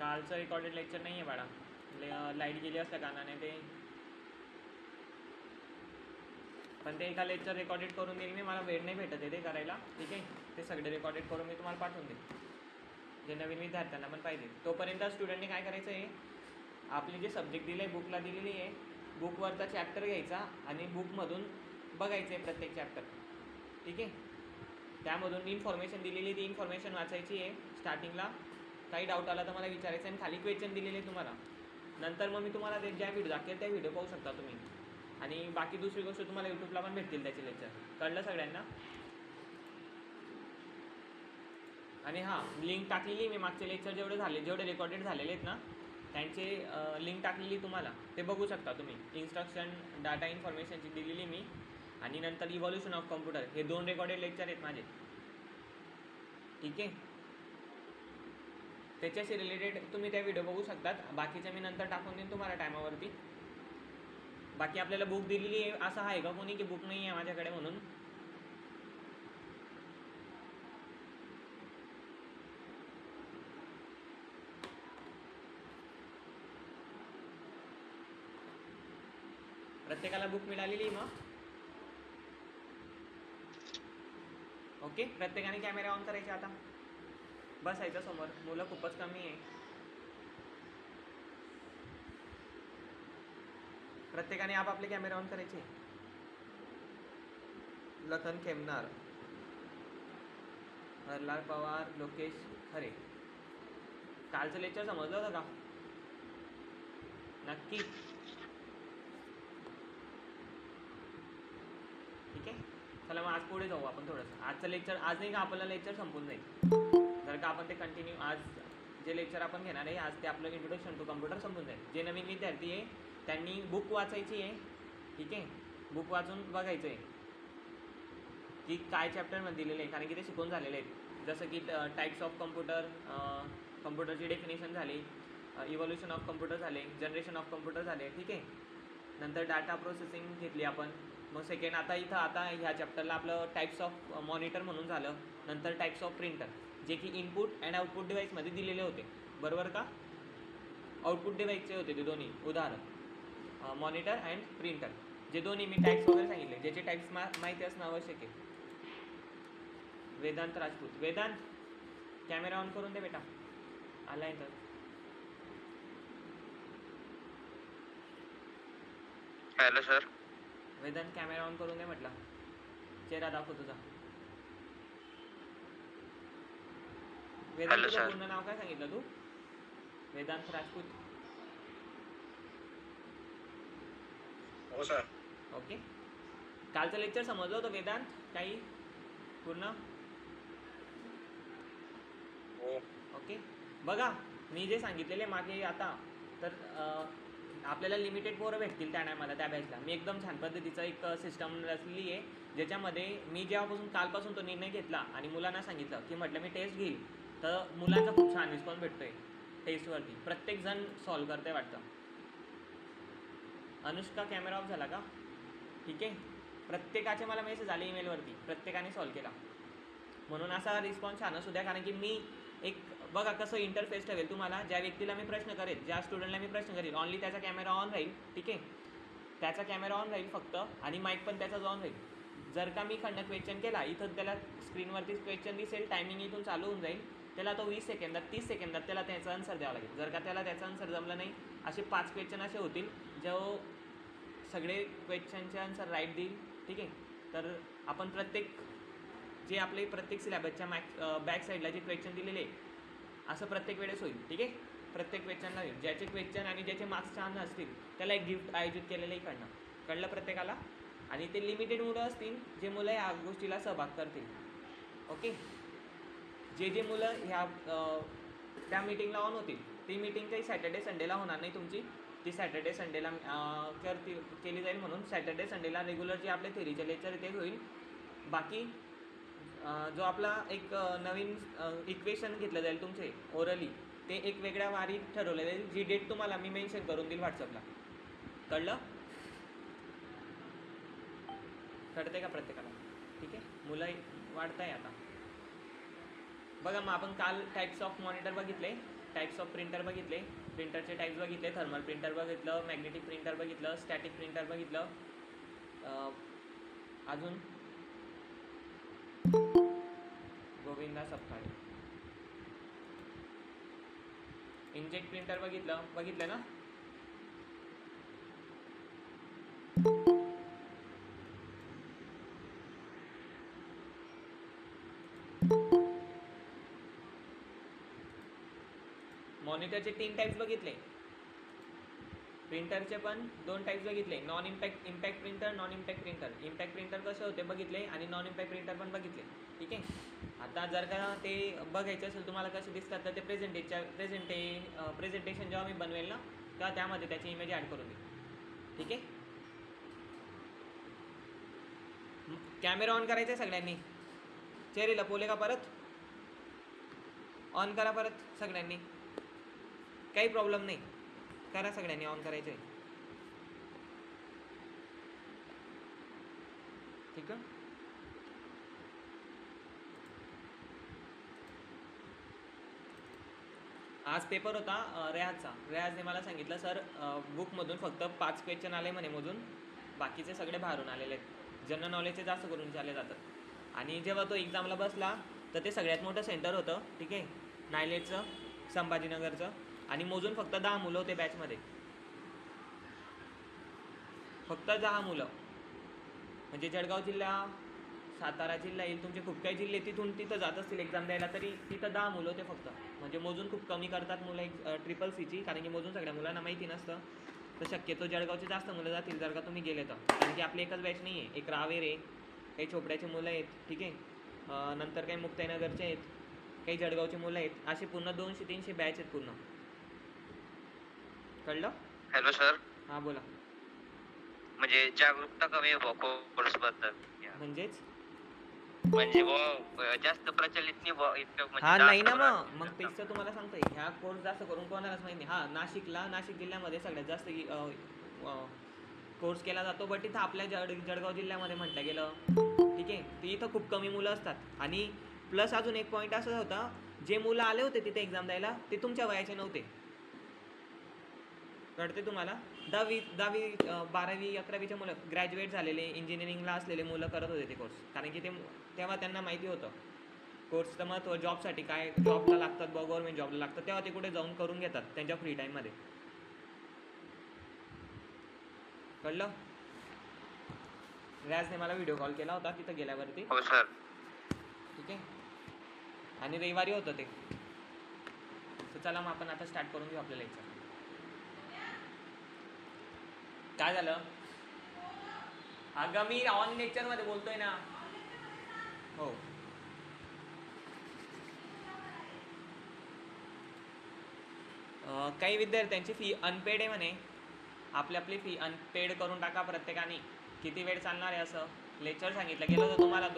कालचं recorded lecture नाही आहे बाळा, लाईट गेली असल्या कारणाने ते, पण ते एका लेक्चर रेकॉर्डेड करून देईल मी, मला वेळ नाही भेटत आहे ते करायला, ठीक आहे. ते सगळे रेकॉर्डेड करून मी तुम्हाला पाठवून देईल, जे नवीन विद्यार्थ्यांना पण पाहिजे. तोपर्यंत स्टुडंटने काय करायचं आहे, आपले जे सब्जेक्ट दिले आहे बुकला दिलेली आहे, बुकवरचा चॅप्टर घ्यायचा आणि बुकमधून बघायचं आहे प्रत्येक चॅप्टर, ठीक आहे. त्यामधून इन्फॉर्मेशन दिलेली ती इन्फॉर्मेशन वाचायची आहे स्टार्टिंगला. काही डाऊट आला तर मला विचारायचं आहे. आणि खाली क्वेश्चन दिलेले आहे तुम्हाला. नंतर मग मी तुम्हाला ते ज्या व्हिडिओ दाखवेल त्या व्हिडिओ पाहू शकता तुम्ही. आणि बाकी दुसरी गोष्ट तुम्हाला यूट्यूबला पण भेटतील त्याचे लेक्चर. कळलं सगळ्यांना? आणि हां, लिंक टाकलेली मी मागचे लेक्चर जेवढे रेकॉर्डेड झालेले आहेत ना त्यांचे लिंक टाकलेली तुम्हाला, ते बघू शकता तुम्ही. इन्स्ट्रक्शन डाटा इन्फॉर्मेशनची दिलेली मी, आणि नंतर इव्हॉल्युशन ऑफ कम्प्युटर, हे 2 रेकॉर्डेड लेक्चर आहेत माझे, ठीक आहे. त्याच्याशी रिलेटेड तुम्ही त्या व्हिडिओ बघू शकतात. बाकीच्या मी नंतर टाकून देईन तुम्हाला टायमावरती. बाकी आपल्याला बुक दिलेली आहे, असं आहे का कोणी की बुक नाही आहे माझ्याकडे म्हणून? प्रत्येकाला बुक मिळालेली मग? ओके, प्रत्येकाने कॅमेरा ऑन करायचे. आता बसायचं समोर, मुलं खूपच कमी आहे. प्रत्येकाने आपापले कॅमेरा ऑन करायचे. लखन खेमनार, हरलाल पवार, लोकेश खरे. कालचं लेक्चर समजलं होतं का नक्की? ठीक आहे, चला मग आज पुढे जाऊ आपण थोडंसं. आजचं लेक्चर आज नाही का, आपल्याला लेक्चर संपून जाईल जर का आपण ते कंटिन्यू. आज जे लेक्चर आपण घेणार आहे आज ते आपलं इंट्रोडक्शन टू कम्प्युटर संपून जाईल. जे नवीन विद्यार्थी आहे त्यांनी बुक वाचायची आहे, ठीक आहे. बुक वाचून बघायचं आहे की काय चॅप्टरमध्ये दिलेलं आहे, कारण की ते शिकून झालेले आहेत. जसं की टाईप्स ऑफ कम्प्युटर, कम्प्युटरची डेफिनेशन झाली, इव्हॉल्युशन ऑफ कम्प्युटर झाले, जनरेशन ऑफ कम्प्युटर झाले, ठीक आहे. नंतर डाटा प्रोसेसिंग घेतली आपण. मग सेकंड आता ह्या चॅप्टरला आपलं टाईप्स ऑफ मॉनिटर म्हणून झालं. नंतर टाईप्स ऑफ प्रिंटर, जे की इनपुट अँड आउटपुट डिव्हाइसमध्ये दिलेले होते, बरोबर का? आउटपुट डिव्हाइसचे होते ते दोन्ही उदाहरण, मॉनिटर अँड प्रिंटर. जे दोन्ही मी टाईप्स वगैरे सांगितले, ज्याचे टाईप्स माहिती असणं आवश्यक आहे. वेदांत राजपूत, वेदांत कॅमेरा ऑन करून दे बेटा, आला आहे तर. Hello sir. Vedant camera on करून दे म्हटलं, चेहरा दाखव तुझा. वेदांत तुझं पूर्ण नाव काय सांगितलं तू? वेदांत राजपूत. हो सर. ओके, कालचं लेक्चर समजलं होतं वेदांत काही पूर्ण? हो. ओके, बघा मी जे सांगितलेले मागे आता, तर आपल्याला लिमिटेड पोरं भेटतील त्या टायमाला त्या बॅचला. मी एकदम छान पद्धतीचं एक सिस्टम रचलेली आहे, ज्याच्यामध्ये मी जेव्हापासून कालपासून तो निर्णय घेतला आणि मुलांना सांगितलं की म्हटलं मी टेस्ट घेईल, तर मुलांचा खूप छान रिस्पॉन्स भेटतोय टेस्टवरती. प्रत्येकजण सॉल्व करते वाटतं. अनुष्का कॅमेरा ऑफ झाला का? ठीक आहे, प्रत्येकाचे मला मेसेज आले ईमेलवरती, प्रत्येकाने सॉल्व केला. म्हणून असा रिस्पॉन्स छान असू द्या, कारण की मी एक बघा कसं इंटरफेस ठेवेल तुम्हाला. ज्या व्यक्तीला मी प्रश्न करेल, ज्या स्टुडंटला मी प्रश्न करेल, ऑनली त्याचा कॅमेरा ऑन राहील, ठीक आहे. त्याचा कॅमेरा ऑन राहील फक्त, आणि माईक पण त्याचाच ऑन राहील. जर का मी खंड क्वेश्चन केला, इथं त्याला स्क्रीनवरती क्वेश्चन दिसेल, टायमिंग इथून चालू होऊन जाईल, त्याला तो 20 सेकंदात 30 सेकंदात त्याला त्याचं आन्सर द्यावं लागेल. जर का त्याला त्याचं आन्सर जमलं नाही, असे 5 क्वेश्चन असे होतील जो सगळे क्वेश्चनचे आन्सर राईट देईल, ठीक आहे. तर आपण प्रत्येक जे आपले प्रत्येक सिलेबसच्या बॅक साईडला जे क्वेश्चन दिलेले असं प्रत्येक वेळेस होईल, ठीक आहे. प्रत्येक क्वेश्चनला होईल. ज्याचे क्वेश्चन आणि ज्याचे मार्क्स छान असतील त्याला एक गिफ्ट आयोजित केलेलं आहे कळलं प्रत्येकाला. आणि ते लिमिटेड मुलं असतील जे मुलं ह्या गोष्टीला सहभाग करतील, ओके. जे मुलं ह्या त्या मीटिंगला ऑन होतील, ती मीटिंग काही सॅटर्डे संडेला होणार नाही तुमची, ती सॅटर्डे संडेला केली जाईल. म्हणून सॅटर्डे संडेला रेग्युलर जे आपले थेरीचे लेक्चर तेच होईल. बाकी जो आपला एक नवीन इक्वेशन घेतलं जाईल तुमचे ओरली, ते एक वेगळ्या वारीत ठरवलं जाईल, जी डेट तुम्हाला मी मेन्शन करून देईल व्हॉट्सअपला. कळलं? कळते का प्रत्येकाला? ठीक आहे, मुलं वाढत आहे आता. बघा मग आपण काल टाईप्स ऑफ मॉनिटर बघितले, टाईप्स ऑफ प्रिंटर बघितले, प्रिंटरचे टाईप्स बघितले, थर्मल प्रिंटर बघितलं, मॅग्नेटिक प्रिंटर बघितलं, स्टॅटिक प्रिंटर बघितलं, अजून गोविंदा सपकाळे. इंजेक्ट प्रिंटर बघितलं ना. मॉनिटरचे 3 टाईप्स बघितले, प्रिंटरचे पण 2 टाईप्स बघितले, non impact printer, non impact printer. Impact printer कसे होते बघितले आणि नॉन इम्पॅक्ट प्रिंटर पण बघितले. ठीक आहे. आता जर का ते बघायचे असेल तुम्हाला कसे दिसतात तर ते प्रेझेंटेशन जेव्हा मी बनवेल ना तेव्हा त्यामध्ये त्याची इमेज ॲड करून देईल. ठीक आहे. कॅमेरा ऑन करायचा आहे सगळ्यांनी. चेहरे लपवले का परत? ऑन करा परत सगळ्यांनी, काही प्रॉब्लेम नाही, करा सगळ्यांनी, ऑन करायचं आहे. ठीक आहे. आज पेपर होता रेहाजचा. रेहाजने मला सांगितलं सर बुकमधून फक्त 5 क्वेश्चन आले म्हणे मोजून, बाकीचे सगळे बाहेरून आलेले आहेत. जनरल नॉलेजचे जास्त करून विचारले जातात. आणि जेव्हा तो एक्झामला बसला तर ते सगळ्यात मोठं सेंटर होतं. ठीक आहे. नायलेटचं, संभाजीनगरचं. आणि मोजून फक्त 10 मुलं होते बॅचमध्ये, फक्त 10 मुलं. म्हणजे जळगाव जिल्हा, सातारा जिल्हा येईल, तुमचे खूप काही जिल्हे तिथं जात असतील एक्झाम द्यायला, तरी तिथं 10 मुलं होते फक्त. म्हणजे मोजून खूप कमी करतात मुलं ट्रिपल सीची, कारण की मोजून सगळ्या मुलांना माहिती नसतं. तर शक्यतो जळगावचे जास्त मुलं जातील जर का तुम्ही गेले तर, कारण की आपली एकच बॅच नाही आहे. एक रावेर आहे, काही चोपड्याचे मुलं आहेत. ठीक आहे. नंतर काही मुक्ताईनगरचे आहेत, काही जळगावचे मुलं आहेत. असे पूर्ण 200-300 बॅच आहेत पूर्ण. कळलं? Hello sir. हां बोला. म्हणजे जागरूकता कमी आहे कोर्स बद्दल. म्हणजेच म्हणजे जास्त प्रचलित नाही इतकं. हा नाही ना, मग तेच तर तुम्हाला सांगतोय. ह्या कोर्स जास्त करून कोणालाच माहिती नाही. हा नाशिक जिल्ह्यामध्ये सगळ्यात जास्त कोर्स केला जातो, बट इथं आपल्या जळगाव जिल्ह्यामध्ये म्हटलं गेलं. ठीक आहे. ते इथं खूप कमी मुलं असतात. आणि प्लस अजून एक पॉईंट असा होता, जे मुलं आले होते तिथे एक्झाम द्यायला ते तुमच्या वयाचे नव्हते. कळते तुम्हाला? 10वी 12वी 11वीचे मुलं, ग्रॅज्युएट झालेले, इंजिनिअरिंगला असलेले मुलं करत होते ते कोर्स, कारण की तेव्हा त्यांना माहिती होतं कोर्सचं महत्त्व. जॉबसाठी काय, जॉबला लागतात बघ, गव्हर्नमेंट जॉबला लागतात, तेव्हा ते कुठे जाऊन करून घेतात त्यांच्या फ्री टाईममध्ये. कळलं? राजने मला व्हिडिओ कॉल केला होता तिथं गेल्यावरती. हो सर. ठीक आहे. आणि रविवारी होतं ते. तर चला मग आपण आता स्टार्ट करून घेऊ आपलं लेक्चर. काय झालं? अगं मी ऑन लेक्चर मध्ये बोलतोय ना. हो. काही विद्यार्थ्यांची फी अनपेड आहे म्हणे. आपली फी अनपेड करून टाका प्रत्येकाने. किती वेळ चालणार आहे असं लेक्चर सांगितलं गेलं होतं तुम्हाला.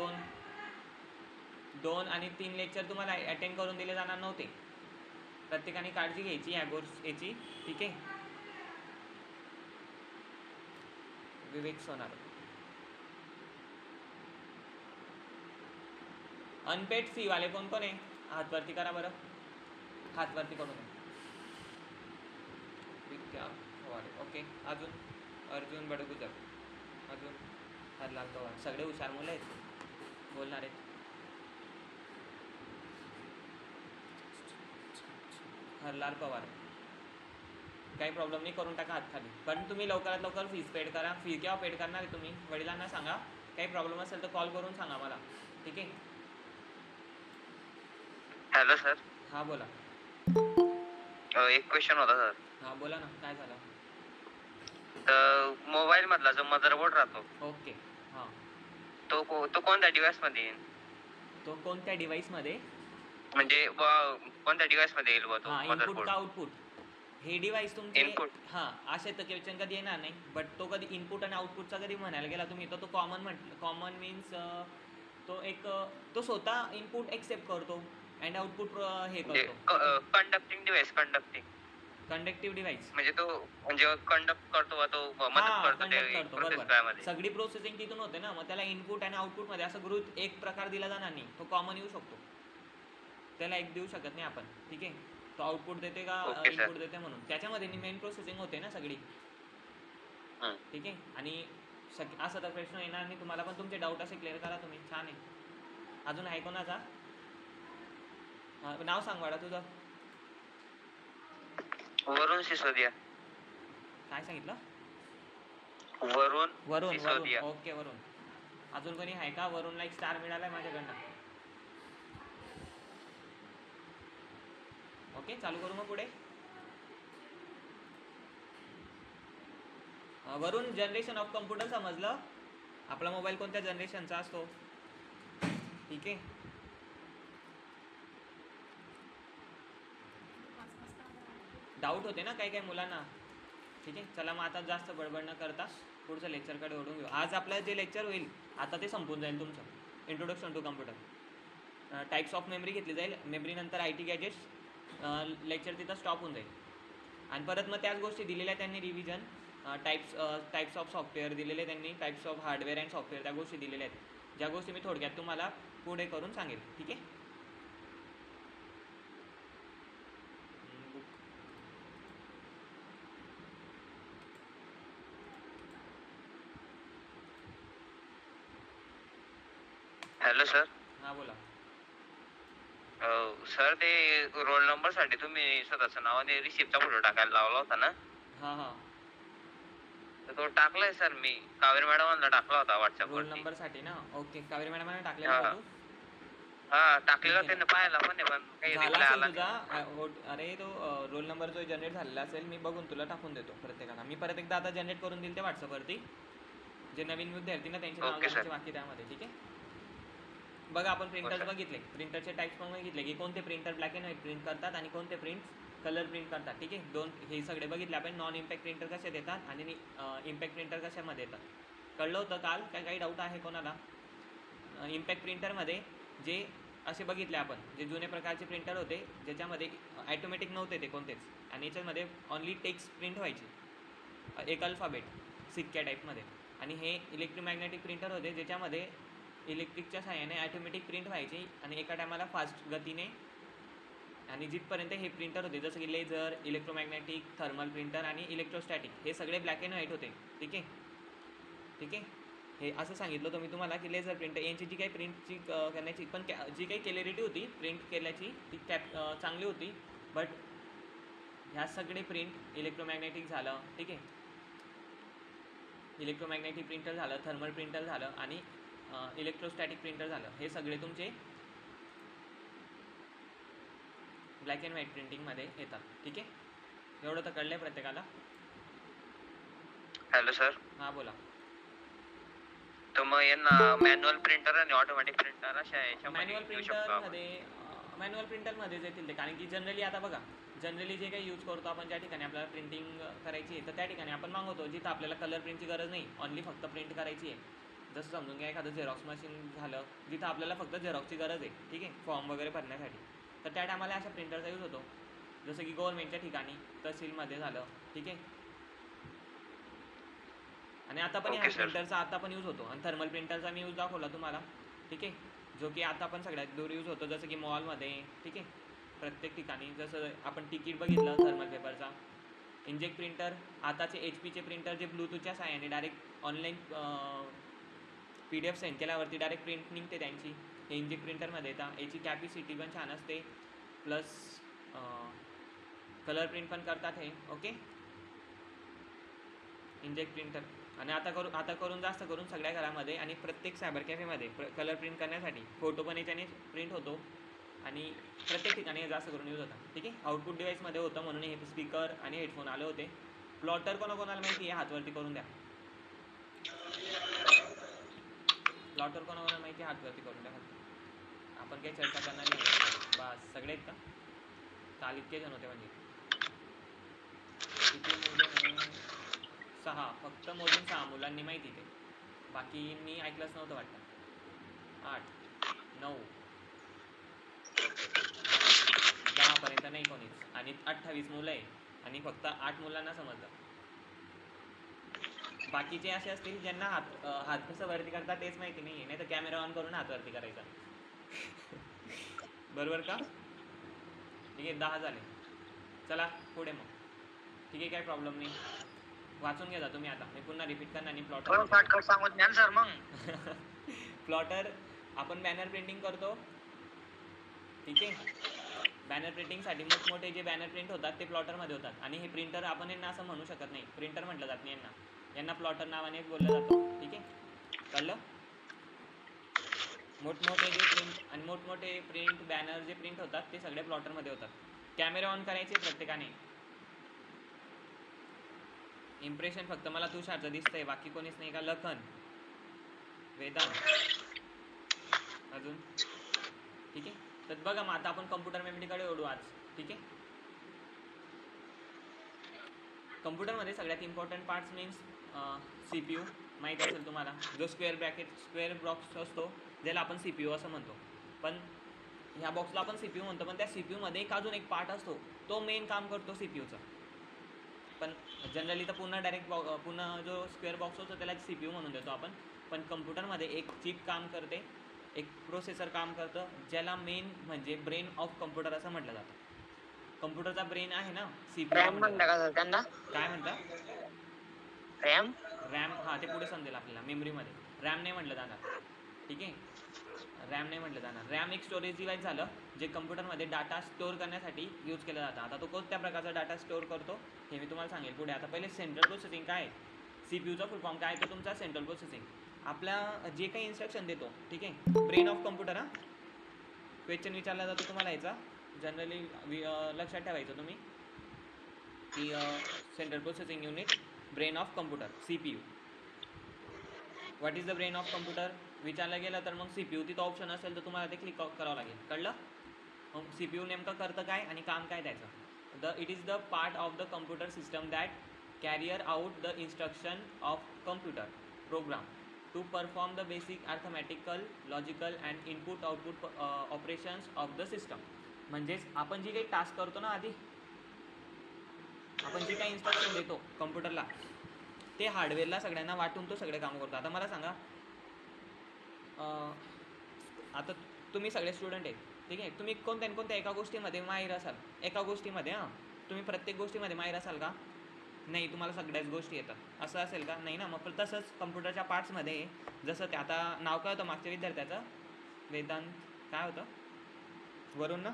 2 आणि 3 लेक्चर तुम्हाला अटेंड करून दिले जाणार नव्हते. प्रत्येकाने काळजी घ्यायची या कोर्स याची. ठीक आहे. विवेक सोनार. अनपेड फी वाले कोण कोण आहे? हात वरती करा बरं. हात वरती करून. ओके. अजून अर्जुन बडगुजर, अजून हरलाल पवार. सगळे हुशार मुलं आहेत, बोलणार आहेत. हरलाल पवार, काही प्रॉब्लेम नाही, करून टाका हात खाली. पण तुम्ही लवकरात लवकर फीज पेड करा. फी केव्हा पेड करणार आहे तुम्ही? वडिलांना सांगा. काही प्रॉब्लेम असेल तर कॉल करून सांगा मला. ठीक आहे. Hello sir. हा बोला. एक क्वेश्चन होता सर. हा बोला ना, काय झालं? तर मोबाईल मधला जो मदरबोर्ड राहतो, ओके. हां. तो कोणत्या डिव्हाइस मध्ये येईल? तो कोणत्या डिव्हाइस मध्ये? म्हणजे कोणत्या डिव्हाइस मध्ये येईल तो इनपुट मदरबोर्ड? का आउटपुट? हे डिव्हाइस तुमचे इनपुट. हां असे तर क्वेश्चन कधी येणार नाही, बट तो कधी इनपुट आणि आउटपुटचा कधी म्हणायला गेला तुम्ही तो कॉमन मीन्स तो स्वतः इनपुट एक्सेप्ट करतो अँड आउटपुट हे करतो. Conducting device. कंडक्टिव्ह डिव्हाइस म्हणजे तो म्हणजे कंडक्ट करतो, तो मदत करतो ते प्रोसेस बरोबर. करायमध्ये. सगळी प्रोसेसिंग तिथून होते ना, मग त्याला इनपुट आणि आउटपुट मध्ये असं एक प्रकार दिला जाणार नाही. तो कॉमन येऊ शकतो, त्याला एक देऊ शकत नाही आपण. ठीक आहे. तो आउटपुट देते का ओके सर. इनपुट देते म्हणून. त्याच्यामध्ये मेन प्रोसेसिंग होते ना सगळी. हं. ठीक आहे. आणि असा तर प्रश्न येणार नाही तुम्हाला, पण तुमचे डाऊट असे क्लिअर करा तुम्ही. छान आहे. अजून आहे कोणाचा? नाव सांग वाडा तुझं. वरुण सिसोदिया. काय सांगितलं? वरुण वरुण. सिसोदिया. ओके वरुण. अजून कोणी आहे का? वरुणला एक स्टार मिळालाय माझ्याकडनं. ओके, चालू करू मग पुढे. वरुण, जनरेशन ऑफ कम्प्युटर समजलं? आपला मोबाईल कोणत्या जनरेशनचा असतो? ठीक आहे. डाऊट होते ना काही काही मुलांना. ठीक आहे, चला मग आता जास्त बडबड न करता पुढचं लेक्चरकडे ओढून घेऊ. आज आपलं जे लेक्चर होईल आता ते संपून जाईल तुमचं. Introduction to computer. Types of memory घेतली जाईल. मेमरी नंतर IT गॅजेट्स. लेक्चर तिथं स्टॉप होऊन जाईल. आणि परत मग त्याच गोष्टी दिलेल्या त्यांनी रिव्हिजन. टाईप्स ऑफ सॉफ्टवेअर दिलेले त्यांनी. Types of hardware and software त्या गोष्टी दिलेल्या आहेत, ज्या गोष्टी मी थोडक्यात तुम्हाला पुढे करून सांगेल. ठीक आहे. Hello sir. हां बोला. सर ते रोल नंबर साठी तुम्ही स्वतःचं नाव आणि रिसिप्टचा फोटो टाकायला लावला होता ना, हां हां. तर तो टाकलाय सर मी. कावेरी मॅडमांना टाकला होता व्हॉट्सअप रोल वरती. नंबरसाठी ना. ओके, कावेरी मॅडमाने टाकलेला हा. फोटो. हा टाकलेला ठीक आहे त्यांनी, पाहायला पण आहे, पण काही झाला रिप्लाय असेल आला तुझा. नाही. अरे तो रोल नंबर जो जनरेट झालेला असेल मी बघून तुला टाकून देतो प्रत्येकाला. मी परत एकदा आता जनरेट करून देईल ते व्हॉट्सअपवरती. जे नवीन विद्यार्थी ना त्यांचे नाव ओके जाण्याचे सर. बाकी त्यामध्ये. ठीक आहे. बघा आपण प्रिंटर्स सर. बघितले. प्रिंटरचे टाईप्स पण बघितले की कोणते printer black and white print करतात आणि कोणते प्रिंट्स कलर प्रिंट करतात. ठीक आहे. हे सगळे बघितले आपण. नॉन इम्पॅक्ट प्रिंटर कशात येतात आणि इम्पॅक्ट प्रिंटर कशामध्ये येतात. कळलं होतं काल? काही डाऊट आहे कोणाला? इम्पॅक्ट प्रिंटरमध्ये जे असे बघितले आपण, जे जुने प्रकारचे प्रिंटर होते ज्याच्यामध्ये ॲटोमॅटिक नव्हते ते कोणतेच, आणि याच्यामध्ये ऑनली टेक्स्ट प्रिंट व्हायची एक अल्फाबेट सिक्क्या टाईपमध्ये. आणि हे इलेक्ट्रोमॅग्नेटिक प्रिंटर होते ज्याच्यामध्ये इलेक्ट्रिकच्या साहाय्याने ॲटोमॅटिक प्रिंट व्हायची आणि एका टायमाला फास्ट गतीने. आणि जिथपर्यंत हे प्रिंटर होते जसं की लेझर, इलेक्ट्रोमॅग्नेटिक, थर्मल प्रिंटर आणि इलेक्ट्रोस्टॅटिक, हे सगळे ब्लॅक अँड व्हाईट होते. ठीक आहे. ठीक आहे. हे असं सांगितलं होतं मी तुम्हाला की लेझर प्रिंटर यांची जी काही प्रिंटची करण्याची पण जी काही क्लॅरिटी होती प्रिंट केल्याची ती चांगली होती. बट ह्या सगळे प्रिंट इलेक्ट्रोमॅग्नेटिक झालं. ठीक आहे. इलेक्ट्रोमॅग्नेटिक प्रिंटर झालं, थर्मल प्रिंटर झालं आणि इलेक्ट्रोस्टॅटिक प्रिंटर झालं. हे सगळे तुमचे ब्लॅक अँड व्हाईट प्रिंटिंगमध्ये येतात. ठीक आहे. एवढं तर कळलं आहे प्रत्येकाला? Hello sir. हां बोला. तर मग यांना मॅन्युअल प्रिंटर आणि ऑटोमॅटिक प्रिंटर अशा याच्यामध्ये मॅन्युअल घेऊ शकतो आपण. प्रिंटरमध्येच येतील ते. कारण की जनरली आता बघा, जनरली जे काही यूज करतो आपण, ज्या ठिकाणी आपल्याला प्रिंटिंग करायची आहे तर त्या ठिकाणी आपण मागवतो जिथं आपल्याला कलर प्रिंटची गरज नाही, ऑनली फक्त प्रिंट करायची आहे. जसं समजून घ्या एखादं झेरॉक्स मशीन झालं जिथं आपल्याला फक्त झेरॉक्सची गरज आहे. ठीक आहे. फॉर्म वगैरे भरण्यासाठी, तर त्या टायमाला अशा प्रिंटरचा यूज होतो. जसं की गव्हर्नमेंटच्या ठिकाणी, तहसीलमध्ये झालं. ठीक आहे. आणि आता पण ह्या ओके सर. प्रिंटरचा आता पण यूज होतो. आणि थर्मल प्रिंटरचा मी यूज दाखवला तुम्हाला. ठीक आहे. जो की आता पण सगळ्यात दूर यूज होतो, जसं की मॉलमध्ये. ठीक आहे. प्रत्येक ठिकाणी जसं आपण तिकीट बघितलं थर्मल पेपरचा. इंजेक्ट प्रिंटर, आताचे HP चे प्रिंटर जे ब्लूटूथच्या साहाय्याने डायरेक्ट ऑनलाईन PDF सेंड केल्यावरती डायरेक्ट प्रिंट निघते त्यांची, हे इंजेक्ट प्रिंटरमध्ये येतात. याची कॅपॅसिटी पण छान असते, प्लस कलर प्रिंट पण करतात हे. ओके. Inject printer. आणि आता करून जास्त करून सगळ्या घरामध्ये आणि प्रत्येक सायबर कॅफेमध्ये कलर प्रिंट करण्यासाठी फोटो पण याच्याने प्रिंट होतो आणि प्रत्येक ठिकाणी हे जास्त करून यूज होतं. ठीक आहे. आउटपुट डिवाईसमध्ये होतं म्हणून हे स्पीकर आणि हेडफोन आले होते. प्लॉटर कोणाकोणाला माहिती आहे हातवरती करून द्या. प्लॉटर कोणाकोणाला माहिती आहे हातवरती करून द्या. आपण काही चर्चा करणार नाही. बस सगळे आहेत का? काल इतके जण होते म्हणजे किती मुलं? 6. फक्त मोजून 6 मुलांनी माहिती ते. बाकी मी ऐकलंच नव्हतं वाटतं. 8, 9, 10पर्यंत नाही कोणीच. आणि 28 मुलं आहे आणि फक्त 8 मुलांना समजलं. बाकीचे असे असतील ज्यांना हात कसं वरती करतात तेच माहिती नाही आहे, नाही तर कॅमेरा ऑन करून हात वरती करायचा. बरोबर का? ठीक आहे. 10 झाले. चला पुढे मग. ठीक आहे, काही प्रॉब्लेम नाही. वाचून घ्या तुम्ही आता, मी पुन्हा रिपीट करणार आणि प्लॉटर फाटकट सांगत ज्ञान सर मग. प्लॉटर आपण बॅनर प्रिंटिंग करतो, ठीक आहे. बॅनर प्रिंटिंगसाठी मोठमोठे जे बॅनर प्रिंट होतात ते प्लॉटरमध्ये होतात. आणि हे प्रिंटर आपण यांना असं म्हणू शकत नाही, प्रिंटर म्हटलं जात नाही यांना प्लॉटर नावाने बोललं जातं, ठीक आहे. कळलं? मोठमोठे जे प्रिंट आणि मोठमोठे प्रिंट बॅनर जे प्रिंट होतात ते सगळे प्लॉटरमध्ये होतात. कॅमेरा ऑन करायचे प्रत्येकाने. इम्प्रेशन फक्त मला तुषारचं दिसतंय, बाकी कोणीच नाही का? लखन, वेदांत, अजून? ठीक आहे. तर बघा मग आता आपण कम्प्युटर मेमरीकडे ओढू आज, ठीक आहे. कम्प्युटरमध्ये सगळ्यात इम्पॉर्टंट पार्ट्स मीन्स CPU माहीत असेल तुम्हाला, जो स्क्वेअर बॉक्स असतो ज्याला आपण CPU असं म्हणतो. पण ह्या बॉक्सला आपण CPU म्हणतो, पण त्या CPU मध्ये एक अजून एक पार्ट असतो, तो मेन काम करतो CPUचं. पण जनरली तर पुन्हा जो स्क्वेअर बॉक्स असतो त्याला CPU म्हणून देतो आपण. पण कम्प्युटरमध्ये एक चिप काम करते, एक प्रोसेसर काम करतं, ज्याला मेन म्हणजे ब्रेन ऑफ कम्प्युटर असं म्हटलं जातं. कम्प्युटरचा ब्रेन आहे ना CPU. रॅम म्हणता का सर त्यांना? काय म्हणता? रॅम हा, ते पुढे समजेल आपल्याला. मेमरीमध्ये रॅम नाही म्हटलं जाणार, ठीक आहे. रॅम नाही म्हटलं जाणार. रॅम एक स्टोरेज डिव्हाइस झालं जे कम्प्युटरमध्ये डाटा स्टोअर करण्यासाठी यूज केलं जातं. आता तो कोणत्या प्रकारचा डाटा स्टोअर करतो हे मी तुम्हाला सांगेल पुढे. आता पहिले सेंट्रल प्रोसेसिंग काय आहे, CPUचा फुल फॉर्म काय, तो तुमचा सेंट्रल प्रोसेसिंग. आपल्या जे काही इन्स्ट्रक्शन देतो, ठीक आहे. ब्रेन ऑफ कम्प्युटर, हा क्वेश्चन विचारला जातो तुम्हाला याचा, जनरली लक्षात ठेवायचं तुम्ही की central processing unit, brain of computer, CPU. What is the brain of computer विचारलं गेलं तर मग CPU तिथं ऑप्शन असेल तर तुम्हाला ते क्लिक करावं लागेल. कळलं? मग CPU नेमकं करतं काय आणि काम काय त्याचं? It is the part of the computer system that carrier out the instruction of computer program to perform the basic arithmetical, logical and input output operations of the system. म्हणजेच आपण जी काही टास्क करतो ना, आधी आपण जे काही इन्स्ट्रक्शन देतो कम्प्युटरला, ते हार्डवेअरला सगळ्यांना वाटून तो सगळे काम करतो. आता मला सांगा, आता तुम्ही सगळे स्टुडंट आहेत, ठीक आहे. तुम्ही कोणत्या एका गोष्टीमध्ये माहीर असाल, एका गोष्टीमध्ये, हां, तुम्ही प्रत्येक गोष्टीमध्ये माहीर असाल का? नाही, तुम्हाला सगळ्याच गोष्टी येतात असं असेल का? नाही ना. मग तसंच कम्प्युटरच्या पार्ट्समध्ये, जसं ते आता नाव काय होतं मागच्या विद्यार्थ्याचं, वेदांत काय होतं, वरून ना,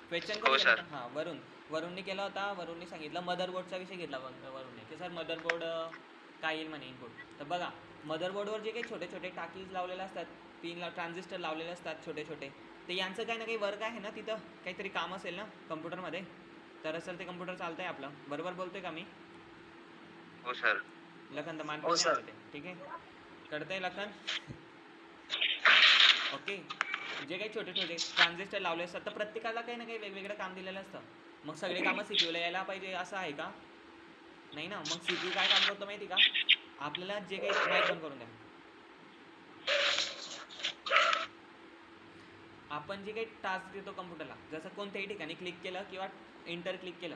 क्वेश्चन कधी केला होता? हां, वरूनने केला होता. वरूनने सांगितलं, मदरबोर्डचा विषय घेतला वरूनने, की सर मदरबोर्ड काय येईल म्हणे इनपुट. तर बघा, मदरबोर्डवर जे काही छोटे छोटे टाकीज लावलेले असतात, पिन ट्रान्झिस्टर लावलेले असतात छोटे छोटे, तर यांचं काही ना काही वर्क आहे ना, तिथं काहीतरी काम असेल ना कम्प्युटरमध्ये, तर असेल ते कम्प्युटर चालतं आहे आपलं. बरोबर बोलतोय का मी? हो सर. लखन तर मानतो ते, ठीक आहे. कळतंय लखन? ओके. जे काही छोटे छोटे ट्रान्झिस्टर लावले असतात, तर प्रत्येकाला काही ना काही वेगवेगळं काम दिलेलं असतं. मग सगळे कामं CPUला यायला पाहिजे असं आहे का? नाही ना. मग CPU काय काम करतो माहिती का? आपल्याला जे काही माहीत पण करून द्या, आपण जे काही टास्क देतो कम्प्युटरला, जसं कोणत्याही ठिकाणी क्लिक केलं किंवा इंटर क्लिक केलं,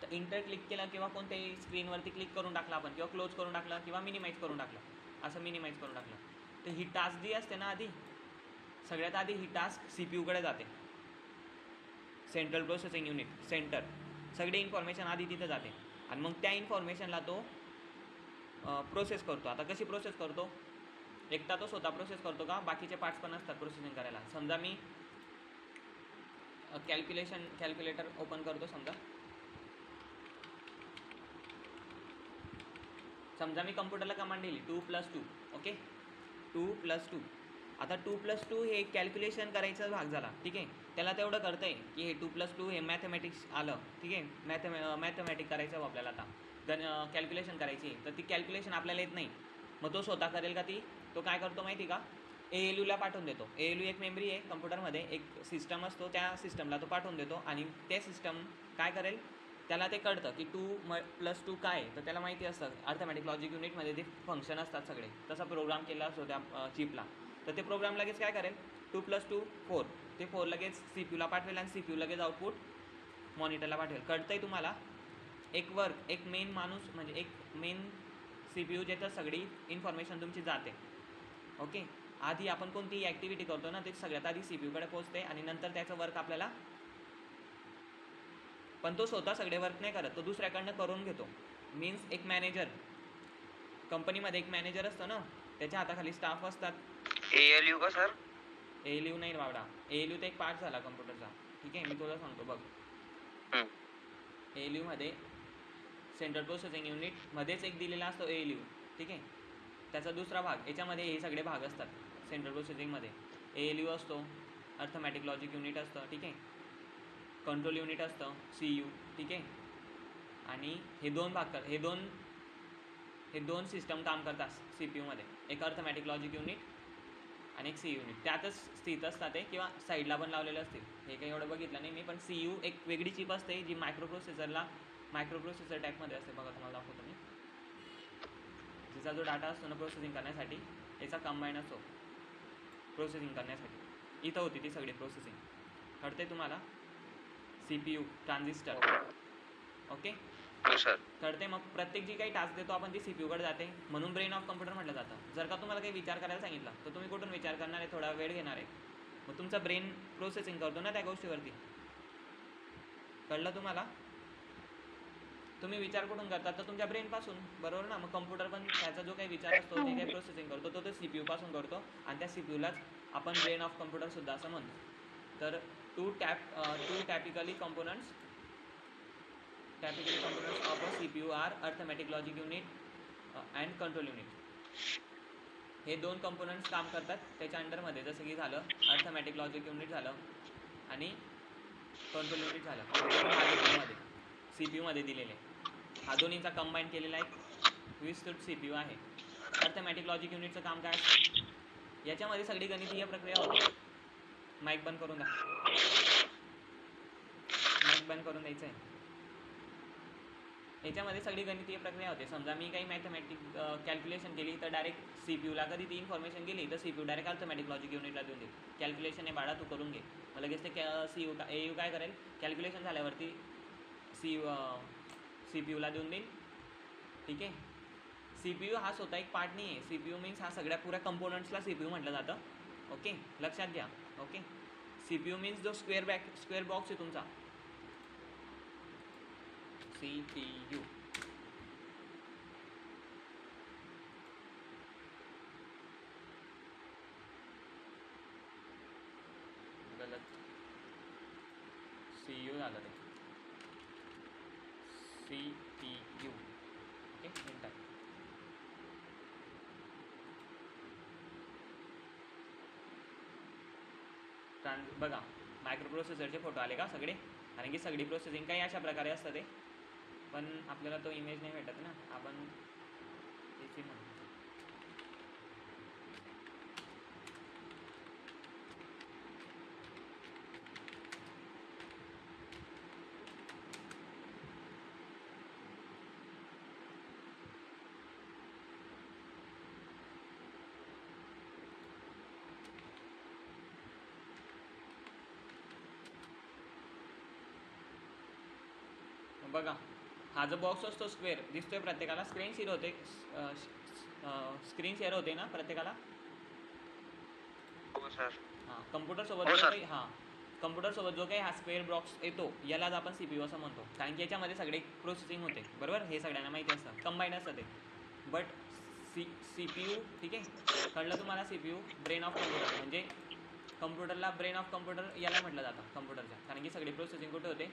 तर इंटर क्लिक केलं किंवा कोणत्याही स्क्रीनवरती क्लिक करून टाकलं आपण, किंवा क्लोज करून टाकलं किंवा मिनिमाइज करून टाकलं, असं मिनिमाइज करून टाकलं, तर ही टास्क जी असते ना, आधी सगळ्यात आधी ही टास्क CPUकडे जाते, सेंट्रल प्रोसेसिंग युनिट, सेंटर. सगळी इन्फॉर्मेशन आधी तिथं जाते आणि मग त्या इन्फॉर्मेशनला तो प्रोसेस करतो. आता कशी प्रोसेस करतो? एकटा तो स्वतः प्रोसेस करतो का? बाकीचे पार्ट्स पण असतात प्रोसेसिंग करायला. समजा मी कॅल्क्युलेटर ओपन करतो. समजा मी कम्प्युटरला कमांड दिली 2+2, ओके, 2+2. आता 2+2 हे कॅल्क्युलेशन करायचा भाग झाला, ठीक आहे. त्याला तेवढं करतं आहे की हे 2+2 हे मॅथमॅटिक्स आलं, ठीक आहे. मॅथमॅटिक करायचं आपल्याला, आता कॅल्क्युलेशन करायची, तर ती कॅल्क्युलेशन आपल्याला येत नाही. मग तो स्वतः करेल का ती? तो काय करतो माहिती का? ALUला पाठवून देतो. ALU एक मेमरी आहे कम्प्युटरमध्ये, एक सिस्टम असतो, त्या सिस्टमला तो पाठवून देतो आणि ते सिस्टम काय करेल, त्याला ते कळतं की 2+2 काय आहे, तर त्याला माहिती असतं. अर्थमॅटिक लॉजिक युनिटमध्ये ते फंक्शन असतात सगळे, तसा प्रोग्राम केला असतो त्या चिपला. तर ते प्रोग्राम लगेच काय करेल, 2+2 4, ते 4 लगेच CPUला पाठवेल आणि CPU लगेच आउटपुट मॉनिटरला पाठवेल. कळतंय तुम्हाला? एक वर्क, एक मेन माणूस, म्हणजे एक मेन CPU ज्याच्यात सगळी इन्फॉर्मेशन तुमची जाते, ओके. आधी आपण कोणतीही ॲक्टिव्हिटी करतो ना ते सगळ्यात आधी सी पी यूकडे पोहोचते आणि नंतर त्याचं वर्क आपल्याला, पण तो स्वतः सगळे वर्क नाही करत, तो दुसऱ्याकडनं करून घेतो. मीन्स एक मॅनेजर, कंपनीमध्ये एक मॅनेजर असतो ना, त्याच्या हाताखाली स्टाफ असतात. ALU का सर? ALU नाही बावडा, ALU तर एक पार्ट झाला कम्प्युटरचा. ठीक आहे, मी तुला सांगतो बघ. ALU मध्ये सेंट्रल प्रोसेसिंग युनिट मध्येच एक दिलेला असतो ALU. ठीक आहे, त्याचा दुसरा भाग, याच्यामध्ये हे सगळे भाग असतात. सेंट्रल प्रोसेसिंगमध्ये ALU असतो, अर्थमॅटिक लॉजिक युनिट असतं. ठीक आहे, कंट्रोल युनिट असतं CU. ठीक आहे, आणि हे दोन सिस्टम काम करतात CPU मध्ये, एक अर्थमॅटिक लॉजिक युनिट आणि एक CU युनिट. त्यातच स्थित असतात ते, किंवा साईडला पण लावलेले असतील. हे काही एवढं बघितलं नाही मी, पण CU एक वेगळी चिप असते जी मायक्रोप्रोसेसर टाईपमध्ये असते. बघा तुम्हाला दाखवतो मी. जिचा जो डाटा असतो ना प्रोसेसिंग करण्यासाठी, याचा कंबाईन असतो प्रोसेसिंग करण्यासाठी. इथं होती ती सगळी प्रोसेसिंग. कळते तुम्हाला? CPU transistor. Okay sir. कळते? मग प्रत्येक जी काही टास्क देतो आपण ती CPU कडे जाते, म्हणून ब्रेन ऑफ कम्प्युटर म्हटलं जातं. जर का तुम्हाला काही विचार करायला सांगितलं तर तुम्ही कुठून विचार करणार आहे? थोडा वेळ घेणार आहे. मग तुमचा ब्रेन प्रोसेसिंग करतो ना त्या गोष्टीवरती. कळलं तुम्हाला? तुम्ही विचार कुठून करता? तर तुमच्या ब्रेनपासून, बरोबर ना? मग कम्प्युटर पण त्याचा जो काही विचार असतो, जे काही प्रोसेसिंग करतो तो CPU पासून करतो, आणि त्या CPUलाच आपण ब्रेन ऑफ कम्प्युटर सुद्धा असं म्हणतो. तर two typically components of a CPU are arithmetic logic unit and control unit. हे दोन कंपोनंट्स काम करतात त्याच्या अंडरमध्ये, जसं की झालं अर्थमॅटिक लॉजिक युनिट झालं आणि कंट्रोल युनिट झालं. मध्ये CPU मध्ये दिलेले, हा दोन्हीचा कंबाईन केलेला एक विस्तृत CPU आहे. अर्थमॅटिक लॉजिक युनिटचं काम काय असतं? याच्यामध्ये सगळी गणितीय प्रक्रिया होते. माईक बंद करून द्यायचं आहे. याच्यामध्ये सगळी गणितीय प्रक्रिया होते. समजा मी काही मॅथमॅटिक कॅल्क्युलेशन केली तर डायरेक्ट CPUला कधी ती इन्फॉर्मेशन गेली तर CPU डायरेक्ट अर्थमॅटिक लॉजिक युनिटला देऊन देईल. कॅल्क्युलेशन आहे बाळा, तू करून घे. मग लगेच ते AU काय करेल? कॅल्क्युलेशन झाल्यावरती CPUला देऊन देईल. ठीक आहे, CPU हा स्वतः एक पार्ट नाही आहे. CPU मीन्स हा सगळ्या पुऱ्या कंपोनंट्सला CPU म्हटलं जातं. ओके, लक्षात घ्या. ओके, CPU मीन्स जो स्क्वेअर बॉक्स आहे तुमचा, CPU. गलत, CU झालं ते, CPU. ओके, मिनटात. बघा मायक्रोप्रोसेसरचे फोटो आले का सगळे? कारण की सगळी प्रोसेसिंग काही अशा प्रकारे असतं ते, पण आपल्याला तो इमेज नाही भेटत ना, आपण PC म्हणतो. बघा हा जो बॉक्स असतो स्क्वेअर दिसतोय प्रत्येकाला, स्क्रीन शेअर होते ना प्रत्येकाला? हो सर. हां, कम्प्युटर सोबत जो काही हा स्क्वेअर बॉक्स येतो यालाच आपण CPU असं म्हणतो. कारण की याच्यामध्ये सगळे प्रोसेसिंग होते, बरोबर? हे सगळ्यांना माहिती असतं, कंबाईन असतं ते. बट CPU, ठीक आहे, कळलं तुम्हाला? CPU ब्रेन ऑफ कम्प्युटर, म्हणजे कम्प्युटरला ब्रेन ऑफ कम्प्युटर याला म्हटलं जातं कम्प्युटरच्या. कारण की सगळी प्रोसेसिंग कुठे होते?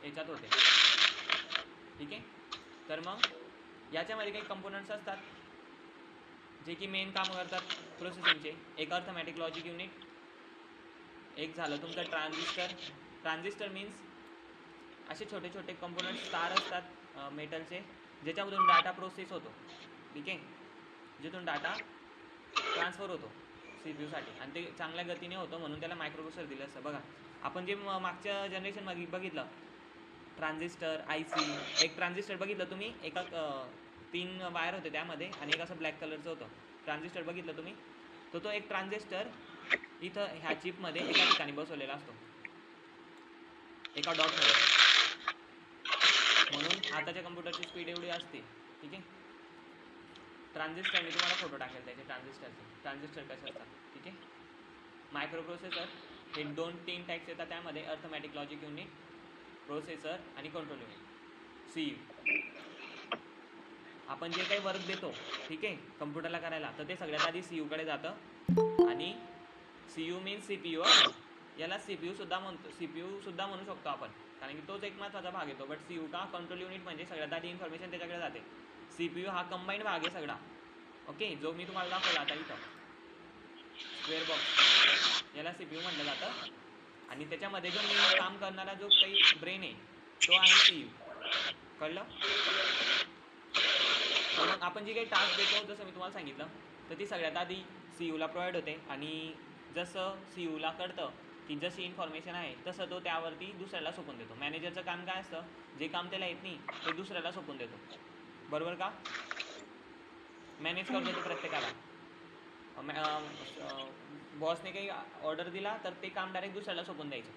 याच्यात होते. ठीक आहे, तर मग याच्यामध्ये काही कंपोनंट्स असतात जे की मेन काम करतात प्रोसेसिंगचे. एक अर्थमॅटिक लॉजिक युनिट, एक झालं तुमचं ट्रान्झिस्टर मीन्स असे छोटे छोटे कंपोनंट्स तार असतात मेटलचे, ज्याच्यामधून डाटा प्रोसेस होतो. ठीक आहे, जिथून डाटा ट्रान्सफर होतो CPUसाठी, आणि ते चांगल्या गतीने होतं, म्हणून त्याला मायक्रोप्रोसेसर दिलं असतं. बघा आपण जे मागच्या जनरेशनमध्ये बघितलं ट्रान्झिस्टर, IC, एक ट्रान्झिस्टर बघितलं तुम्ही, एका 3 वायर होते त्यामध्ये, आणि एक असं ब्लॅक कलरचं होतं ट्रान्झिस्टर, बघितलं तुम्ही? तो एक ट्रान्झिस्टर इथं ह्या चिपमध्ये एका ठिकाणी बसवलेला असतो, एका डॉटमध्ये. म्हणून आताच्या कम्प्युटरची स्पीड एवढी असते. ठीक आहे, ट्रान्झिस्टर मी तुम्हाला फोटो टाकेल त्याचे ट्रान्झिस्टर कसे असतात. ठीक आहे. मायक्रो प्रोसेसर हे 2-3 टाईप्स येतात त्यामध्ये, अर्थमॅटिक लॉजिक युनिट, प्रोसेसर आणि कंट्रोल युनिट. CU आपण जे काही वर्क देतो ठीक आहे कम्प्युटरला करायला, तर ते सगळ्यात आधी CU कडे जातं. आणि CU मीन्स CPU. याला CPU सुद्धा म्हणू शकतो आपण, कारण की तोच एक महत्त्वाचा भाग येतो. बट CU का कंट्रोल युनिट म्हणजे सगळ्यात आधी इन्फॉर्मेशन त्याच्याकडे जाते. CPU हा कंबाईंड भाग आहे सगळा. ओके, जो मी तुम्हाला दाखवला आता इथं स्क्वेअर बॉक्स, याला CPU म्हटलं जातं. आणि त्याच्यामध्ये जो मेन काम करणारा जो काही ब्रेन आहे तो आहे CU. कळलं? तर मग आपण जी काही टास्क देतो जसं मी तुम्हाला सांगितलं, तर ती सगळ्यात आधी CU ला प्रोव्हाइड होते. आणि जसं CU ला कळतं की जशी इन्फॉर्मेशन आहे तसं तो त्यावरती दुसऱ्याला सोपून देतो. मॅनेजरचं काम काय असतं, जे काम त्याला येत नाही ते दुसऱ्याला सोपून देतो. बरोबर का? मॅनेज करतो तो प्रत्येकाला. बॉसने काही ऑर्डर दिला तर ते काम डायरेक्ट दुसऱ्याला सोपून द्यायचं,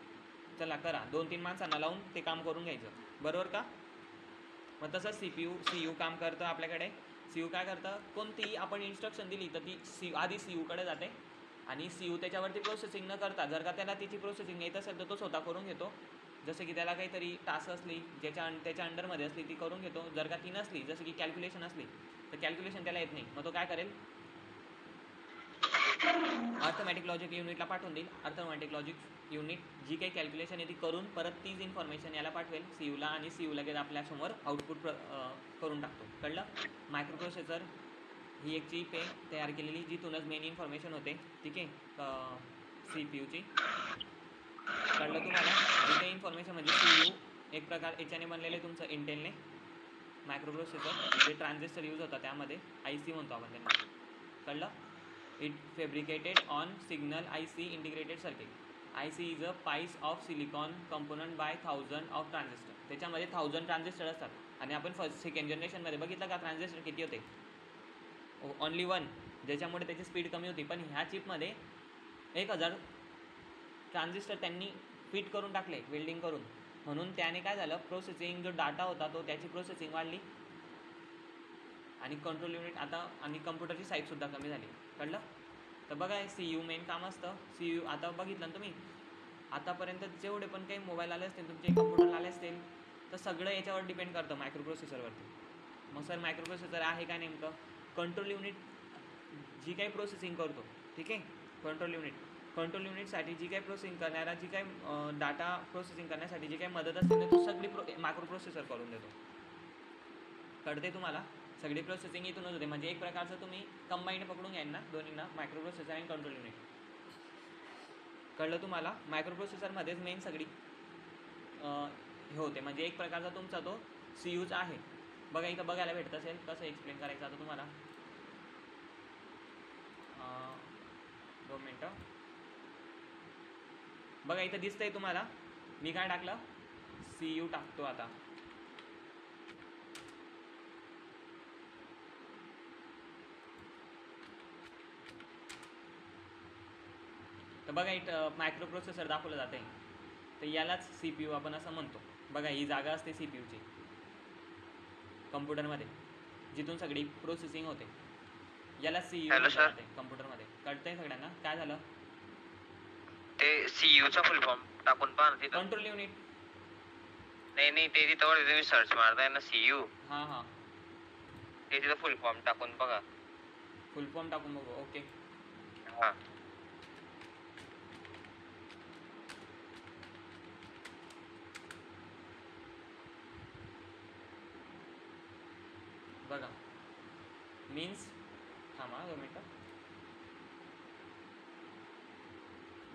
चला करा, 2-3 माणसांना लावून ते काम करून घ्यायचं. बरोबर का? मग तसं CU काम करतं आपल्याकडे. CU काय करतं, कोणतीही आपण इन्स्ट्रक्शन दिली तर ती आधी CU कडे जाते आणि CU त्याच्यावरती प्रोसेसिंग न करता, जर का त्याला तिची प्रोसेसिंग येत असेल तर तो स्वतः करून घेतो. जसं की त्याला काहीतरी टास्क असली त्याच्या अंडरमध्ये असली ती करून घेतो. जर का ती नसली, जसं की कॅल्क्युलेशन असली तर कॅल्क्युलेशन त्याला येत नाही, मग तो काय करेल, अर्थमॅटिक लॉजिक युनिटला पाठवून देईल. अर्थमॅटिक लॉजिक युनिट जी काही कॅल्क्युलेशन आहे ती करून परत तीच इन्फॉर्मेशन याला पाठवेल CU ला, आणि CU लगेच आपल्यासमोर आउटपुट करून टाकतो. कळलं? मायक्रो प्रोसेसर ही एक चिप आहे तयार केलेली, जिथूनच मेन इन्फॉर्मेशन होते. ठीक आहे, CPU ची. कळलं तुम्हाला? जी काही इन्फॉर्मेशन म्हणजे CU एक प्रकार याच्याने बनलेले तुमचं इंटेलने. मायक्रो प्रोसेसर जे ट्रान्झिस्टर यूज होतं त्यामध्ये, IC म्हणतो आपण त्यांना. कळलं? It fabricated on signal IC integrated circuit. IC is a piece of silicon component by 1000 of transistor. त्याच्यामध्ये 1000 ट्रान्झिस्टर असतात. आणि आपण सेकंड जनरेशनमध्ये बघितलं का ट्रान्झिस्टर किती होते, ओनली 1, ज्याच्यामुळे त्याची स्पीड कमी होती. पण ह्या चिपमध्ये 1000 ट्रान्झिस्टर त्यांनी फिट करून टाकले वेल्डिंग करून, म्हणून त्याने काय झालं, प्रोसेसिंग जो डाटा होता तो त्याची प्रोसेसिंग वाढली आणि कंट्रोल युनिट आता आणि कम्प्युटरची साईजसुद्धा कमी झाली. कळलं? तर बघा CU मेन काम असतं. CU आता बघितलं ना तुम्ही, आतापर्यंत जेवढे पण काही मोबाईल आले असतील तुमचे, कम्प्युटर आले असतील, तर सगळं याच्यावर डिपेंड करतं मायक्रो प्रोसेसरवरती. मग सर मायक्रो प्रोसेसर आहे का नेमकं, कंट्रोल युनिट जी काही प्रोसेसिंग करतो, ठीक आहे, कंट्रोल युनिटसाठी जी काही प्रोसेसिंग करणारा, जी काही डाटा प्रोसेसिंग करण्यासाठी जी काही मदत असते ना, तो सगळी मायक्रो प्रोसेसर करून देतो. कळते तुम्हाला? सगळी प्रोसेसिंग इथूनच होते. म्हणजे एक प्रकारचं तुम्ही कंबाईंड पकडून घ्याल ना दोन्हींना, मायक्रो प्रोसेसर आणि कंट्रोल युनिट. कळलं तुम्हाला? मायक्रो प्रोसेसरमध्येच मेन सगळी हे होते. म्हणजे एक प्रकारचा तुमचा तो CUच आहे. बघा इथं बघायला भेटत असेल, कसं एक्सप्लेन करायचं आता तुम्हाला. 2 मिनटं. बघा इथं दिसतंय तुम्हाला, मी काय टाकलं, CU टाकतो आता. तर बघा इथं मायक्रो प्रोसेसर दाखवलं जाते, तर यालाच CPU आपण असं म्हणतो. बघा ही जागा असते CPUची कम्प्युटरमध्ये, जिथून सगळी प्रोसेसिंग होते, याला CU म्हटलं जाते कम्प्युटरमध्ये. कळतंय सगळ्यांना काय झालं? ते CU चा फुल फॉर्म टाकून पहा ना तिथं. Control unit. नाही ते तिथं वर तुम्ही सर्च मारताय ना CU, हां ते तिथं फुल फॉर्म टाकून बघा. फुल फॉर्म टाकून बघू. ओके. हा, बघा मीन्स, थांबा 2 मिनटं.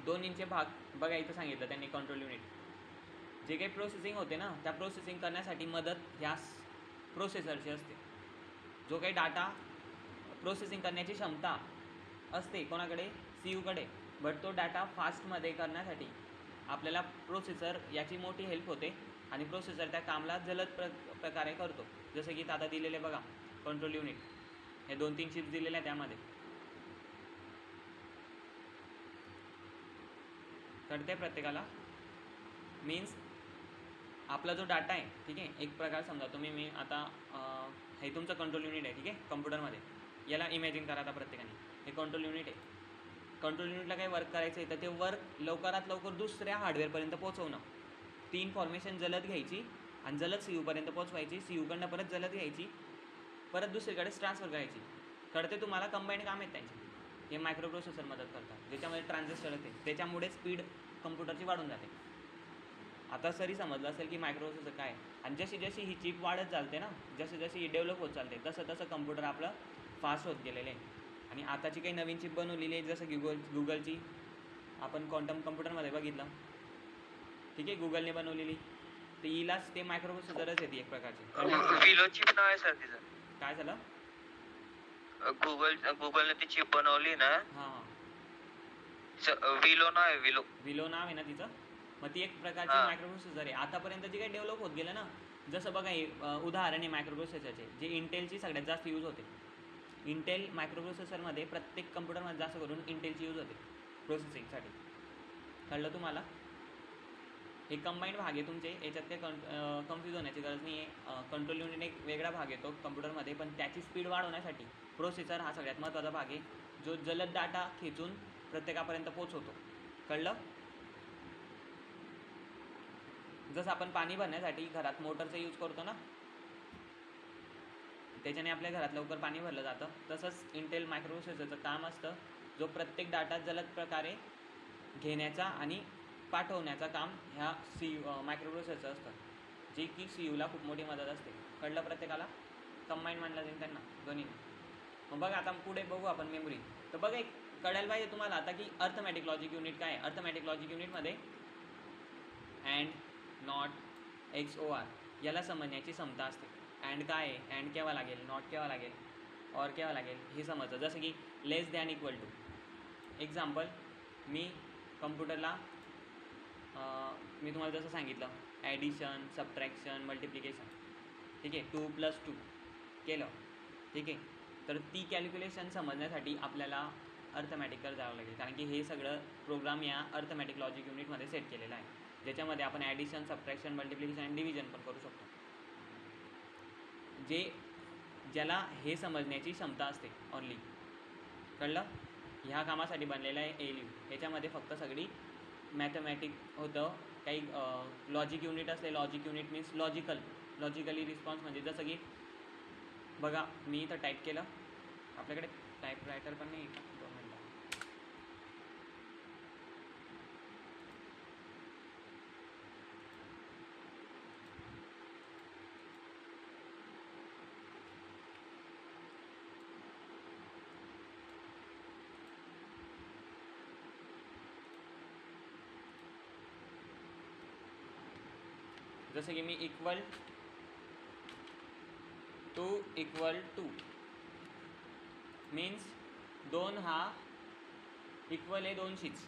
2 इंच भाग बघा इथं सांगितलं त्यांनी. कंट्रोल युनिट जे काही प्रोसेसिंग होते ना, त्या प्रोसेसिंग करण्यासाठी मदत ह्या प्रोसेसरची असते. जो काही डाटा प्रोसेसिंग करण्याची क्षमता असते कोणाकडे, CU कडे. बट तो डाटा फास्टमध्ये करण्यासाठी आपल्याला प्रोसेसर याची मोठी हेल्प होते आणि प्रोसेसर त्या कामला जलद प्रकारे करतो. जसं की आता दिलेले बघा कंट्रोल युनिट, हे 2-3 चिप्स दिलेले आहे त्यामध्ये. कळते प्रत्येकाला? मीन्स आपला जो डाटा आहे, ठीक आहे, एक प्रकार समजा तुम्ही, मी आता हे तुमचं कंट्रोल युनिट आहे, ठीक आहे, कम्प्युटरमध्ये. याला इमॅजिन करा आता प्रत्येकाने. हे कंट्रोल युनिट आहे. कंट्रोल युनिटला काही वर्क करायचं आहे तर ते वर्क लवकरात लवकर दुसऱ्या हार्डवेअरपर्यंत पोहोचवणं. ती इन्फॉर्मेशन जलद घ्यायची आणि जलद सी यूपर्यंत पोहोचवायची, सी यूकडनं परत जलद घ्यायची, परत दुसरीकडेच ट्रान्सफर करायची. कळते तुम्हाला? कंबाईंड काम आहेत त्यांची. हे मायक्रो प्रोसेसर मदत करतात, ज्याच्यामध्ये ट्रान्झिस्टर येते, त्याच्यामुळे स्पीड कम्प्युटरची वाढून जाते. आता सरी समजलं असेल की मायक्रो प्रोसेसर काय. आणि जशी जशी ही चिप वाढत चालते ना, जशी जशी ही डेव्हलप होत चालते, तसं तसं कम्प्युटर आपलं फास्ट होत गेलेलं आहे. आणि आताची काही नवीन चिप बनवलेली आहे, जसं गुगलची आपण क्वांटम कम्प्युटरमध्ये बघितलं, ठीक आहे, गुगलने बनवलेली. तर हिलाच ते मायक्रो प्रोसेसरच येते एक प्रकारची. विलो चिप नाव आहे सर तिचं. काय झालं? गुगलने ती चिप बनवली ना. हां, विलो नाव आहे. विलो नाव आहे ना तिचं. मग ती एक प्रकारची मायक्रो प्रोसेसर आहे. आतापर्यंत जे काही डेव्हलप होत गेलं ना, जसं बघा हे उदाहरण आहे मायक्रो प्रोसेसरचे, जे इंटेलची सगळ्यात जास्त यूज होते. इंटेल मायक्रो प्रोसेसरमध्ये प्रत्येक कम्प्युटरमध्ये जास्त करून इंटेलची यूज होते प्रोसेसिंगसाठी. कळलं तुम्हाला? हे कंबाईंड भाग आहे तुमचे, याच्यात काही कन्फ्यूज होण्याची गरज नाही आहे. कंट्रोल युनिट एक वेगळा भाग येतो कम्प्युटरमध्ये, पण त्याची स्पीड वाढवण्यासाठी प्रोसेसर हा सगळ्यात महत्त्वाचा भाग आहे, जो जलद डाटा खेचून प्रत्येकापर्यंत पोहोचवतो. कळलं? जसं आपण पाणी भरण्यासाठी घरात मोटरचा यूज करतो ना, त्याच्याने आपल्या घरात लवकर पाणी भरलं जातं, तसंच इंटेल मायक्रो प्रोसेसरचं काम असतं, जो प्रत्येक डाटा जलद प्रकारे घेण्याचा आणि पाठवण्याचं काम ह्या मायक्रो प्रोसेसरचं असतं, जे की सी यूला खूप मोठी मदत असते. कळलं प्रत्येकाला? कंबाईंड मानलं जाईल त्यांना दोन्ही. मग बघा आता पुढे बघू आपण मेमरी. तर बघा एक कळायला पाहिजे तुम्हाला आता की अर्थमॅटिक लॉजिक युनिट काय आहे. अर्थमॅटिक लॉजिक युनिटमध्ये अँड, नॉट, XOR याला समजण्याची क्षमता असते. अँड काय आहे, अँड केव्हा लागेल, नॉट केव्हा लागेल, ऑर केव्हा लागेल हे समजतं. जसं की लेस दॅन इक्वल टू. एक्झाम्पल, मी कम्प्युटरला मी तुम्हाला जसं सांगितलं ॲडिशन, सबट्रॅक्शन, मल्टिप्लिकेशन, ठीक आहे, 2+2 केलं, ठीक आहे. तर ती कॅल्क्युलेशन समजण्यासाठी आपल्याला अर्थमॅटिकवर जावं लागेल, कारण की हे सगळं प्रोग्राम या अर्थमॅटिक लॉजिक युनिटमध्ये सेट केलेलं आहे, ज्याच्यामध्ये आपण ॲडिशन, सबट्रॅक्शन, मल्टिप्लिकेशन आणि डिव्हिजन पण करू शकतो. ज्याला हे समजण्याची क्षमता असते ऑनली. कळलं? ह्या कामासाठी बनलेलं आहे ALU. याच्यामध्ये फक्त सगळी मॅथमॅटिक होतं. काही लॉजिक युनिट असते. Logic unit means logically response, म्हणजे जसं की बघा मी इथं टाईप केलं, आपल्याकडे टाईपरायटर पण नाही, 2 मिनिटं. जसं की मी इक्वल टू मीन्स 2 हा इक्वल आहे 2शीच.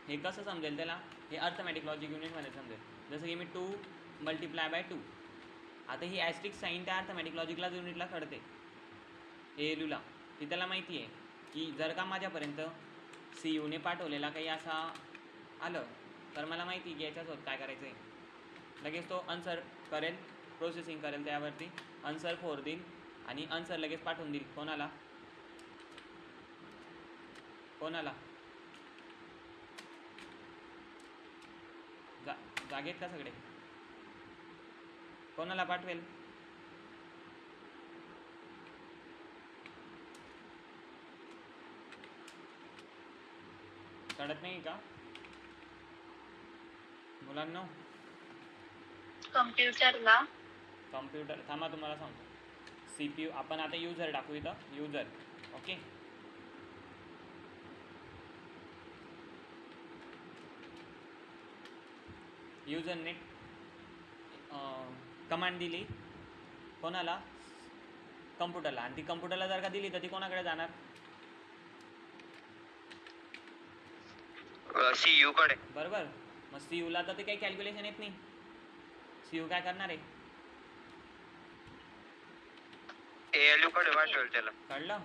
हे कसं समजेल त्याला? हे अर्थमॅटिक लॉजिक युनिटमध्ये समजेल. जसं की मी 2 × 2. आता ही ॲस्ट्रिक साईन त्या अर्थमॅटिक लॉजिकला युनिटला कळते, ALUला, की त्याला माहिती आहे की जर का माझ्यापर्यंत CUने पाठवलेला काही असा आलं तर मला माहिती की याच्यासोबत काय करायचं आहे. लगेच तो आन्सर करेल, प्रोसेसिंग करेल, त्यावरती आन्सर 4 देईल आणि आन्सर लगेच पाठवून देईल. कोणाला जागेत का सगळे? कोणाला पाठवेल? कळत नाही का मुलांना? कम्प्युटर थांबा, तुम्हाला सांगतो. CPU आपण आता युजर टाकू इथं, युजर. ओके, युजरने कमांड दिली कोणाला? कम्प्युटरला. आणि ती कम्प्युटरला जर का दिली तर ती कोणाकडे जाणार? CPU कडे. बरोबर. मग CUला तर ते काही कॅल्क्युलेशन येत नाही. CU काय करणार आहे? ALU कडे पाठवेल त्याला. कळलं?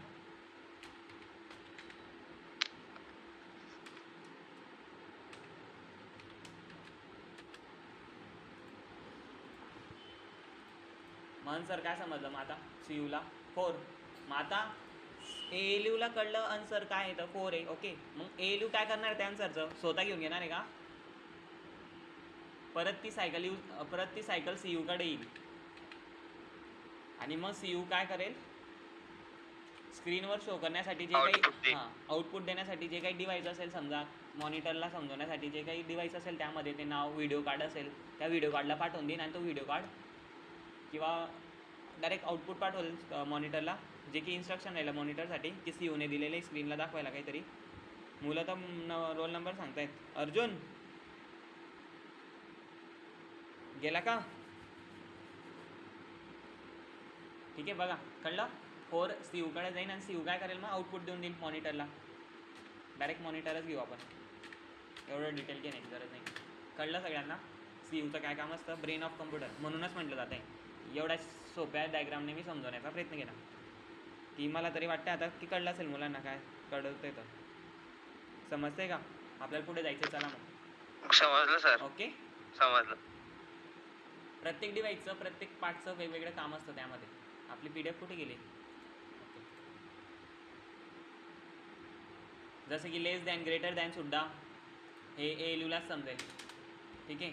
मग सर काय समजलं? मग आता CUला 4. मग आता ALU ला कळलं आन्सर काय येतं 4 आहे. ओके, मग ALU काय करणार आहे त्या आन्सरचं? स्वतः घेऊन घेणार आहे का? परत ती सायकल CU कडे येईल आणि मग CU काय करेल? स्क्रीनवर शो करण्यासाठी जे काही आउटपुट देण्यासाठी जे काही डिव्हाइस असेल, समजा मॉनिटरला समजवण्यासाठी जे काही डिव्हाइस असेल त्यामध्ये ते नाव व्हिडिओ कार्ड असेल, त्या व्हिडिओ कार्डला पाठवून देईन आणि तो व्हिडिओ कार्ड किंवा डायरेक्ट आउटपुट पाठवेल मॉनिटरला, जे की इन्स्ट्रक्शन राहिलं मॉनिटरसाठी की CUने दिलेले स्क्रीनला दाखवायला काहीतरी. मुलं तर रोल नंबर सांगतायत. अर्जुन गेला का? ठीक आहे, बघा कळलं. 4 CU कडे जाईन आणि CU काय करेल? मग आउटपुट देऊन देईल मॉनिटरला. डायरेक्ट मॉनिटरच घेऊ आपण, एवढं डिटेल घेण्याची गरज नाही. कळलं सगळ्यांना CUचं काय काम असतं? ब्रेन ऑफ कम्प्युटर म्हणूनच म्हटलं जातं आहे. एवढ्या सोप्या डायग्रामने मी समजवण्याचा प्रयत्न केला की मला तरी वाटतं आता की कळलं असेल मुलांना. काय कळतं तर समजतंय का? आपल्याला पुढे जायचं. चला मग. समजलं सर. ओके, समजलं. प्रत्येक डिव्हाइसचं प्रत्येक पार्टचं वेगवेगळं काम असतं त्यामध्ये. आपली PDF कुठे गेली? ओके, जसं की लेस दॅन ग्रेटर दॅन सुद्धा हे ALUलाच समजेल. ठीक आहे,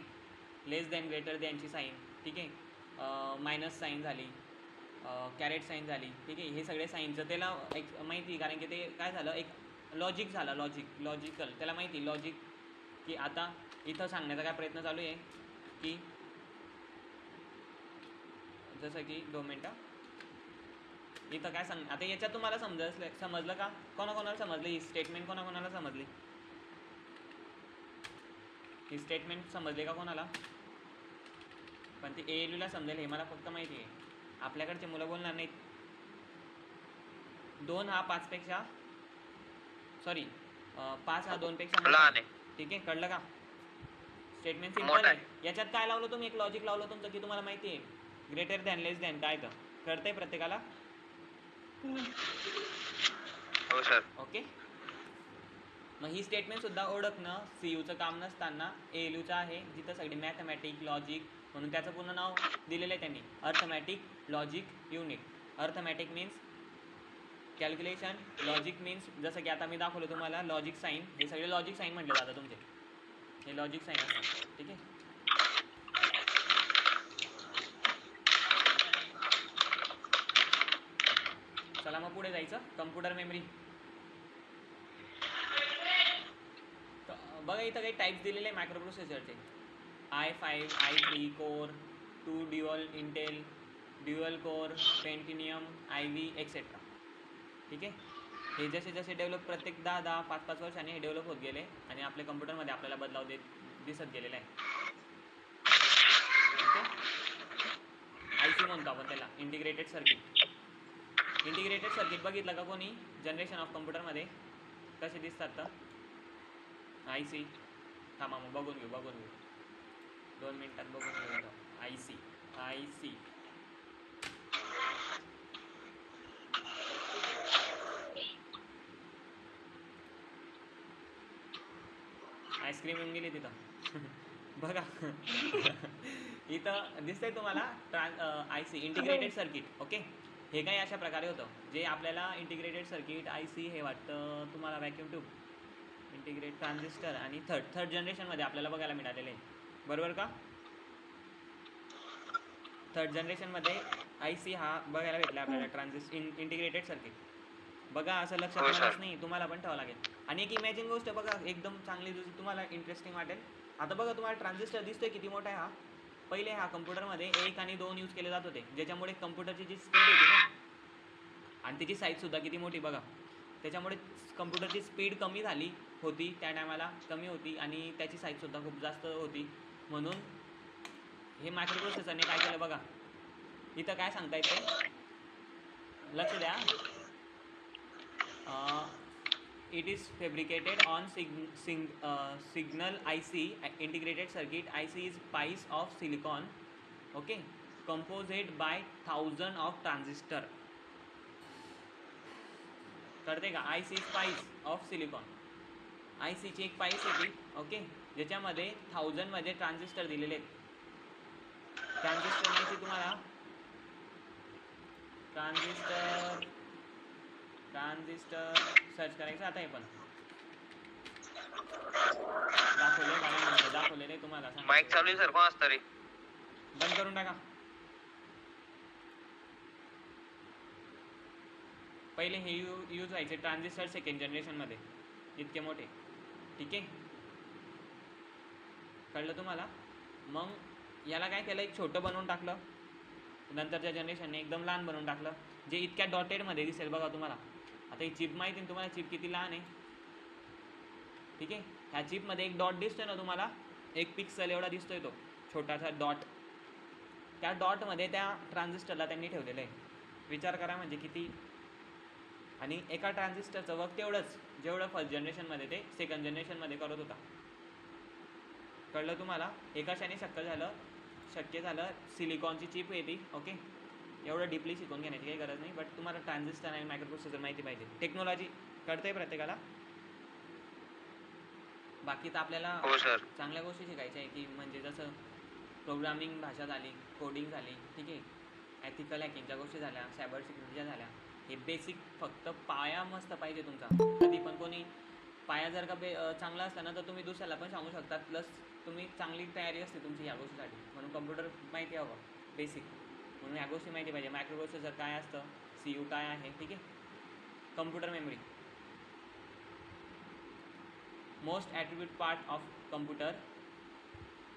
लेस दॅन ग्रेटर दॅनची साईन. ठीक आहे, मायनस साईन झाली, कॅरेट साईन झाली. ठीक आहे, हे सगळे साईनचं त्याला एक माहिती, कारण की ते काय झालं, एक लॉजिक झालं. लॉजिकल त्याला माहिती. लॉजिक की आता इथं सांगण्याचा काय प्रयत्न चालू आहे की जसं की 2 मिनटं इथं काय सांग. आता याच्यात तुम्हाला समजलं का? कोणाकोणाला समजली ही स्टेटमेंट? कोणाकोणाला समजली ही स्टेटमेंट? समजली का कोणाला? पण ती ALUला समजेल हे मला फक्त माहिती आहे. आपल्याकडचे मुलं बोलणार नाहीत. 2 हा 5 पेक्षा सॉरी 5 हा 2 पेक्षा मोठा आहे. ठीक आहे, कळलं का? स्टेटमेंट सिंपल आहे. याच्यात काय लावलं तुम्ही? एक लॉजिक लावलं तुमचं की तुम्हाला माहिती आहे ग्रेटर दॅन लेस दॅन काय तर कळतंय प्रत्येकाला? हो सर. ओके, मग ही स्टेटमेंट सुद्धा ओळखणं CUचं काम नसताना ALUचं आहे, जिथं सगळी मॅथमॅटिक लॉजिक म्हणून त्याचं पूर्ण नाव दिलेलं आहे त्यांनी, arithmetic logic unit. Arithmetic means calculation, logic means जसं की आता मी दाखवलं तुम्हाला लॉजिक साईन. हे सगळे लॉजिक साईन म्हटले जातात तुमचे, हे लॉजिक साईन असतात. ठीक आहे, चला मग पुढे जायचं. Computer memory. बघा इथं काही टाईप्स दिलेले आहे मायक्रो प्रोसेसरचे. i5, i3 core, 2 dual Intel, dual core, Pentium, IV etcetera. ठीक आहे, हे जसे जसे डेव्हलप प्रत्येक 10-10, 5-5 वर्षांनी हे डेव्हलप होत गेले आणि आपल्या कम्प्युटरमध्ये आपल्याला बदलाव दिसत गेलेला आहे. ओके, IC म्हणतो आपण त्याला, इंटिग्रेटेड सर्किट. इंटिग्रेटेड सर्किट बघितलं का कोणी जनरेशन ऑफ कम्प्युटरमध्ये कसे दिसतात तर? IC थांबा मग बघून घेऊ 2 मिनिटात बघून घेऊ. IC आईस्क्रीम येऊन गेली तिथं. बघा इथं दिसतंय तुम्हाला IC इंटिग्रेटेड सर्किट. ओके, हे काही अशा प्रकारे होतं जे आपल्याला इंटिग्रेटेड सर्किट IC हे वाटतं तुम्हाला व्हॅक्यूम ट्यूब, इंटिग्रेट ट्रान्झिस्टर आणि थर्ड जनरेशनमध्ये आपल्याला बघायला मिळालेले आहे. बरोबर का? थर्ड जनरेशनमध्ये IC हा बघायला भेटला आपल्याला इंटिग्रेटेड सर्किट. बघा असं लक्षात राहणार नाही, तुम्हाला पण ठेवावं लागेल. आणि एक इमॅजिन गोष्ट बघा एकदम चांगली जशी तुम्हाला इंटरेस्टिंग वाटेल. आता बघा तुम्हाला ट्रान्झिस्टर दिसतोय किती मोठा आहे हा. पहिले हा कम्प्युटरमध्ये 1 आणि 2 यूज केले जात होते, ज्याच्यामुळे कम्प्युटरची जी स्पीड होती ना आणि त्याची साईजसुद्धा किती मोठी बघा. त्याच्यामुळे कम्प्युटरची स्पीड कमी झाली होती त्या टायमाला, कमी होती आणि त्याची साईजसुद्धा खूप जास्त होती. म्हणून हे मायक्रो प्रोसेसरने काय केलं बघा. इथं काय सांगता येते लक्ष द्या. It is fabricated on signal IC integrated circuit. IC is piece of silicon, okay, composed by 1000 of transistor. कळते का? IC is piece of silicon. IC ची एक पाईस होती, ओके, ज्याच्यामध्ये 1000 मध्ये ट्रान्झिस्टर दिलेले आहेत. ट्रान्झिस्टर माहिती तुम्हाला? ट्रान्झिस्टर ट्रान्झिस्टर सर्च करायचं. आता हे पण दाखवले का? दाखवलेलं आहे तुम्हाला. माईक चालू आहे सर, कोण असतं रे? बंद करून टाका. पहिले हे यूज व्हायचे ट्रान्झिस्टर सेकंड जनरेशनमध्ये, इतके मोठे. ठीक आहे, कळलं तुम्हाला? मग याला काय केलं, एक छोटं बनवून टाकलं. नंतरच्या जनरेशनने एकदम लहान बनवून टाकलं, जे इतक्या डॉटेडमध्ये दिसेल बघा तुम्हाला. आता ही चिप माहिती आहे तुम्हाला, चिप किती लहान आहे. ठीक आहे, ह्या चिपमध्ये एक डॉट दिसतोय ना तुम्हाला, 1 पिक्सल एवढा दिसतोय तो छोटासा डॉट. त्या डॉटमध्ये त्या ट्रान्झिस्टरला त्यांनी ठेवलेलं आहे. विचार करा म्हणजे किती. आणि एका ट्रान्झिस्टरचं वर्क तेवढंच जेवढं फर्स्ट जनरेशनमध्ये ते सेकंड जनरेशनमध्ये करत होता. कळलं तुम्हाला? एकाशाने शक्य झालं. सिलिकॉनची चिप येते. ओके, एवढं डीपली शिकून घेण्याची काही गरज नाही, बट तुम्हाला ट्रान्झिस्टर आणि मायक्रोप्रोसेसर माहिती पाहिजे. टेक्नॉलॉजी कळते प्रत्येकाला. बाकी तर आपल्याला चांगल्या गोष्टी शिकायच्या आहे, की म्हणजे जसं प्रोग्रामिंग भाषा झाली, कोडिंग झाली. ठीक आहे, एथिकल हॅकिंगच्या गोष्टी झाल्या, सायबर सिक्युरिटीच्या झाल्या. हे बेसिक फक्त पाया मस्त पाहिजे तुमचा. कधी पण कोणी पाया जर का चांगला असला ना, तर तुम्ही दुसऱ्याला पण सांगू शकतात. प्लस तुम्ही चांगली तयारी असते तुमची ह्या गोष्टीसाठी. म्हणून कम्प्युटर माहिती हवं बेसिक. म्हणून ह्या गोष्टी माहिती पाहिजे. मायक्रोप्रोसेसर काय असतं, CU काय आहे. ठीक आहे, computer memory, most attribute part of computer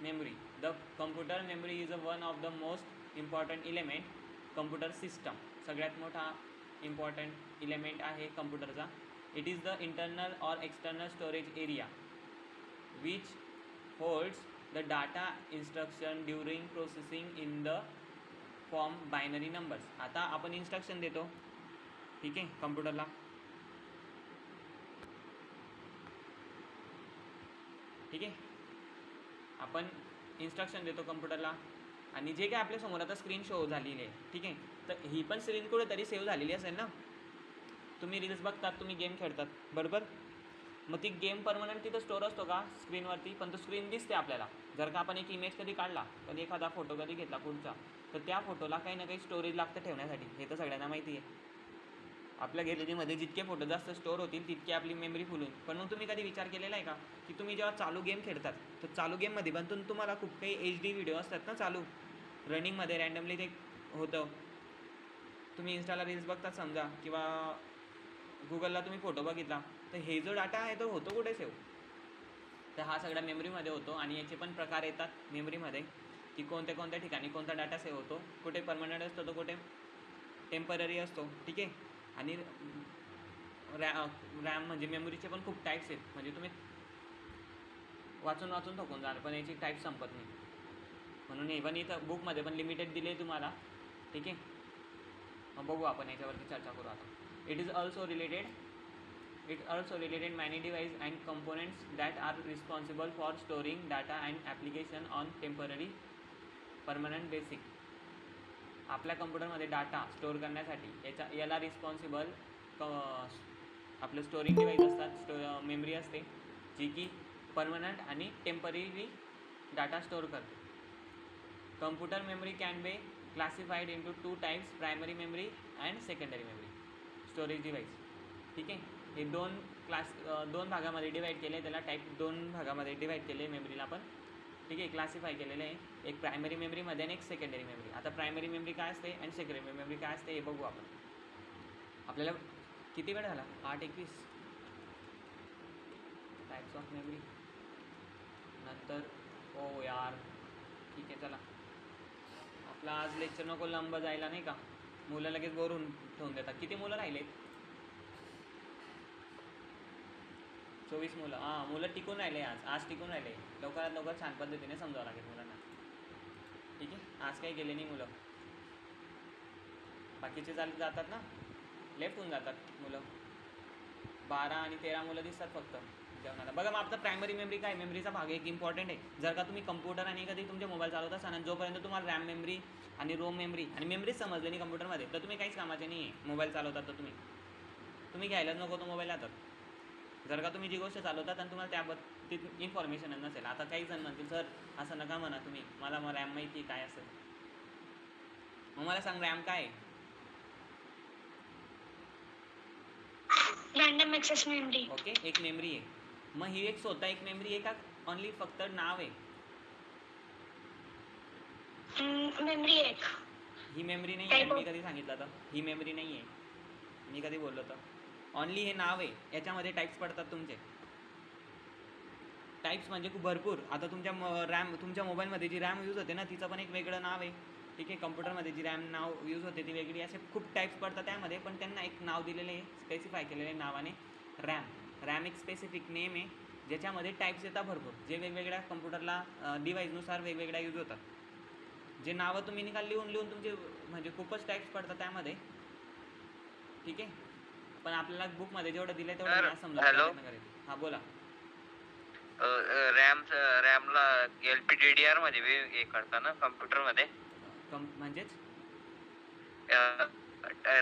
memory. The computer memory is one of the most important element computer system. सगळ्यात मोठा इम्पॉर्टंट इलेमेंट आहे कम्प्युटरचा. इट इज द इंटरनल और external storage area which holds the data instruction during processing in the form binary numbers. आता आपण instruction देतो, ठीक आहे, कम्प्युटरला. ठीक आहे, आपण इन्स्ट्रक्शन देतो कम्प्युटरला, आणि जे काय आपल्यासमोर आता स्क्रीन शो झालेली आहे. ठीक आहे, तर ही पण स्क्रीन कुठेतरी सेव्ह झालेली असेल ना. तुम्ही रील्स बघतात, तुम्ही गेम खेळतात, बरोबर. मग ती गेम परमनंट तिथं स्टोअर असतो का स्क्रीनवरती? पण तो स्क्रीन दिसते आपल्याला. जर का आपण एक इमेज कधी काढला, कधी एखादा फोटो कधी घेतला पुढचा, तर त्या फोटोला काही ना काही स्टोरेज लागतं ठेवण्यासाठी. हे तर सगळ्यांना माहिती आहे. आपल्या गॅलरीमध्ये जितके फोटो जास्त स्टोअर होतील तितकी आपली मेमरी फुल होईल. पण मग तुम्ही कधी विचार केलेला आहे का, की तुम्ही जेव्हा चालू गेम खेळतात, तर चालू गेममध्ये पण तुम्हाला खूप काही HD व्हिडिओ असतात ना चालू रनिंगमध्ये, रँडमली ते होतं. तुम्ही इन्स्टाला रील्स बघतात समजा, किंवा गुगलला तुम्ही फोटो बघितला, तर हे जो डाटा आहे तो होतो कुठे सेव्ह? तर हा सगळा मेमरीमध्ये होतो. आणि याचे पण प्रकार येतात मेमरीमध्ये, की कोणत्या कोणत्या ठिकाणी कोणता डाटा सेव्ह होतो. कुठे परमनंट असतो, तो कुठे टेम्पररी असतो. ठीक आहे, आणि रॅम म्हणजे मेमरीचे पण खूप टाईप्स आहेत. म्हणजे तुम्ही वाचून वाचून थकून जाल, पण याची टाईप संपत नाही. म्हणून हे पण इथं बुकमध्ये पण लिमिटेड दिले तुम्हाला. ठीक आहे, मग बघू आपण याच्यावरती चर्चा करू आता. It also related many devices and components that are responsible for storing data and application on temporary permanent basis. आपल्या कम्प्युटरमध्ये डाटा स्टोअर करण्यासाठी याला रिस्पॉन्सिबल आपलं स्टोरिंग डिवाइस असतात, मेमरी असते, जी की परमनंट आणि टेम्पररी डाटा स्टोअर करते. Computer memory can be classified into 2 types, primary memory and secondary memory storage device. ठीक आहे, हे दोन भागामध्ये डिवाईड केले, त्याला टाईप 2 भागामध्ये डिवाईड केले मेमरीला आपण. ठीक आहे, क्लासिफाय केलेलं आहे. एक प्रायमरी मेमरीमध्ये आणि एक सेकंडरी मेमरी. आता प्रायमरी मेमरी काय असते आणि सेकंडरी मेमरी काय असते हे बघू आपण. आपल्याला किती वेळ झाला? 8:21. टाईप्स ऑफ मेमरी नंतर. हो यार, ठीक आहे, चला. आपला आज लेक्चर नको लंब जायला, नाही का? मुलं लगेच बोर होऊन ठेवून देतात. किती मुलं राहिलेत? 24 मुलं. हां, मुलं टिकून राहिले. आज टिकून राहिले. लवकरात लवकर छान पद्धतीने समजावं लागेल मुलांना. ठीक आहे, आज काही गेले नाही मुलं. बाकीचे जातात ना, लेफ्ट होऊन जातात मुलं. 12 आणि 13 मुलं दिसतात फक्त जेवणाला. बघा, मग आपलं प्रायमरी मेमरी काय, मेमरीचा भाग एक इम्पॉर्टंट आहे. जर का तुम्ही कम्प्युटर आणि कधी तुमचे मोबाईल चालवत असाल, जोपर्यंत तुम्हाला रॅम मेमरी आणि रोम मेमरी आणि मेमरीच समजले नाही कम्प्युटरमध्ये, तर तुम्ही काहीच कामाचे नाही आहे. मोबाईल चालवतात तर तुम्ही घ्यायलाच नको तो मोबाईल हातात. जर का तुम्ही जी गोष्ट चालवतात आणि तुम्हाला त्याबाबतीत इन्फॉर्मेशन नसेल. आता काही जण म्हणतील, सर असं नका म्हणा तुम्ही, मला मग रॅम माहिती काय असेल. मग मला सांग, रॅम काय आहे? Random access memory. ओके, एक मेमरी आहे. मग ही एक स्वतः एक मेमरी आहे का ऑनली फक्त नाव आहे? मेमरी एक. ही मेमरी नाही Type आहे. मी of- कधी सांगितलं तर ही मेमरी नाही आहे. मी कधी बोललो तर ऑनली हे नाव आहे. याच्यामध्ये टाईप्स पडतात तुमचे. टाईप्स म्हणजे खूप भरपूर. आता तुमच्या रॅम, तुमच्या मोबाईलमध्ये जी रॅम यूज होते ना, तिचं पण एक वेगळं नाव आहे. ठीक आहे, कम्प्युटरमध्ये जी रॅम नाव यूज होते ती वेगळी. असे खूप टाईप्स पडतात त्यामध्ये, पण त्यांना एक नाव दिलेलं आहे, स्पेसिफाय केलेलं आहे नावाने रॅम. रॅम एक स्पेसिफिक नेम आहे ज्याच्यामध्ये टाईप्स येतात भरपूर, जे वेगवेगळ्या कम्प्युटरला डिव्हाइसनुसार वेगवेगळ्या यूज होतात. जे नावं तुम्ही निकाल लिहून लिहून तुमचे म्हणजे खूपच टाईप्स पडतात त्यामध्ये. ठीक आहे, पण आपल्याला बुकमध्ये जेवढं दिलं आहे तेवढं मी आज समजायचा हॅलो. प्रयत्न करेल. हां बोला. रॅमला LPDDR मध्ये हे करता ना कम्प्युटर मध्ये? म्हणजेच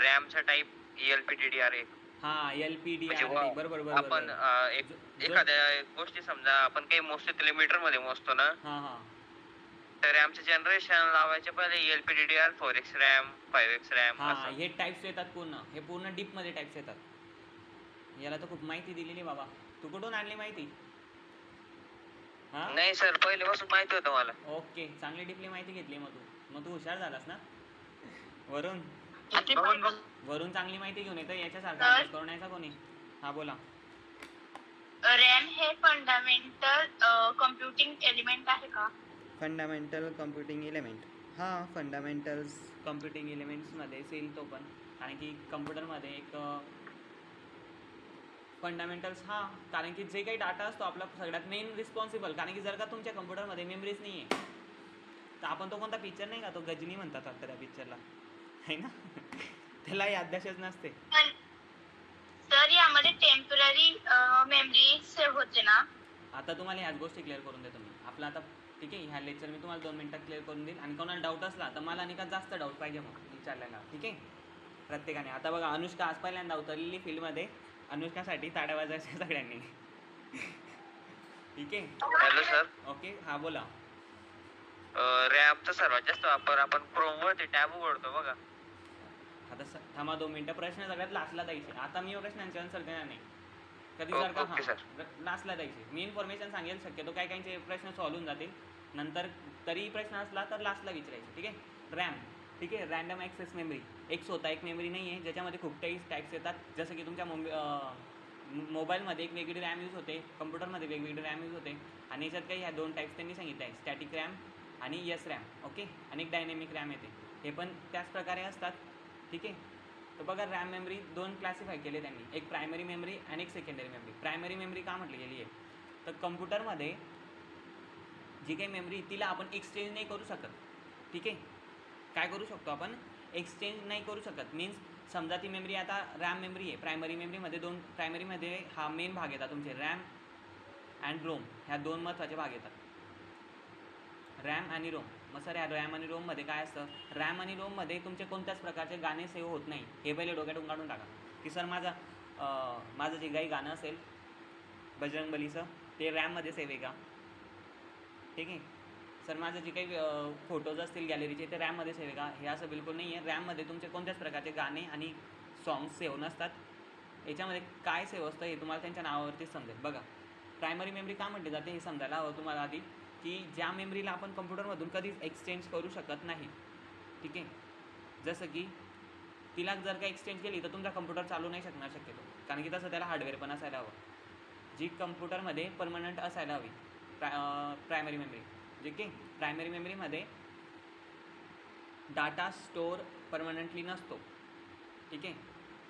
रॅमचा टाईप LPDDR आहे. हां, LPDR म्हणजे बरोबर बरोबर आपण एखाद्या गोष्टी समजा आपण काही मोजतो किलोमीटर मध्ये मोजतो ना, हां हां तर रॅमचे जनरेशन लावायचे पहिले LPDDR 4x RAM 5x RAM हां, असं. हे टाईप्स येतात पूर्ण. हे पूर्ण डीपमध्ये टाईप्स येतात. याला तर खूप माहिती दिलेली बाबा. तू कुठून आणली माहिती? हां, नाही सर, पहिल्यापासून माहिती होतं मला. ओके, चांगली डीपली माहिती घेतली. मग तू हुशार झालास ना. वरून वरून चांगली माहिती घेऊन येतं. याच्यासारखा अभ्यास करून यायचा कोणी? हां बोला. रॅम हे फंडामेंटल कम्प्युटिंग एलिमेंट आहे का? फंडामेंटल कम्प्युटिंग एलिमेंट, हां, फंडामेंटल्स कम्प्युटिंग एलिमेंट्समध्ये येईल तो पण. कारण की कम्प्युटरमध्ये एक फंडामेंटल्स, हां, कारण की जे काही डाटा असतो आपला सगळ्यात मेन रिस्पॉन्सिबल. कारण की जर का तुमच्या कम्प्युटरमध्ये मेमरीज नाही आहे तर आपण तो कोणता पिक्चर नाही का, तो गजनी म्हणतात वाटतं त्या पिक्चरला, आहे ना. त्याला याददाशच नसते. तर यामध्ये टेम्पररी मेमरी सेव्ह होते ना? आता तुम्हाला ह्याच गोष्टी क्लिअर करून देतो मी. आपलं आता ठीक आहे, ह्या लेक्चर मी तुम्हाला 2 मिनिटात क्लिअर करून देईल. आणि कोणाला डाऊट असला तर मला नाही का जास्त डाऊट पाहिजे मग विचारलेला. ठीक आहे, प्रत्येकाने. आता बघा, अनुष्का आज पहिल्यांदा उतरलेली फील्डमध्ये. अनुष्कासाठी ताड्या वाजायच्या सगळ्यांनी. ठीक आहे. Hello sir. ओके, हां बोला. रॅमचा सर्वात जास्त वापर आपण क्रोम वरती टॅब उघडतो बघा. आता थांबा 2 मिनिटं. प्रश्न सगळ्यात लास्टला द्यायचे. आता मी प्रश्नांचे आन्सर देणार नाही. कधी जर का ओके सर. लास्टला द्यायचे. मी इन्फॉर्मेशन सांगेल, शक्यतो काय काहींचे प्रश्न सॉल्व्ह होऊन जातील नंतर. तरी प्रश्न असला तर लास्टला विचारायचे. ठीक आहे. रॅम, ठीक आहे, रॅन्डम ॲक्सेस मेमरी. एक स्वतः एक मेमरी नाही आहे ज्याच्यामध्ये खूप टाईप्स येतात. जसं की तुमच्या मोबाईलमध्ये एक वेगळी रॅम यूज होते, कम्प्युटरमध्ये वेगवेगळी रॅम यूज होते. आणि याच्यात काही ह्या 2 टाईप्स त्यांनी सांगितले आहे, स्टॅटिक रॅम आणि यस रॅम. ओके, आणि एक डायनेमिक रॅम येते. हे पण त्याच प्रकारे असतात. ठीक आहे. तर बघा, रॅम मेमरी 2 क्लासिफाय केले त्यांनी, एक प्रायमरी मेमरी आणि एक सेकंडरी मेमरी. प्रायमरी मेमरी का म्हटली गेली आहे, तर कम्प्युटरमध्ये जी काही मेमरी तिला आपण एक्सचेंज नाही करू शकत. ठीक आहे, काय करू शकतो आपण, एक्सचेंज नाही करू शकत. मीन्स समजा ती मेमरी आता रॅम मेमरी आहे. प्रायमरी मेमरीमध्ये प्रायमरीमध्ये हा मेन भाग येतात तुमचे रॅम अँड रोम. ह्या 2 महत्त्वाचे भाग येतात, रॅम आणि रोम. मग सर या रॅम आणि रोममध्ये काय असतं? रॅम आणि रोममध्ये तुमचे कोणत्याच प्रकारचे गाणे सेव्ह होत नाही. हे पहिले डोक्यातून काढून टाका की सर माझं जे काही गाणं असेल बजरंगबलीचं, ते रॅममध्ये सेव्ह आहे का? ठीक आहे. सर माझं जे काही फोटोज असतील गॅलरीचे, ते रॅममध्ये सेव्ह आहे का? हे असं बिलकुल नाही आहे. रॅममध्ये तुमचे कोणत्याच प्रकारचे गाणे आणि सॉंग्स सेव्ह नसतात. याच्यामध्ये काय सेव्ह असतं हे तुम्हाला त्यांच्या नावावरतीच समजेल. बघा, प्रायमरी मेमरी का म्हटली जाते हे समजायला हवं तुम्हाला आधी, की ज्या मेमरीला आपण कम्प्युटरमधून कधीच एक्सचेंज करू शकत नाही. ठीक आहे, जसं की तिला जर का एक्सचेंज केली तर तुमचा कम्प्युटर चालू नाही शकणार शक्यतो. कारण की तसं त्याला हार्डवेअर पण असायला हवं, जी कम्प्युटरमध्ये परमनंट असायला हवी. प्रायमरी मेमरी, जे की प्रायमरी मेमरीमध्ये डाटा स्टोअर परमनंटली नसतो. ठीक आहे.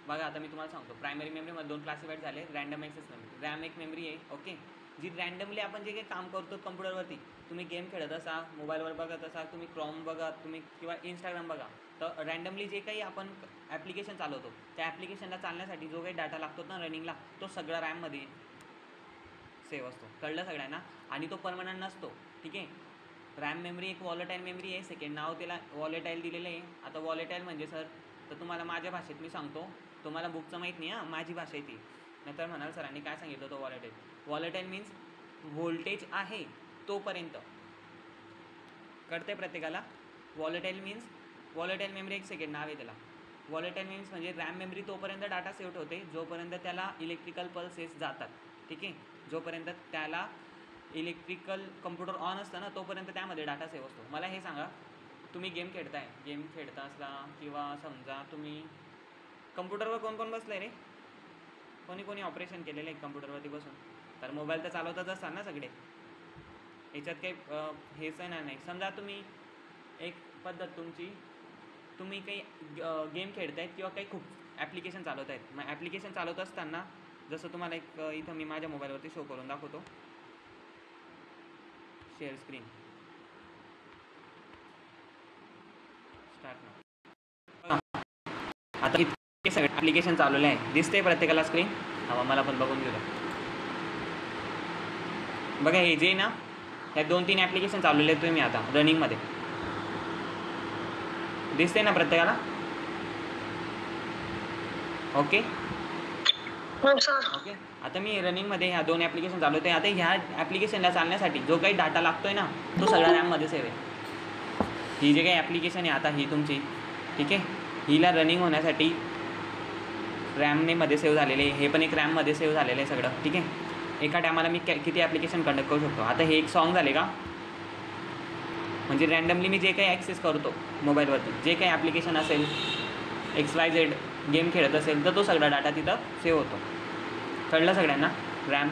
बघा, आता मी तुम्हाला सांगतो, प्रायमरी मेमरीमध्ये 2 क्लासिफाईड झाले. रॅन्डम ॲक्सेस मेमरी, रॅम एक मेमरी आहे. ओके, जी रॅन्डमली आपण जे काही काम करतो कम्प्युटरवरती, तुम्ही गेम खेळत असा, मोबाईलवर बघत असा, तुम्ही क्रोम बघा, तुम्ही किंवा इंस्टाग्राम बघा, तर रॅन्डमली जे काही आपण ॲप्लिकेशन चालवतो, त्या ॲप्लिकेशनला चालण्यासाठी जो काही डाटा लागतो ना रनिंगला, तो सगळा रॅममध्ये सेव्ह असतो. कळलं सगळ्यांना? आणि तो परमनंट नसतो. ठीक आहे. रॅम मेमरी एक वॉलेटाईल मेमरी आहे. सेकंड नाव त्याला वॉलेटाईल दिलेलं आहे. आता वॉलेटाईल म्हणजे सर, तर तुम्हाला माझ्या भाषेत मी सांगतो, तुम्हाला बुकचं माहीत नाही हां, माझी भाषा आहे ती. नंतर म्हणाल सरांनी काय सांगितलं तो वॉलेटाईल. वॉलेटाईल मीन्स व्होल्टेज आहे तोपर्यंत. कळते प्रत्येकाला? वॉलेटाईल मीन्स, वॉलेटाईल मेमरी एक सेकंड नाव आहे त्याला. व्हॉलेटाईल मीन्स म्हणजे रॅम मेमरी तोपर्यंत डाटा सेव्ह ठेवते जोपर्यंत त्याला इलेक्ट्रिकल पल्सेस जातात, ठीक आहे. जोपर्यंत त्याला इलेक्ट्रिकल कम्प्युटर ऑन असतं ना तोपर्यंत त्यामध्ये डाटा सेव्ह असतो. मला हे सांगा, तुम्ही गेम खेळता असला किंवा समजा तुम्ही कम्प्युटरवर कोण कोण बसलं आहे रे? कोणी ऑपरेशन केलेलं आहे कम्प्युटरवरती बसून? तर मोबाईल तर चालवतच असतात ना सगळे, याच्यात काही हेच नाही. समजा तुम्ही एक पद्धत तुमची, तुम्ही काही गेम खेळतायत किंवा काही खूप ॲप्लिकेशन चालवत आहेत. मग ॲप्लिकेशन चालवत असताना जसं तुम्हाला एक इथं मी माझ्या मोबाईलवरती शो करून दाखवतो. शेअर स्क्रीन स्टार्ट ना. आता इतके सगळे ॲप्लिकेशन चालवले आहे, दिसते प्रत्येकाला स्क्रीन? मला पण बघून घेऊ द्या. बघा हे जे ना, ह्या 2-3 ॲप्लिकेशन चालवले आहेत तुम्ही आता रनिंगमध्ये, दिसते ना प्रत्येकाला? ओके. ओके, आता मी रनिंगमध्ये ह्या 2 ॲप्लिकेशन चालवते. आता ह्या ॲप्लिकेशनला चालण्यासाठी जो काही डाटा लागतो आहे ना तो सगळा रॅममध्ये सेव्ह आहे. ही जे काही ॲप्लिकेशन आहे आता ही तुमची, ठीक आहे, हिला रनिंग होण्यासाठी रॅमने मध्ये सेव्ह झालेले आहे. हे पण एक रॅममध्ये सेव्ह झालेलं आहे सगळं, ठीक आहे. एका टायमाला मी किती ॲप्लिकेशन कंडक्ट करू शकतो. आता हे एक सॉन्ग झाले का, म्हणजे रँडमली मी जे काही ॲक्सेस करतो मोबाईलवरती, जे काही ॲप्लिकेशन असेल, XYZ गेम खेळत असेल तर तो सगळा डाटा तिथं सेव्ह होतो. कळलं सगळ्यांना? रॅम.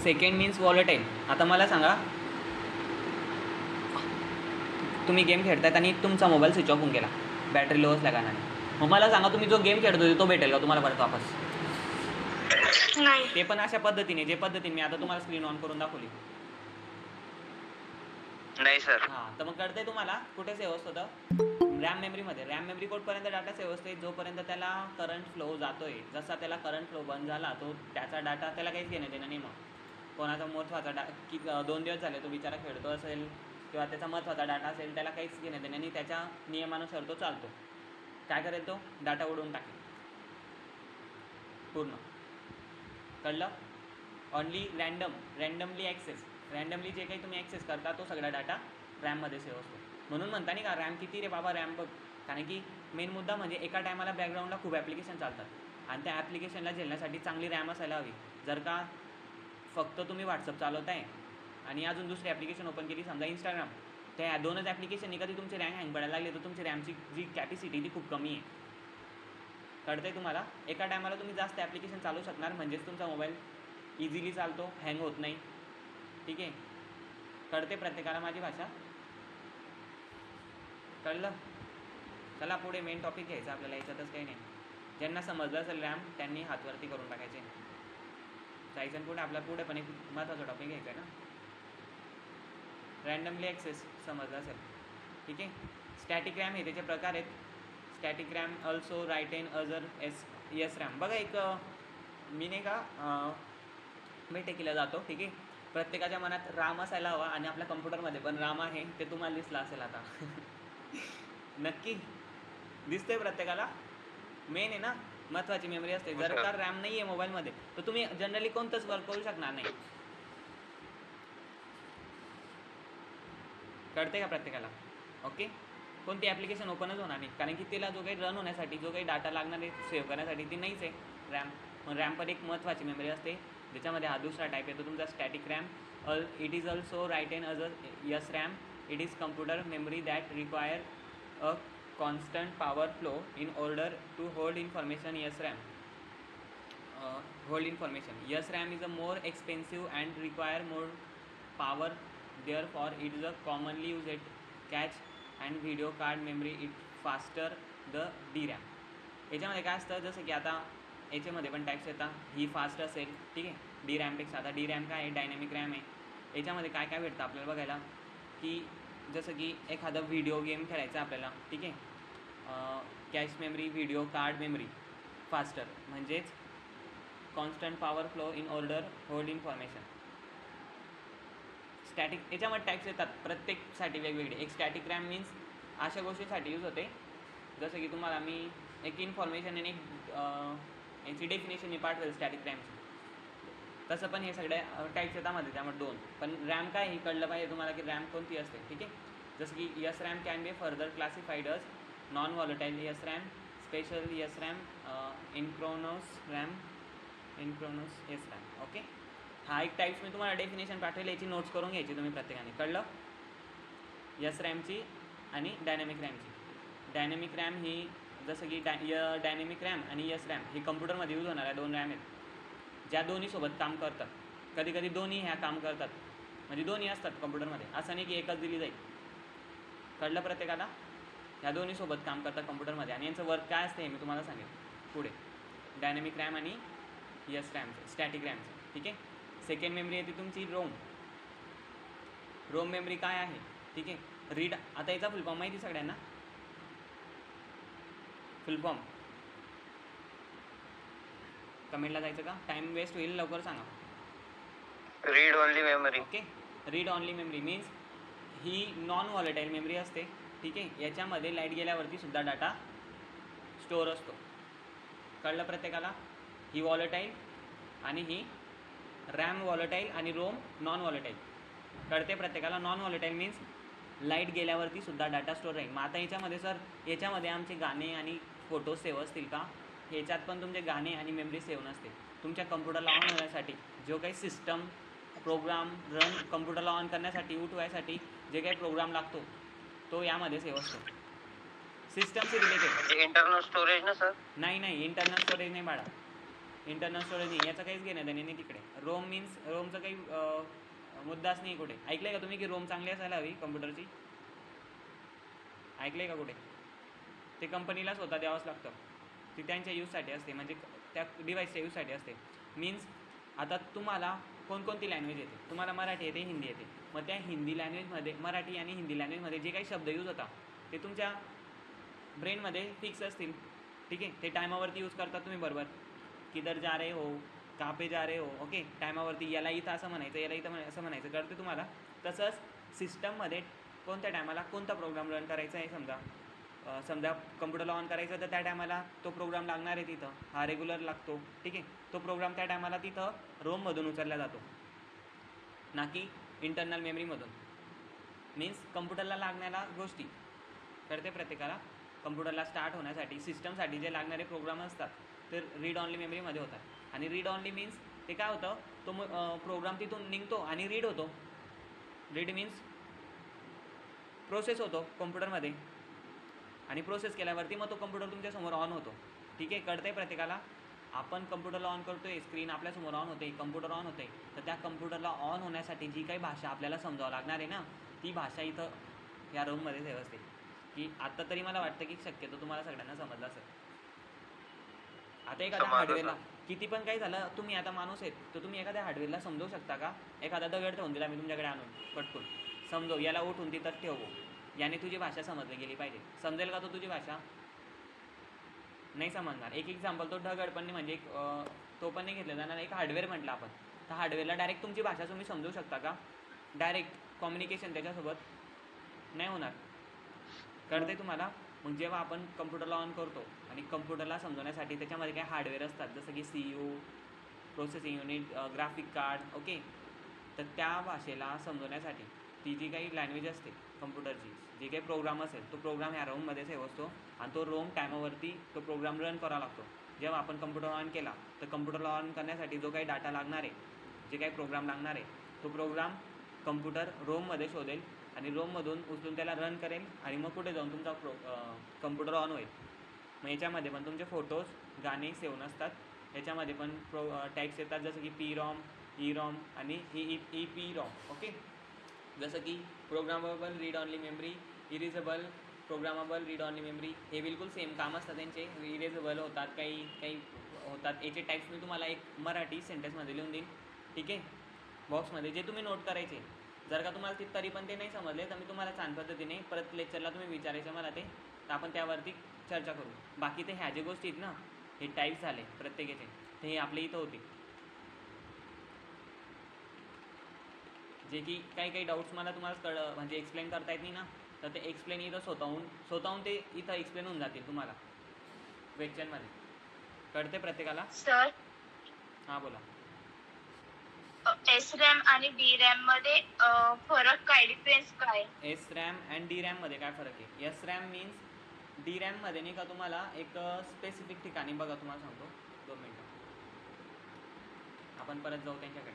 Second means volatile. आता मला सांगा, तुम्ही गेम खेळतायत आणि तुमचा मोबाईल स्विच ऑफ होऊन गेला बॅटरी लो असल्या कारणाने, मग मला सांगा तुम्ही जो गेम खेळत होते तो भेटेल का तुम्हाला परत वापस? नाही. ते पण अशा पद्धतीने, जे पद्धतीने मी आता तुम्हाला स्क्रीन ऑन करून दाखवली. नाही सर. हां, तर मग कळतंय तुम्हाला कुठे सेव्ह असतं? रॅम मेमरीमध्ये. रॅम मेमरी कोडपर्यंत डाटा सेव्ह असते जोपर्यंत त्याला करंट फ्लो जातोय. जसा त्याला करंट फ्लो बंद झाला तो त्याचा डाटा त्याला काहीच घेणं देणं नाही. मग कोणाचा महत्त्वाचा की 2 दिवस झाले तो बिचारा खेळतो असेल किंवा त्याचा महत्त्वाचा डाटा असेल, त्याला काहीच घेणं देणं नाही. त्याच्या नियमानुसार तो चालतो. काय करेल तो? डाटा उडवून टाकेल पूर्ण. कळलं? ऑनली रॅन्डमली रॅन्डमली जे काही तुम्ही ॲक्सेस करता तो सगळा डाटा रॅममध्ये सेव्ह असतो. म्हणून म्हणता नाही का रॅम किती रे बाबा, रॅम बघ. कारण की मेन मुद्दा म्हणजे एका टायमाला बॅकग्राऊंडला खूप ॲप्लिकेशन चालतात आणि त्या ॲप्लिकेशनला झेलण्यासाठी चांगली रॅम असायला हवी. जर का फक्त तुम्ही व्हॉट्सअप चालवताय आणि अजून दुसरी ॲप्लिकेशन ओपन केली, समजा इंस्टाग्राम, त्या 2च ॲप्लिकेशननी कधी तुमची रॅम हँग पडायला लागली तर तुमची रॅमची जी कॅपॅसिटी ती खूप कमी आहे. कळतंय तुम्हाला? एका टायमाला तुम्ही जास्त ॲप्लिकेशन चालू शकणार, म्हणजेच तुमचा मोबाईल इझिली चालतो, हँग होत नाही, ठीक आहे. कळते प्रत्येकाला माझी भाषा? कळलं? चला पुढे मेन टॉपिक घ्यायचा आपल्याला, याच्यातच काही नाही. ज्यांना समजलं असेल रॅम त्यांनी हातवरती करून टाकायचे. जायचं पुढे, आपल्या पुढे पण एक महत्त्वाचा टॉपिक घ्यायचा आहे ना. रॅन्डमली ॲक्सेस समजलं असेल, ठीक आहे. स्टॅटिक रॅम हे त्याचे प्रकार आहेत. Static RAM also right an other S RAM. बघा एक मी नाही का भेटे केला जातो, ठीक आहे. प्रत्येकाच्या मनात राम असायला हवा आणि आपल्या कम्प्युटरमध्ये पण राम आहे, ते तुम्हाला दिसलं असेल आता. नक्की दिसतंय प्रत्येकाला? मेन आहे ना, महत्त्वाची मेमरी असते. जर का रॅम नाही आहे मोबाईलमध्ये तर तुम्ही जनरली कोणतंच वर्क करू शकणार नाही. कळते का प्रत्येकाला? ओके. कोणती ॲप्लिकेशन ओपनच होणार नाही, कारण की तिला जो काही रन होण्यासाठी जो काही डाटा लागणार आहे सेव्ह करण्यासाठी ती नाहीच आहे रॅम. मग रॅम पण एक महत्त्वाची मेमरी असते, ज्याच्यामध्ये हा दुसरा टाईप येतो तुमचा static RAM. It is also right an other yes RAM. It is computer memory that require a constant power flow in order to hold information. Yes RAM hold information. Yes RAM is a more expensive and require more power, therefore it is a commonly used cache and video card memory. It faster the DRAM. याच्यामध्ये काय असतं, जसं की आता याच्यामध्ये पण types येतात. ही fast असेल, ठीक आहे, DRAMपेक्षा. आता DRAM काय आहे? डायनॅमिक रॅम आहे. याच्यामध्ये काय काय भेटतं आपल्याला बघायला, की जसं की एखादा व्हिडिओ गेम खेळायचा आपल्याला, ठीक आहे, cache memory, video card memory, faster म्हणजेच constant power flow in order hold information. Static याच्यामध्ये टाईप्स येतात, प्रत्येकसाठी वेगवेगळे. एक स्टॅटिक रॅम मीन्स अशा गोष्टीसाठी यूज होते, जसं की तुम्हाला मी एक इन्फॉर्मेशन आणि एक याची डेफिनेशन मी पाठवेल स्टॅटिक रॅमची. तसं पण हे सगळ्या टाईप्स येतात मध्ये, त्यामुळे 2. पण रॅम काय हे कळलं पाहिजे तुम्हाला की रॅम कोणती असते, ठीक आहे. जसं की S RAM can be further classified as non volatile S RAM, special S RAM, synchronous RAM, synchronous S RAM. Okay, हा एक टाईप्स मी तुम्हाला डेफिनेशन पाठवेल, याची नोट्स करून घ्यायची तुम्ही प्रत्येकाने. कळलं? एस रॅमची आणि डायनॅमिक रॅमची. डायनॅमिक रॅम ही जसं की डायनॅमिक रॅम आणि एस रॅम ही कम्प्युटरमध्ये यूज होणाऱ्या 2 रॅम आहेत, ज्या दोन्हीसोबत काम करतात. कधी कधी दोन्ही ह्या काम करतात, म्हणजे दोन्ही असतात कम्प्युटरमध्ये, असं नाही की एकच दिली जाईल. कळलं प्रत्येकाला? ह्या दोन्हीसोबत काम करतात कम्प्युटरमध्ये, आणि यांचं वर्क काय असते हे मी तुम्हाला सांगेन पुढे. डायनॅमिक रॅम आणि एस रॅमचं, स्टॅटिक रॅमचं. ठीक आहे. सेकंड मेमरी येते तुमची रोम. रोम मेमरी काय आहे? ठीक आहे. रीड, आता याचा फुल फॉर्म माहिती सगळ्यांना? फुल फॉर्म कमेंटला जायचं का? टाइम वेस्ट होईल, लवकर सांगा. Read only memory. Okay, read only memory means ही नॉन व्हॉलेटाईल मेमरी असते. ठीक आहे. याच्यामध्ये लाईट गेल्यावरती सुद्धा डाटा स्टोअर असतो. कळलं प्रत्येकाला? ही व्हॉलेटाईल आणि ही रॅम व्हॉलेटाईल आणि रोम नॉन व्हॉलेटाईल. कळते प्रत्येकाला? नॉन व्हॉलेटाईल मीन्स लाईट गेल्यावरती सुद्धा डाटा स्टोअर राहील. मग आता याच्यामध्ये सर, याच्यामध्ये आमचे गाणे आणि फोटो सेव्ह असतील का? याच्यात पण तुमचे गाणे आणि मेमरी सेव्ह नसते. तुमच्या कम्प्युटरला ऑन होण्यासाठी जो काही सिस्टम प्रोग्राम रन, कम्प्युटरला ऑन करण्यासाठी, उठवायसाठी जे काही प्रोग्राम लागतो तो यामध्ये सेव्ह असतो. सिस्टमशी रिलेटेड. इंटरनल स्टोरेज ना सर? नाही, इंटरनल स्टोरेज नाही बाळा, इंटरनल स्टोरेज नाही, याचं काहीच घेणं देणे नाही तिकडे. रोम मीन्स रोमचं काही मुद्दाच नाही कुठे. ऐकलं आहे का तुम्ही की रोम चांगली असायला हवी कम्प्युटरची? ऐकलं आहे का कुठे? ते कंपनीला स्वतः द्यावंच लागतं. ती त्यांच्या यूजसाठी असते, म्हणजे त्या डिव्हाइसच्या यूजसाठी असते. मीन्स आता तुम्हाला कोणकोणती लँग्वेज येते? तुम्हाला मराठी येते, हिंदी येते. मग त्या हिंदी लँग्वेजमध्ये, मराठी आणि हिंदी लँग्वेजमध्ये जे काही शब्द यूज होता ते तुमच्या ब्रेनमध्ये फिक्स असतील. ठीक आहे. ते टायमावरती यूज करता तुम्ही बरोबर. किधर जा रहे हो, कहाँ पे जा रहे हो. ओके, टायमावरती याला इथं असं म्हणायचं, याला इथं असं म्हणायचं, कळते तुम्हाला? तसंच सिस्टममध्ये कोणत्या टायमाला कोणता प्रोग्राम रन करायचा आहे, समजा कम्प्युटरला ऑन करायचं तर त्या टायमाला तो प्रोग्राम लागणार आहे तिथं, हा रेग्युलर लागतो. ठीक आहे. तो प्रोग्राम त्या टायमाला तिथं रोममधून उचलला जातो, ना की इंटरनल मेमरीमधून. मीन्स कम्प्युटरला लागणाऱ्या गोष्टी कळते प्रत्येकाला? कम्प्युटरला स्टार्ट होण्यासाठी, सिस्टमसाठी जे लागणारे प्रोग्राम असतात ते रीड ऑनली मेमरीमध्ये होतात. आणि रीड ऑनली मीन्स ते काय होतं, तो प्रोग्राम तिथून निघतो आणि रीड होतो. रीड मीन्स प्रोसेस होतो कम्प्युटरमध्ये, आणि प्रोसेस केल्यावरती मग तो कम्प्युटर तुमच्यासमोर ऑन होतो. ठीक आहे. कळतं आहे प्रत्येकाला? आपण कम्प्युटरला ऑन करतोय, स्क्रीन आपल्यासमोर ऑन होते, कम्प्युटर ऑन होते, तर त्या कम्प्युटरला ऑन होण्यासाठी जी काही भाषा आपल्याला समजावं लागणार आहे ना, ती भाषा इथं या रोममध्ये सेव्ह असते. की आत्ता तरी मला वाटतं की शक्यतो तुम्हाला सगळ्यांना समजलं असेल. आता एखाद्या हार्डवेअरला किती पण काही झालं, तुम्ही आता माणूस आहेत तर तुम्ही एखाद्या हार्डवेअरला समजवू शकता का? एखादा दगड ठेवून दिला मी तुमच्याकडे आणून पटकून, समजव याला उठून तिथं ठेवू, याने तुझी भाषा समजली गेली पाहिजे. समजेल का तो तुझी भाषा? नाही समजणार. एक एक्झाम्पल, तो दगड पण नाही, म्हणजे तो पण नाही घेतला जाणार. एक हार्डवेअर म्हटलं आपण, तर हार्डवेअरला डायरेक्ट तुमची भाषा तुम्ही समजू शकता का? डायरेक्ट कम्युनिकेशन त्याच्यासोबत नाही होणार. कळते तुम्हाला? मग जेव्हा आपण कम्प्युटरला ऑन करतो आणि कम्प्युटरला समजवण्यासाठी त्याच्यामध्ये काही हार्डवेअर असतात, जसं की CPU, processing unit, graphic card. Okay, तर त्या भाषेला समजवण्यासाठी ती जी काही लँग्वेज असते कम्प्युटरची, जे काही प्रोग्राम असेल, तो प्रोग्राम ह्या रोममध्ये सेव्ह असतो, आणि तो रोम टायमावरती तो प्रोग्राम रन करावा लागतो. जेव्हा आपण कम्प्युटर ऑन केला तर कम्प्युटरला ऑन करण्यासाठी जो काही डाटा लागणार आहे, जे काही प्रोग्राम लागणार आहे, तो प्रोग्राम कम्प्युटर रोममध्ये शोधेल आणि रोममधून उचलून त्याला रन करेल, आणि मग कुठे जाऊन तुमचा कम्प्युटर ऑन होईल. मग याच्यामध्ये पण तुमचे फोटोज, गाणे सेव्ह नसतात. याच्यामध्ये पण टाईप्स येतात, जसं की PROM, EROM आणि EPROM. ओके, जसं की programmable read only memory, erasable programmable read only memory, हे बिलकुल सेम काम असतात त्यांचे. इरेजेबल होतात, काही होतात. याचे टाईप्स मी तुम्हाला एक मराठी सेंटेन्समध्ये लिहून देईन. ठीक आहे, बॉक्समध्ये, जे तुम्ही नोट करायचे. जर का तुम्हाला तरी पण ते नाही समजले तर मी तुम्हाला छान पद्धतीने परत लेक्चरला तुम्ही विचारायचं मला ते, तर आपण त्यावरती चर्चा करू. बाकी ते ह्या जे गोष्टी आहेत ना, हे टाईप्स झाले प्रत्येकाचे, ते हे आपल्या इथं होते. जे की काही डाऊट्स मला तुम्हाला म्हणजे एक्सप्लेन करता येत नाही ना, तर ते एक्सप्लेन इथं स्वतःहून ते इथं एक्सप्लेन होऊन जातील तुम्हाला क्वेश्चनमध्ये. कळते प्रत्येकाला? सर, हां बोला. SRAM आणि DRAM मध्ये फरक काय, डिफरन्स काय? SRAM अँड DRAM मध्ये काय फरक आहे? SRAM मीन्स डी रॅममध्ये नाही का तुम्हाला एक स्पेसिफिक ठिकाणी बघा तुम्हाला सांगतो 2 मिनटं आपण परत जाऊ त्यांच्याकडे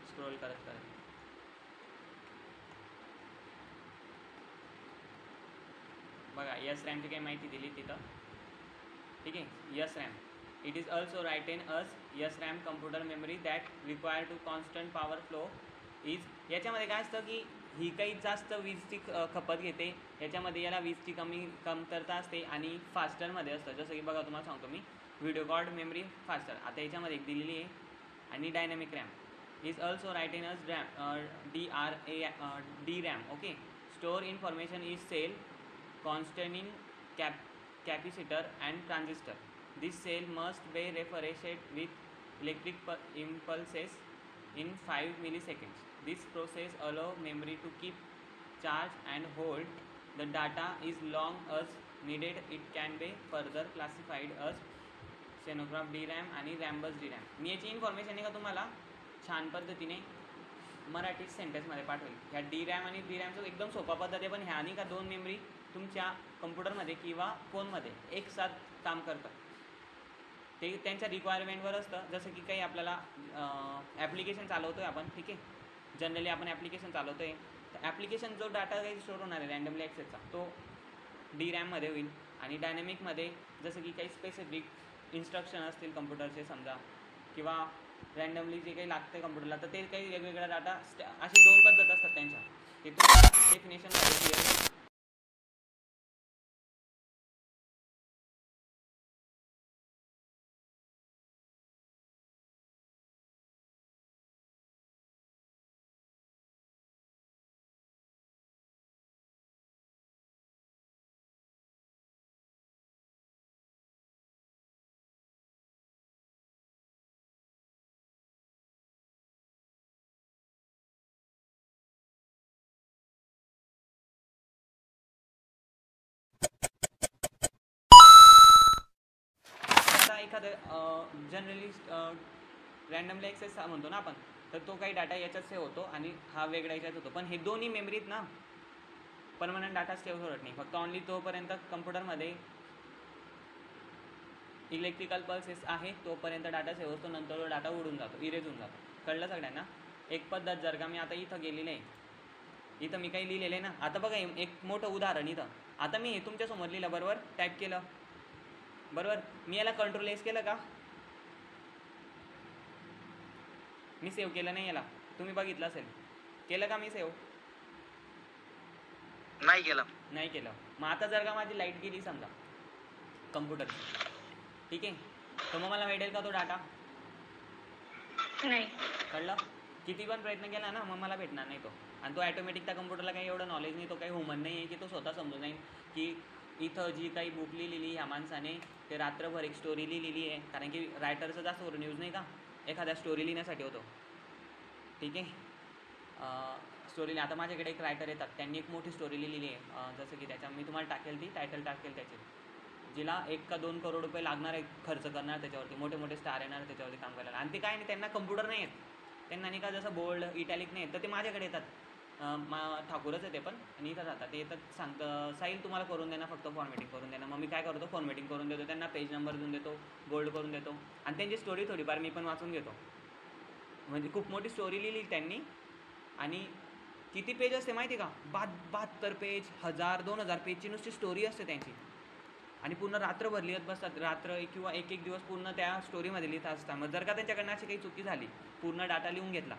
स्क्रोल करत करत. बघा यस रॅमची काही माहिती दिली तिथं. ठीक आहे. S RAM it is also written as S RAM computer memory that require to constant power flow is. याच्यामध्ये काय असतं की ही काही जास्त वीजची खपत घेते, याच्यामध्ये याला वीजची कमतरता असते आणि फास्टरमध्ये असतं. जसं की बघा तुम्हाला सांगतो मी व्हिडिओ कार्ड मेमरी फास्टर आता याच्यामध्ये एक दिलेली आहे. आणि dynamic RAM is also written as D RAM. Okay. Store information is cell containing capacitor and transistor. This cell must be refreshed with electric impulses in 5 milliseconds. This process allows memory to keep charge and hold the data as long as needed. It can be further classified as xenograph DRAM आणि रॅम्बस DRAM. मी याची information आहे का तुम्हाला छान पद्धतीने मराठी सेंटेन्समध्ये पाठवेल. ह्या D RAM आणि डी रॅमचं एकदम सोपा पद्धत आहे, पण ह्या आणि का 2 मेमरी तुमच्या कम्प्युटरमध्ये किंवा फोनमध्ये एक साथ काम करतात. ते त्यांच्या रिक्वायरमेंटवर असतं. जसं की काही आपल्याला ॲप्लिकेशन चालवतो आहे आपण, ठीक आहे, जनरली आपण ॲप्लिकेशन चालवतो आहे, तर ॲप्लिकेशन जो डाटा काही स्टोअर होणार आहे रँडमली ॲक्सेसचा तो डी रॅममध्ये होईल. आणि डायनॅमिकमध्ये जसं की काही स्पेसिफिक इन्स्ट्रक्शन असतील कम्प्युटरचे समजा, किंवा रँडमली जे काही लागतं कम्प्युटरला, तर ते काही वेगवेगळा डाटा अशी 2 पद्धत असतात त्यांच्या. ते तुम्हाला डेफिनेशनमध्ये क्लिअर. एखादं जनरली रँडमली ॲक्सेस म्हणतो ना आपण, तर तो काही डाटा याच्यात सेव्ह होतो आणि हा वेगळा याच्यात होतो. पण हे दोन्ही मेमरीत ना परमनंट डाटा सेव्ह होत नाही. फक्त ऑनली तोपर्यंत कम्प्युटरमध्ये इलेक्ट्रिकल पल्सेस आहे तोपर्यंत डाटा सेव्ह होतो, नंतर तो डाटा उडून जातो, इरेज होऊन जातो. कळलं सगळ्यांना? एक पद्धत जर का मी आता इथं गेलेलं आहे, इथं मी काही लिहिलेलं आहे ना, आता बघा एक मोठं उदाहरण इथं. आता मी हे तुमच्यासमोर लिहिलं, बरोबर, टाईप केलं, बरोबर, मी याला कंट्रोल एस केलं का? मी सेव्ह केलं नाही याला, तुम्ही बघितलं असेल. केलं का मी सेव्ह? नाही केलं. नाही केलं. मग आता जर का माझी लाईट गेली समजा कम्प्युटर, ठीक आहे, तर मग मला भेटेल का तो डाटा? नाही. कळलं? किती पण प्रयत्न केला ना, मग मला भेटणार नाही तो. आणि तो ॲटोमॅटिक त्या कम्प्युटरला काही एवढं नॉलेज नाही, तो काही ह्युमन नाही आहे की तो स्वतः समजून जाईल की इथं जी काही बुक लिहिलेली ह्या माणसाने ते रात्रभर एक स्टोरी लिहिलेली आहे. कारण की रायटरचं जास्त वरून यूज नाही का, एखाद्या स्टोरी लिहिण्यासाठी होतो, ठीक आहे. स्टोरी आता माझ्याकडे एक रायटर येतात, त्यांनी एक मोठी स्टोरी लिहिलेली आहे, जसं की त्याच्या मी तुम्हाला टाकेल, ती टायटल टाकेल त्याचे, जिला 1 का 2 करोड रुपये लागणार आहे खर्च करणार त्याच्यावरती, मोठे मोठे स्टार येणार त्याच्यावरती काम करायला. आणि ते काय नाही, त्यांना कम्प्युटर नाही आहेत, त्यांना नाही का जसं बोल्ड इटॅलिक नाही आहेत, तर ते माझ्याकडे येतात. ठाकूरच आहे ते पण, आणि इथं जातात, ते येतात, सांगतं साईल तुम्हाला करून देणार, फक्त फॉर्मॅटिंग करून देणार. मग मी काय करतो, फॉर्मॅटिंग करून देतो त्यांना, पेज नंबर देऊन देतो, बोल्ड करून देतो, आणि त्यांची स्टोरी थोडीफार मी पण वाचून घेतो. म्हणजे खूप मोठी स्टोरी लिहिली त्यांनी, आणि किती पेज असते माहिती का, 72 पेज, 1000-2000 पेजची नुसती स्टोरी असते त्यांची. आणि पूर्ण रात्रभर लिहित बसतात, रात्र किंवा एक दिवस पूर्ण त्या स्टोरीमध्ये लिहित असतात. मग जर का त्यांच्याकडनं अशी काही चुकी झाली, पूर्ण डाटा लिहून घेतला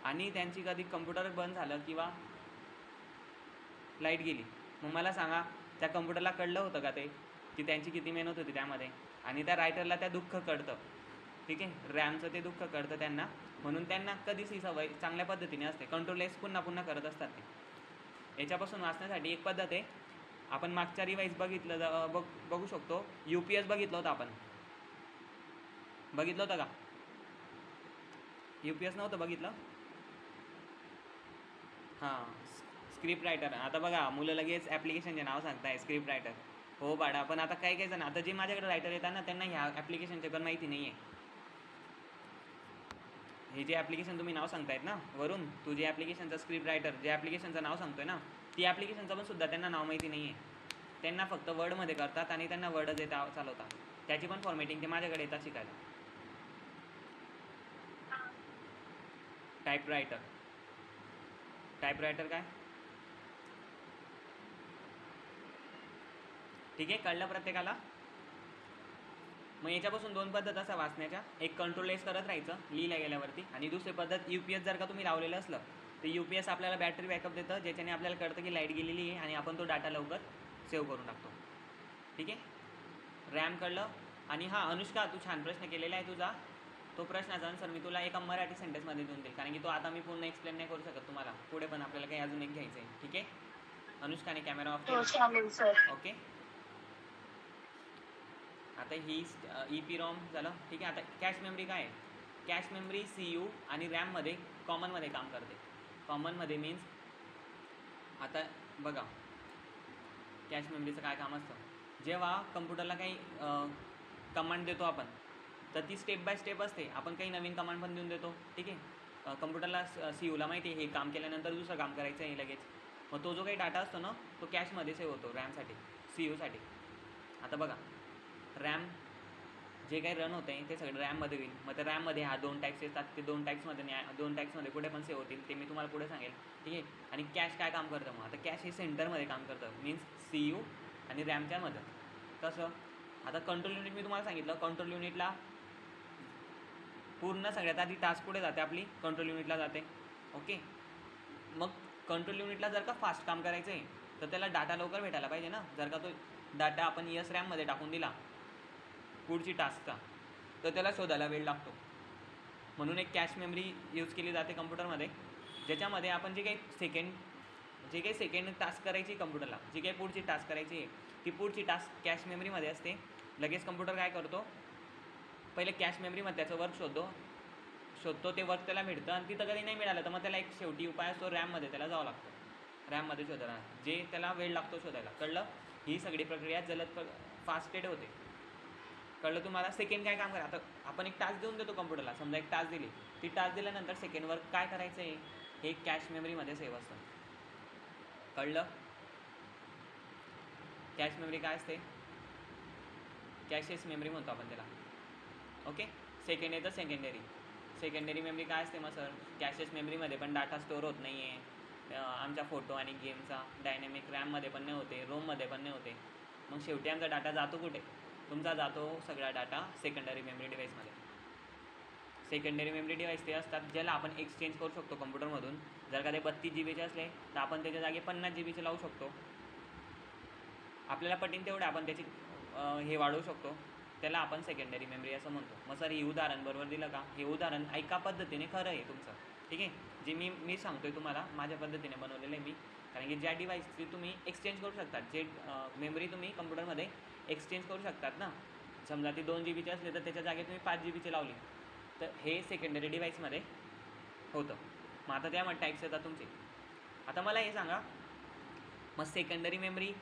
आणि त्यांची कधी कम्प्युटर बंद झालं किंवा लाईट गेली, मग मला सांगा त्या कम्प्युटरला कळलं होतं का ते की त्यांची किती मेहनत होती त्यामध्ये? आणि त्या रायटरला त्या दुःख कळतं, ठीक आहे, रॅमचं ते दुःख कळतं त्यांना, म्हणून त्यांना कधीच ही सवय चांगल्या पद्धतीने असते. कंट्रोल एस पुन्हा पुन्हा करत असतात ते. याच्यापासून वाचण्यासाठी एक पद्धत आहे, आपण मागच्या रिवाईज बघितलं बघू शकतो, UPS बघितलं होतं आपण, बघितलं होतं का? UPS नव्हतं बघितलं? हां, स्क्रिप्ट रायटर. आता बघा मुलं लगेच ॲप्लिकेशनचे नाव सांगताय, स्क्रिप्ट रायटर. हो बाळा, पण आता काही जण, आता जे माझ्याकडे रायटर येतात ना, त्यांना ह्या ॲप्लिकेशनचे पण माहिती नाही आहे. हे जे ॲप्लिकेशन तुम्ही नाव सांगतायत ना वरून, तू जे ॲप्लिकेशनचा स्क्रिप्ट रायटर, जे ॲप्लिकेशनचं नाव सांगतोय ना, ती ॲप्लिकेशनचं पण सुद्धा त्यांना नाव माहिती नाही आहे. त्यांना फक्त वर्डमध्ये करतात आणि त्यांना वर्डच येता चालवतात. त्याची पण फॉर्मॅटिंग ते माझ्याकडे येतात शिकायला. टाईपरायटर काय? ठीक आहे, कळलं प्रत्येकाला? मग याच्यापासून दोन पद्धत असतात वाचण्याच्या. एक कंट्रोल एस करत राहायचं लिहिल्या गेल्यावरती, आणि दुसरी पद्धत UPS जर का तुम्ही लावलेलं असलं तर UPS आपल्याला बॅटरी बॅकअप देतं, ज्याच्याने आपल्याला कळतं की लाईट गेलेली आहे आणि आपण तो डाटा लवकर सेव्ह करून टाकतो. ठीक आहे, रॅम कळलं. आणि हां अनुष्का, तू छान प्रश्न केलेला आहे तुझा. तो प्रश्नाचा आन्सर मी तुला एका मराठी सेंटेन्समध्ये देऊन देईल, कारण की तो आता मी पूर्ण एक्सप्लेन नाही करू शकत तुम्हाला. पुढे पण आपल्याला काही अजून एक घ्यायचं आहे. ठीक आहे, अनुष्काने कॅमेरा ऑफ हो केला. चालेल सर. ओके, आता ही EPROM झालं. ठीक आहे, आता कॅश मेमरी काय आहे? कॅश मेमरी CU आणि रॅममध्ये कॉमनमध्ये काम करते. कॉमनमध्ये मीन्स आता बघा कॅश मेमरीचं काय काम असतं. जेव्हा कम्प्युटरला काही कमांड देतो आपण, तर ती स्टेप बाय स्टेप असते. आपण काही नवीन कमांड पण देऊन देतो. ठीक आहे, कम्प्युटरला CUला माहिती आहे हे काम केल्यानंतर दुसरं काम करायचं आहे लगेच. मग तो जो काही डाटा असतो ना तो कॅशमध्ये सेव्ह होतो रॅमसाठी, CUसाठी. आता बघा रॅम जे काही रन होतं आहे ते सगळं रॅममध्ये होईल. मग त्या रॅममध्ये हा 2 टाईप्स येतात, ते 2 टाईप्समध्ये पुढे पण सेव्ह होतील, ते मी तुम्हाला पुढे सांगेल. ठीक आहे, आणि कॅश काय काम करतं? मग आता कॅश हे सेंटरमध्ये काम करतं, मीन्स CU आणि रॅमच्या मध्ये. कसं? आता कंट्रोल युनिट मी तुम्हाला सांगितलं, कंट्रोल युनिटला पूर्ण सगळ्यात आधी टास्क पुढे जाते आपली, कंट्रोल युनिटला जाते. ओके, मग कंट्रोल युनिटला जर का फास्ट काम करायचं आहे तर त्याला डाटा लवकर भेटायला पाहिजे ना. जर का तो डाटा आपण रॅममध्ये टाकून दिला पुढची टास्कचा, तर त्याला शोधायला वेळ लागतो. म्हणून एक कॅश मेमरी यूज केली जाते कम्प्युटरमध्ये, ज्याच्यामध्ये आपण जे काही सेकंड टास्क करायची कम्प्युटरला, जी काही पुढची टास्क करायची आहे ती पुढची टास्क कॅश मेमरीमध्ये असते. लगेच कम्प्युटर काय करतो, पहिले कॅश मेमरीमध्ये त्याचं वर्क शोधतो, ते वर्क त्याला मिळतं. आणि तिथं कधी नाही मिळालं तर मग त्याला एक शेवटी उपाय असतो, रॅममध्ये त्याला जावं लागतं, रॅममध्ये शोधायला, जे त्याला वेळ लागतो शोधायला. कळलं? ही सगळी प्रक्रिया जलद फास्टेड होते. कळलं तुम्हाला? सेकंड काय काम करा. आता आपण एक टास्क देऊन देतो कम्प्युटरला, समजा एक टास्क दिली, ती टास्क दिल्यानंतर सेकंडवर काय करायचं आहे हे कॅश मेमरीमध्ये सेव्ह असतं. कळलं? कॅश मेमरी काय असते? कॅशेस मेमरी म्हणतो आपण त्याला. ओके, सेकंड येतं सेकंडरी मेमरी काय असते मग सर? कॅशेस मेमरीमध्ये पण डाटा स्टोअर होत नाही आहे आमच्या फोटो आणि गेमचा. डायनॅमिक रॅममध्ये पण नाही होते, रोममध्ये पण नाही होते. मग शेवटी आमचा डाटा जातो कुठे? तुमचा जातो सगळा डाटा सेकंडरी मेमरी डिव्हाइसमध्ये. सेकंडरी मेमरी डिव्हाइस ते असतात ज्याला आपण एक्सचेंज करू शकतो कम्प्युटरमधून. जर का ते 32 GB असले तर आपण त्याच्या जागी 50 GB लावू शकतो. आपल्याला पटीन तेवढे आपण त्याची हे वाढवू शकतो, त्याला आपण सेकंडरी मेमरी असं म्हणतो. मग सर हे उदाहरण बरोबर दिलं का? हे उदाहरण ऐका पद्धतीने खरं आहे तुमचं. ठीक आहे, जे मी सांगतोय तुम्हाला माझ्या पद्धतीने बनवलेलं आहे मी. कारण की ज्या डिव्हाइसची तुम्ही एक्सचेंज करू शकतात, जे मेमरी तुम्ही कम्प्युटरमध्ये एक्सचेंज करू शकतात ना, समजा ती 2 GB असली तर त्याच्या जागी तुम्ही 5 GB लावली, तर हे सेकंडरी डिव्हाइसमध्ये होतं. मग आता त्यामध्ये टाईप्स येतात तुमचे. आता मला हे सांगा, मग सेकंडरी मेमरी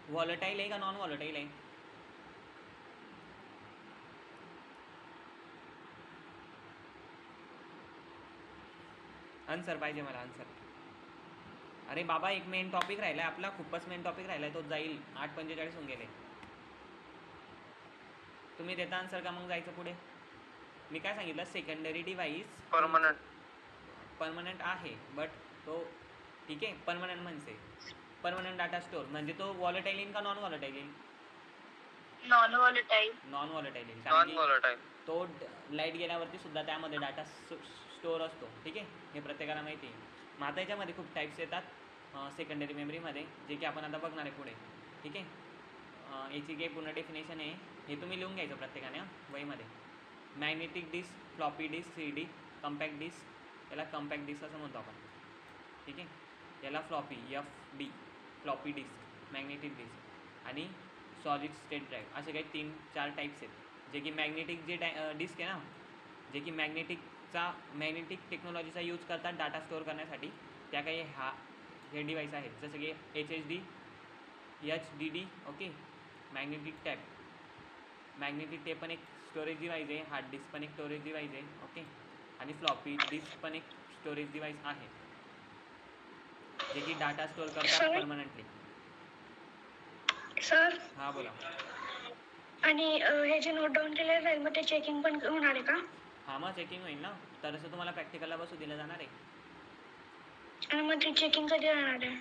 व्हॉलटाईल आहे का नॉन व्हॉलटाईल आहे? आन्सर पाहिजे मला, आन्सर. अरे बाबा, एक मेन टॉपिक राहिला आहे आपला, खूपच मेन टॉपिक राहिला आहे, तो जाईल. 8:45 होऊन गेले. तुम्ही देता आन्सर का मग जायचं पुढे? मी काय सांगितलं, सेकंडरी डिव्हाइस परमनंट आहे, बट तो ठीक आहे परमनंट म्हणजे परमनंट डाटा स्टोअर म्हणजे तो व्हॉलटाईल येईल का नॉन व्हॉलटाईल येईल? नॉन व्हॉलटाईल. नॉन व्हॉलटाईल येईल, कारण की तो लाईट गेल्यावरती सुद्धा त्यामध्ये डाटा स्टोअर असतो. ठीक आहे, हे प्रत्येकाला माहिती आहे. मग आता याच्यामध्ये खूप टाईप्स येतात सेकंडरी मेमरीमध्ये, जे की आपण आता बघणार आहे पुढे. ठीक आहे, याची काही पूर्ण डेफिनेशन आहे, हे तुम्ही लिहून घ्यायचं प्रत्येकाने वहीमध्ये. Magnetic disk, floppy disk, CD, compact disk, याला कम्पॅक्ट डिस्क असं म्हणतो आपण. ठीक आहे, याला FD floppy disk, magnetic disk आणि सॉलिड स्टेट ड्राईव्ह, असे काही 3-4 टाईप्स आहेत. जे की मॅग्नेटिक जे डिस्क आहे ना, जे की मॅग्नेटिक टेक्नॉलॉजीचा यूज करतात डाटा स्टोअर करण्यासाठी, त्या काही हे डिव्हाइस आहेत, जसं की HDD, HDD. Okay, magnetic tape पण एक स्टोरेज डिव्हाइस आहे, हार्ड डिस्क पण एक स्टोरेज डिव्हाइस आहे. ओके, आणि फ्लॉपी डिस्क पण एक स्टोरेज डिव्हाइस आहे, जे की डाटा स्टोअर करतात परमनंटली. सर हां बोला. आणि हे जे नोट डाऊन केलेलं राहील मग ते चेकिंग पण होणार आहे का? हां मग चेकिंग होईल ना, तरच तुम्हाला प्रॅक्टिकलला बसू दिलं जाणार आहे. आणि मग ती चेकिंग कधी राहणार आहे?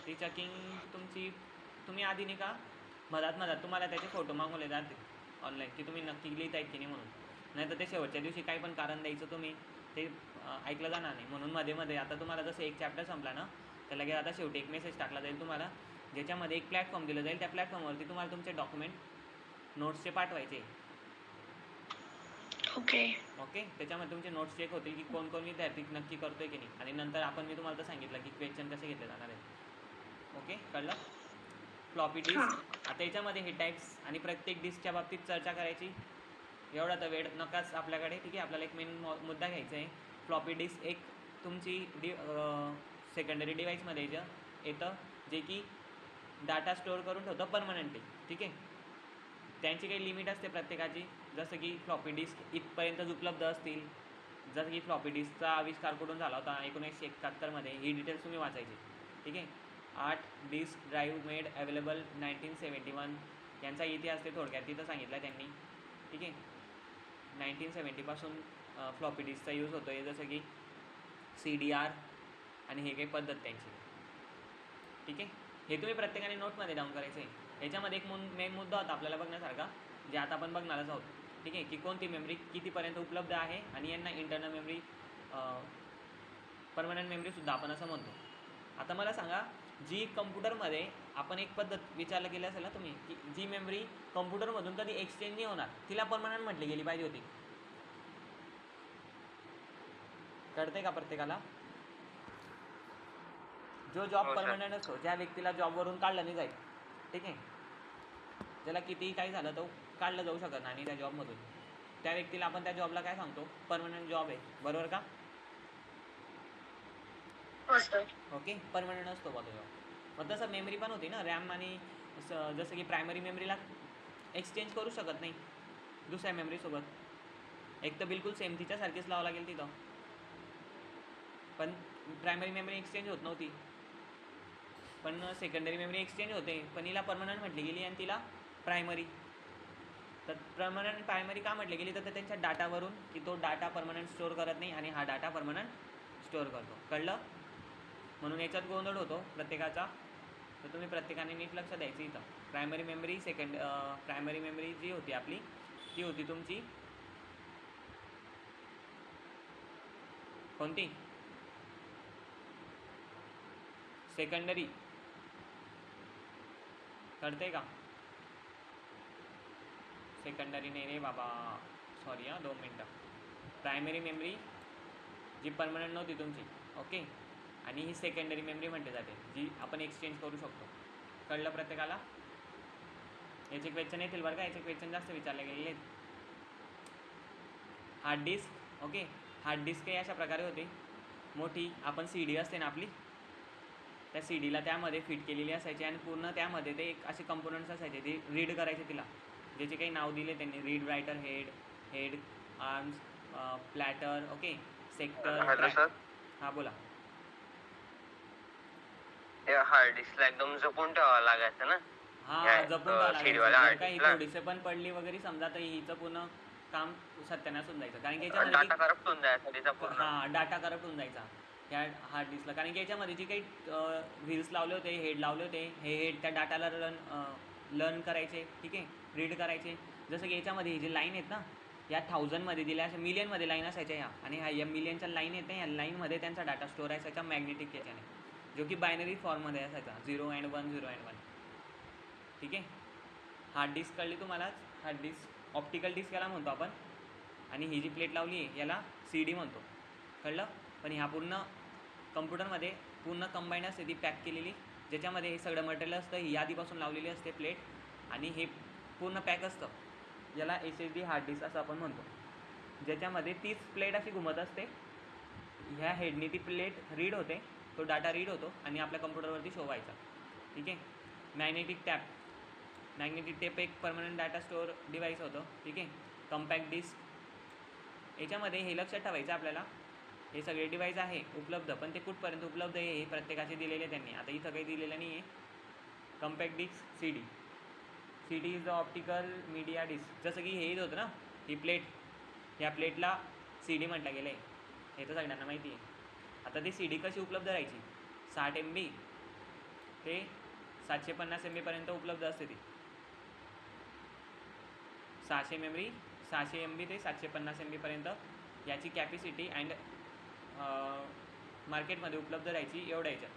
ती चेकिंग तुमची तुम्ही आधी नाही का मधात तुम्हाला त्याचे फोटो मागवले जाते ऑनलाईन की तुम्ही नक्की लिहित आहेत की नाही म्हणून. नाही तर ते शेवटच्या दिवशी काही पण कारण द्यायचं तुम्ही ते ऐकलं जाणार नाही. म्हणून मध्ये आता तुम्हाला जसं एक चॅप्टर संपला ना तर लगेच आता शेवटी एक मेसेज टाकला जाईल तुम्हाला, ज्याच्यामध्ये एक प्लॅटफॉर्म दिलं जाईल. त्या प्लॅटफॉर्मवरती तुम्हाला तुमचे डॉक्युमेंट नोट्सचे पाठवायचे. ओके. त्याच्यामध्ये तुमचे नोट्स चेक होतील की कोण विद्यार्थी नक्की करतोय की नाही. आणि नंतर आपण मी तुम्हाला तर सांगितलं की क्वेश्चन कसे घेतले जाणार आहेत. ओके कळलं. फ्लॉपी डिस्क आता याच्यामध्ये हे टाईप्स आणि प्रत्येक डिस्कच्या बाबतीत चर्चा करायची एवढा तर वेळ नकाच आपल्याकडे. ठीक आहे, आपल्याला एक मेन मुद्दा घ्यायचा आहे. फ्लॉपी डिस्क एक तुमची सेकंडरी डिव्हाइसमध्ये येतं जे की डाटा स्टोअर करून ठेवतं परमनंटली. ठीक आहे, त्यांची काही लिमिट असते प्रत्येकाची, जसं की फ्लॉपी डिस्क इथपर्यंतच उपलब्ध असतील. जसं की फ्लॉपी डिस्कचा आविष्कार कुठून झाला होता 1971मध्ये, ही डिटेल्स तुम्ही वाचायची. ठीक आहे, 8 डिस्क ड्राईव्ह मेड अवेलेबल 1971 यांचा इतिहास ते थोडक्यात तिथं सांगितला त्यांनी. ठीक आहे, 1970पासून फ्लॉपी डिस्कचा यूज होतो आहे, जसं की CDR आणि हे काही पद्धत त्यांची. ठीक आहे, हे तुम्ही प्रत्येकाने नोटमध्ये डाऊन करायचं आहे. याच्यामध्ये एक मेन मुद्दा होता आपल्याला बघण्यासारखा, जे आता आपण बघणारच आहोत. ठीक आहे, की कोणती मेमरी कितीपर्यंत उपलब्ध आहे आणि यांना इंटरनल मेमरी परमनंट मेमरीसुद्धा आपण असं म्हणतो. आता मला सांगा, जी कम्प्युटरमध्ये आपण एक पद्धत विचारलं गेली असेल ना तुम्ही, की जी मेमरी कम्प्युटरमधून कधी एक्सचेंज नाही होणार तिला परमनंट म्हटली गेली पाहिजे होती. कळतंय का प्रत्येकाला? जो जॉब परमनंट असतो, ज्या व्यक्तीला जॉबवरून काढलं नाही जाईल. ठीक आहे, ज्याला कितीही काही झालं तर काढलं जाऊ शकत नाही त्या जॉबमधून, त्या व्यक्तीला आपण त्या जॉबला काय सांगतो, परमनंट जॉब आहे. बरोबर का? ओके, परमनंट असतो बा तो जॉब. मग तसं मेमरी पण होती ना, रॅम आणि जसं की प्रायमरी मेमरीला एक्सचेंज करू शकत नाही दुसऱ्या मेमरीसोबत. एक तर बिलकुल सेम तिच्यासारखीच लावावं लागेल तिथं, पण प्रायमरी मेमरी एक्सचेंज होत नव्हती. पण सेकंडरी मेमरी एक्सचेंज होते, पण हिला परमनंट म्हटली गेली आणि तिला प्रायमरी. तर परमनंट प्रायमरी का म्हटली गेली, तर त्यांच्या डाटावरून की तो डाटा परमनंट स्टोअर करत नाही आणि हा डाटा परमनंट स्टोअर करतो. कळलं? म्हणून याच्यात गोंधळ होतो प्रत्येकाचा, तर तुम्ही प्रत्येकाने नीट लक्ष द्यायचं इथं. प्रायमरी मेमरी प्रायमरी मेमरी जी होती आपली ती होती तुमची कोणती, सेकंडरी. कळतंय का? सेकंडरी नाही रे बाबा, सॉरी 2 मिनटं. प्रायमरी मेमरी जी परमनंट नव्हती तुमची. ओके, आणि ही सेकंडरी मेमरी म्हटली जाते, जी आपण एक्सचेंज करू शकतो. कळलं प्रत्येकाला? याचे क्वेश्चन येतील बरं का, याचे क्वेश्चन जास्त विचारले गेलेले आहेत. Hard disk. Okay, hard disk काही अशा प्रकारे होते, मोठी आपण CD असते ना आपली, त्या CDला त्यामध्ये फिट केलेली असायची आणि पूर्ण त्यामध्ये ते एक असे कंपोनंट्स असायचे, ते रीड करायचे तिला, ज्याचे काही नाव दिले त्यांनी, read writer, head, arms, platter, okay, sector. हां बोला. हार्ड डिस्कला एकदम जपून ठेवावं लागायचं ना. हां, जपून ठेवावं लागायचं. काही थोडीसे पण पडली वगैरे समजा तर हिचं पूर्ण काम सत्यानाश होऊन जायचं, कारण की याच्यामध्ये डाटा करप्ट होऊन जायचा. हां, डाटा करप्ट होऊन जायचा ह्या हार्ड डिस्कला, कारण की याच्यामध्ये जे काही व्हील्स लावले होते, हेड लावले होते, हे हेड त्या डाटाला लर्न करायचे. ठीक आहे, रीड करायचे. जसं की याच्यामध्ये जे लाईन आहेत ना, या 1000मध्ये दिल्या, अशा मिलियनमध्ये लाईन असायच्या ह्या, आणि ह्या या मिलियनच्या लाईन आहेत ना, या लाईनमध्ये त्यांचा डाटा स्टोअर असायचा मॅग्नेटिक याच्याने, जो की बायनरी फॉर्ममध्ये असायचा, 0 and 1, 0 and 1. ठीक आहे, हार्ड डिस्क कळली तुम्हालाच. हार्ड डिस्क ऑप्टिकल डिस्क याला म्हणतो आपण, आणि ही जी प्लेट लावली आहे याला CD म्हणतो. कळलं? पण ह्या पूर्ण कम्प्युटरमध्ये पूर्ण कंबाईंड असते, ती पॅक केलेली, ज्याच्यामध्ये हे सगळं मटेरियल असतं, ही आधीपासून लावलेली असते प्लेट, आणि हे पूर्ण पॅक असतं. याला SSD हार्ड डिस्क असं आपण म्हणतो, ज्याच्यामध्ये तीच प्लेट अशी घुमत असते. ह्या हेडनी ती प्लेट रीड होते, तो डाटा रीड होतो आणि आपल्या कम्प्युटरवरती शो व्हायचा. ठीक आहे, मॅग्नेटिक टेप एक परमनंट डाटा स्टोअर डिव्हाइस होतं. ठीक आहे, कम्पॅक्ट डिस्क. याच्यामध्ये हे लक्षात ठेवायचं आपल्याला, हे सगळे डिव्हाइस आहे उपलब्ध, पण ते कुठपर्यंत उपलब्ध आहे हे प्रत्येकाचे दिलेले त्यांनी. आता इथं काही दिलेलं नाही आहे. Compact disk CD, C D is the optical media disk. जसं की हेच होतं ना, ही प्लेट, ह्या प्लेटला सी डी म्हटलं गेलं आहे, हे तर सगळ्यांना माहिती आहे. आता ती सी डी कशी उपलब्ध राहायची, 60 MB ते 750 MB पर्यंत उपलब्ध असते ती. 600 MB ते 750 MB पर्यंत याची कॅपॅसिटी अँड मार्केटमध्ये उपलब्ध राहायची एवढ्या याच्यात.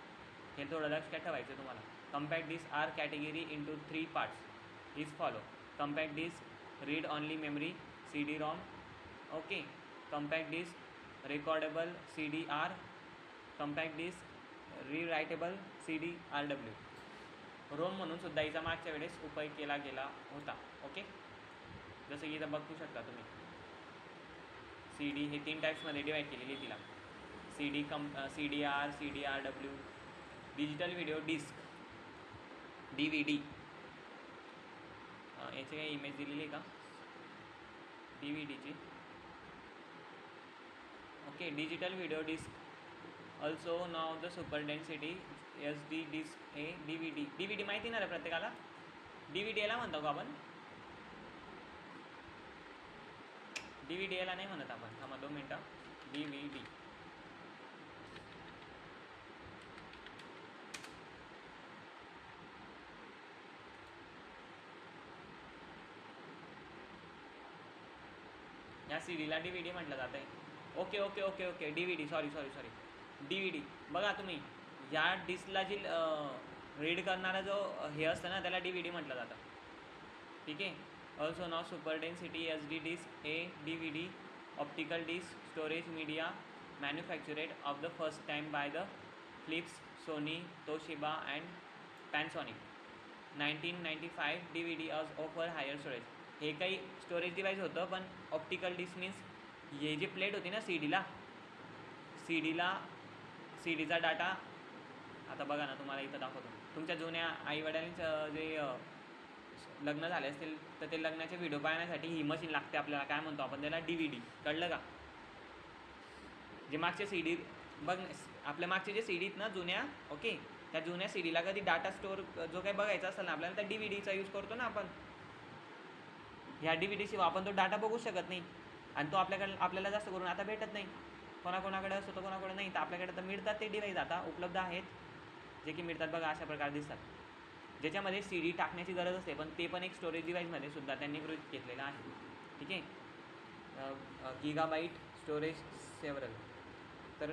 हे थोडं लक्षात ठेवायचं तुम्हाला. Compact disc are category into 3 parts is follow. Compact disc read only memory C D ROM. Okay. Compact disc recordable C D R. Compact disc rewritable C D RW. ROM म्हणून सुद्धा हिचा मागच्या वेळेस उपयोग केला गेला होता. ओके. जसं की इथं बघू शकता तुम्ही, सी डी हे 3 टाईप्समध्ये डिवाईड केलेली आहे तिला. CDR, CDRW. Digital video disc DVD. याची काही इमेज दिलेली आहे का DVDची? Okay. Digital video disc also नाव the super density SD disc हे DVD माहिती ना रे प्रत्येकाला? DVD याला म्हणतो का आपण? DVD याला नाही म्हणत आपण. थांबा 2 मिनटं. DVD या सी डीला DVD म्हटलं जातं आहे. ओके. DVD sorry DVD. बघा तुम्ही, या डिस्कला जी रीड करणारा जो हे असतं ना, त्याला DVD म्हटलं जातं. ठीक आहे. ऑल्सो नाव सुपर डेन्सिटी SD डिस्क हे DVD optical disc storage media manufactured of the first time by the Philips, Sony, Toshiba and Panasonic. 1995 DVD आज ऑफर हायर स्टोरेज. हे काही स्टोरेज डिवाईस होतं, पण ऑप्टिकल डिस्क मीन्स हे जी plate होती ना C डीचा डाटा. आता बघा ना, तुम्हाला इथं दाखवतो. तुमच्या जुन्या आईवडिलांचं जे लग्न झाले असतील तर ते लग्नाचे व्हिडिओ पाहण्यासाठी ही मशीन लागते आपल्याला. काय म्हणतो आपण त्याला? DVD. कळलं का? जे मागचे सी डी बघ, आपल्या मागचे जे सी डी आहेत ना जुन्या, ओके, त्या जुन्या सी डीला कधी डाटा स्टोअर जो काही बघायचा असेल ना आपल्याला, त्या DVDचा यूज करतो ना आपण. ह्या DVD शिवाय आपण तो डाटा बघू शकत नाही, आणि तो आपल्याला जास्त करून आता भेटत नाही. कोणाकोणाकडे असतो तो, कोणाकडे नाही. तर आपल्याकडे तर मिळतात ते डिव्हाइस आता उपलब्ध आहेत, जे की मिळतात बघा अशा प्रकारे दिसतात, ज्याच्यामध्ये सी डी टाकण्याची गरज असते, पण ते पण एक स्टोरेज डिव्हाइसमध्ये सुद्धा त्यांनी गृहीत घेतलेलं आहे. ठीक आहे. Gigabyte storage several. तर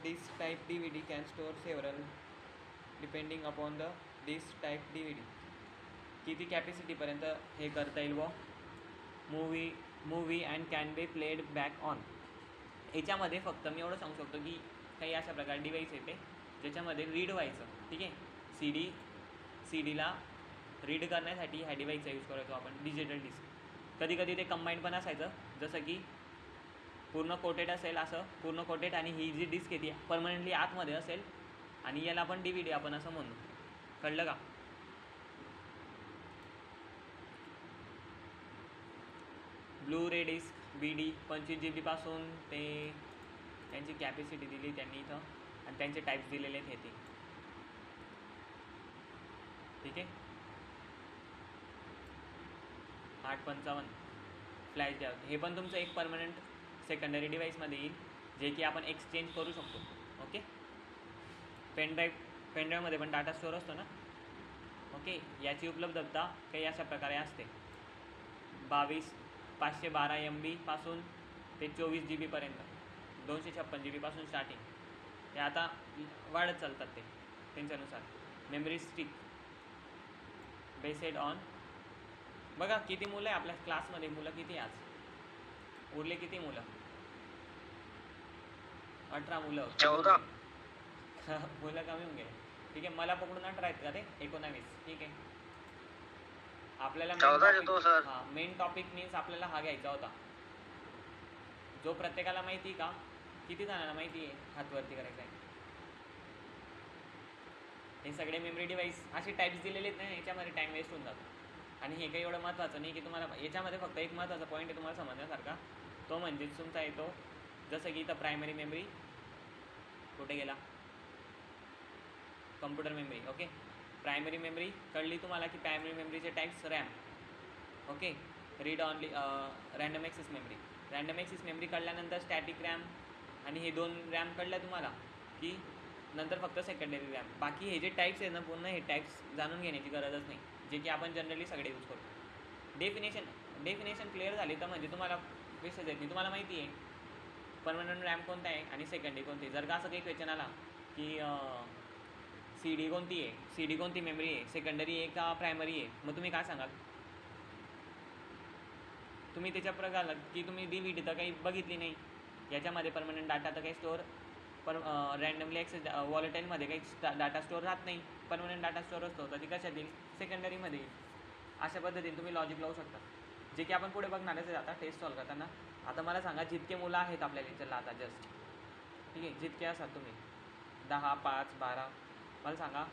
disk type DVD can store several depending upon the disk type DVD. किती कॅपॅसिटीपर्यंत हे करता येईल व movie and can be played back on. याच्यामध्ये फक्त मी एवढं सांगू शकतो की काही अशा प्रकारे डिव्हाइस येते ज्याच्यामध्ये रीड व्हायचं. ठीक आहे. सी डीला रीड करण्यासाठी ह्या डिव्हाइसचा यूज करायचो आपण, डिजिटल डिस्क. कधी कधी ते कंबाईन पण असायचं, जसं की पूर्ण कोटेड असेल, असं पूर्ण कोटेड, आणि ही जी डिस्क येते परमनंटली आतमध्ये असेल, आणि याला आपण DVD आपण असं म्हणू. कळलं का? ब्लू रे डिस्क BD 25 GB पासून ते त्यांची कॅपॅसिटी दिली त्यांनी इथं, आणि त्यांचे टाईप्स दिलेले आहेत ते. ठीक आहे. 855 फ्लॅश ड्राईव्ह. हे पण तुमचं एक परमनंट सेकंडरी डिव्हाइसमध्ये येईल, जे की आपण एक्सचेंज करू शकतो. ओके. पेनड्राईव्हमध्ये पण डाटा स्टोअर असतो ना. ओके. याची उपलब्धता काही अशा प्रकारे असते. 512 MB पासून ते 24 GB पर्यंत, 256 GB पासून स्टार्टिंग. ते आता वाढत चालतात ते त्यांच्यानुसार. Memory stick based on. बघा किती मुलं आहे आपल्या क्लासमध्ये, मुलं किती आज उरले? किती मुलं? 18 मुलं. 14 मुलं कमी होऊन गेले. ठीक आहे. मला पकडून 18 आहेत का ते? 19. ठीक आहे. आपल्याला मेन टॉपिक मीन्स आपल्याला हा घ्यायचा होता, जो प्रत्येकाला माहिती का? किती जणांना माहिती आहे? हातवरती करायचा आहे. हे सगळे मेमरी डिव्हाइस असे टाईप्स दिलेले आहेत ना, याच्यामध्ये टाईम वेस्ट होऊन जातो. आणि हे काही एवढं महत्त्वाचं नाही की तुम्हाला याच्यामध्ये फक्त एक महत्त्वाचा पॉईंट आहे तुम्हाला समजण्यासारखा, तो म्हणजे तुमचा येतो जसं की इथं प्रायमरी मेमरी कुठे गेला, computer memory. Okay. Primary memory कळली तुम्हाला की प्रायमरी मेमरीचे types RAM. Okay, read only random access memory. Random access memory कळल्यानंतर स्टॅटिक रॅम आणि हे 2 रॅम कळल्या तुम्हाला की नंतर फक्त सेकंडरी रॅम. बाकी हे जे टाईप्स आहेत ना पूर्ण हे टाईप्स जाणून घेण्याची गरजच नाही, जे की आपण जनरली सगळे यूज करतो. डेफिनेशन क्लिअर झाली तर म्हणजे तुम्हाला विषय येत नाही. तुम्हाला माहिती आहे परमनंट रॅम कोणता आहे आणि सेकंडरी कोणती. जर का असं काही क्वेश्चन आला की CD कोणती आहे, CD कोणती मेमरी आहे, सेकंडरी आहे का प्रायमरी आहे, मग तुम्ही काय सांगाल? तुम्ही त्याच्या प्रकार की तुम्ही DVD तर काही बघितली नाही, याच्यामध्ये परमनंट डाटा तर काही स्टोअर रॅन्डमली ॲक्सेस वॉलेटाईलमध्ये काही डाटा स्टोअर राहत नाही, परमनंट डाटा स्टोअर असतो, तर ती कशात येईल? सेकंडरीमध्ये येईल. अशा पद्धतीने तुम्ही लॉजिक लावू शकता, जे की आपण पुढे बघणारच आहे आता टेस्ट सॉल्व करताना. आता मला सांगा जितके मुलं आहेत आपल्या लेक्चरला आता जस्ट, ठीक आहे, जितके असाल तुम्ही 10, 5, 12, मला सांगा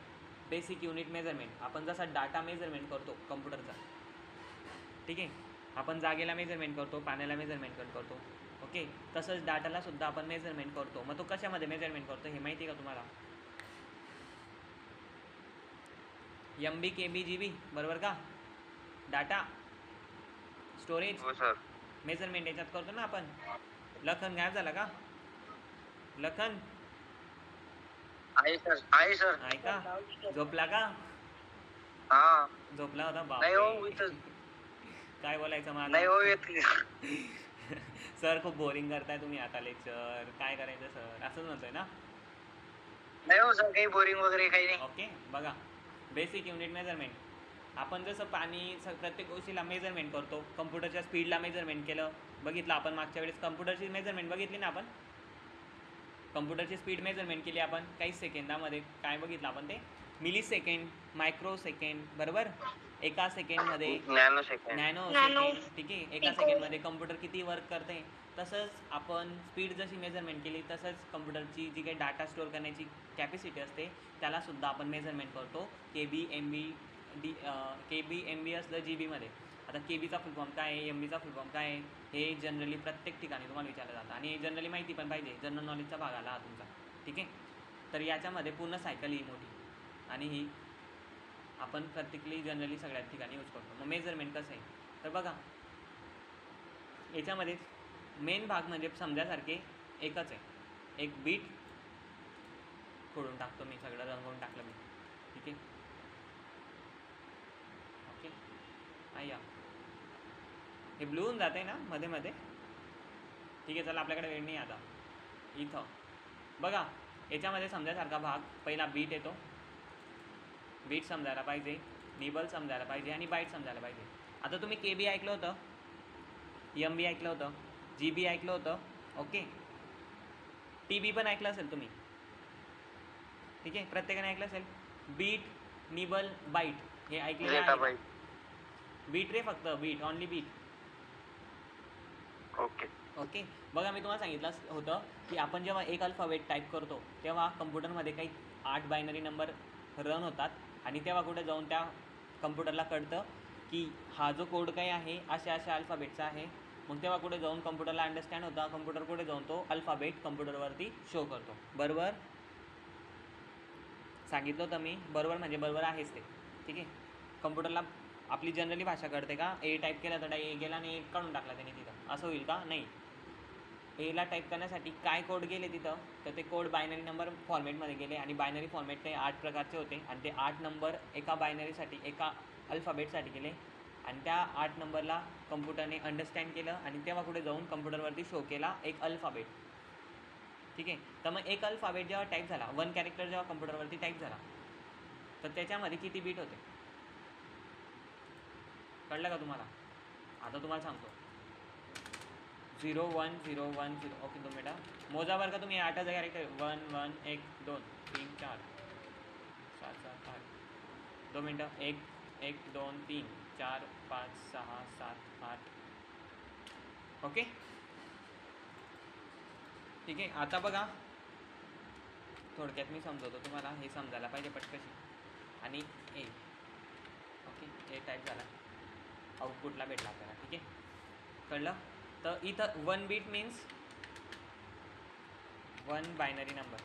बेसिक युनिट मेजरमेंट. आपण जसा डाटा मेजरमेंट करतो कम्प्युटरचा, ठीक आहे, आपण जागेला मेजरमेंट करतो, पाण्याला मेजरमेंट करतो, ओके, तसंच डाटाला सुद्धा आपण मेजरमेंट करतो. मग तो कशामध्ये मेजरमेंट करतो हे माहिती आहे का तुम्हाला? MB, KB, GB, बरोबर का? डाटा स्टोरेज हो सर. मेजरमेंट याच्यात करतो ना आपण. लखन गायब झाला का? लखन आहे सर, आहे सर. ऐका, झोपला का? हा झोपला होता नाही हो बाप. इथं काय बोलायचं नाही हो मला? येत. सर खूप बोरिंग करताय तुम्ही आता लेक्चर. काय करायचं सर, असंच म्हणतोय ना? नाही हो सर, काही बोरिंग वगैरे काही नाही. ओके, बघा बेसिक युनिट मेजरमेंट. आपण जसं पाणी प्रत्येक गोष्टीला मेजरमेंट करतो, कम्प्युटरच्या स्पीडला मेजरमेंट केलं, बघितलं आपण मागच्या वेळेस कम्प्युटरची मेजरमेंट बघितली ना आपण. कम्प्युटरची स्पीड मेजरमेंट केली आपण काही सेकंदामध्ये. काय बघितलं आपण ते? मिली सेकंड, मायक्रो सेकंड, बरोबर. एका सेकंडमध्ये nano second. Nano nano, second, ठीक आहे, एका पिको. सेकंडमध्ये कम्प्युटर किती वर्क करते. तसंच आपण स्पीड जशी मेजरमेंट केली तसंच कम्प्युटरची जी काही डाटा स्टोअर करण्याची कॅपॅसिटी असते त्यालासुद्धा आपण मेजरमेंट करतो. KB, MB, KB, MB असलं GBमध्ये. आता KBचा फुल फॉर्म काय आहे, MBचा फुल फॉर्म काय आहे, हे जनरली प्रत्येक ठिकाणी तुम्हाला विचारलं जातं आणि जनरली माहिती पण पाहिजे. जनरल नॉलेजचा भाग आला हा तुमचा, ठीक आहे. तर याच्यामध्ये पूर्ण सायकल ही मोठी आणि ही आपण प्रत्येकली जनरली सगळ्याच ठिकाणी यूज करतो. मग मेजरमेंट कसं आहे तर बघा, याच्यामध्ये मेन भाग म्हणजे समजासारखे एकच आहे. एक बीट खोडून टाकतो मी, सगळं रंगवून टाकलं मी, ठीक आहे. ओके, आया हे ब्लू होऊन जाते ना मध्ये मध्ये, ठीक आहे. चला आपल्याकडे वेळ नाही आता. इथं बघा, याच्यामध्ये समजायसारखा भाग पहिला बीट येतो. बीट समजायला पाहिजे, निबल समजायला पाहिजे आणि बाईट समजायला पाहिजे. आता तुम्ही KB ऐकलं होतं, MB ऐकलं होतं, GB ऐकलं होतं, ओके. TB पण ऐकलं असेल तुम्ही, ठीक आहे, प्रत्येकाने ऐकलं असेल. बीट, निबल, बाईट हे ऐकलेलं आहे का? बीट रे, फक्त bit, only bit. Okay okay, बघा मी तुम्हाला सांगितलं होतं की आपण जेव्हा एक अल्फाबेट टाईप करतो तेव्हा कम्प्युटरमध्ये काही 8 बायनरी नंबर रन होतात आणि तेव्हा कुठे जाऊन त्या कम्प्युटरला कळतं की हा जो कोड काही आहे अशा अशा अल्फाबेटचा आहे. मग तेव्हा कुठे जाऊन कम्प्युटरला अंडरस्टँड होतं, कम्प्युटर कुठे जाऊन तो अल्फाबेट कम्प्युटरवरती शो करतो. बरोबर सांगितलं होतं मी, बरोबर म्हणजे बरोबर आहेच ते, ठीक आहे. कम्प्युटरला आपली जनरली भाषा कळते का? ए टाईप केला तर ए गेला आणि ए काढून टाकला त्याने तिथं, असं होईल का? नाही. एला टाईप करण्यासाठी काय कोड गेले तिथं, तर ते कोड बायनरी नंबर फॉर्मॅटमध्ये गेले आणि बायनरी फॉर्मॅट ते 8 प्रकारचे होते आणि ते 8 नंबर एका बायनरीसाठी, एका अल्फाबेटसाठी गेले आणि त्या 8 नंबरला कम्प्युटरने अंडरस्टँड केलं आणि तेव्हा कुठे जाऊन कम्प्युटरवरती शो केला एक अल्फाबेट, ठीक आहे. तर मग एक अल्फाबेट जेव्हा टाईप झाला, 1 कॅरेक्टर जेव्हा कम्प्युटरवरती टाईप झाला, तर त्याच्यामध्ये किती बीट होते कळलं का तुम्हाला? आता तुम्हाला सांगतो. 0 1 0 1 0. ओके, 2 मिनटं मोजा बरं का तुम्ही. 8चा कॅरेक्टर 1 1 1 2 3 4 7 7 8. 2 मिनटं 1 1 2 3 4 5 6 7 8. ओके, ठीक आहे. आता बघा थोडक्यात मी समजवतो तुम्हाला, हे समजायला पाहिजे पटकशी. आणि ए, ओके, ए टाईप झाला, आउटपुटला भेटला आपल्याला, ठीक आहे, कळलं. तर इथं 1 bit means 1 binary number,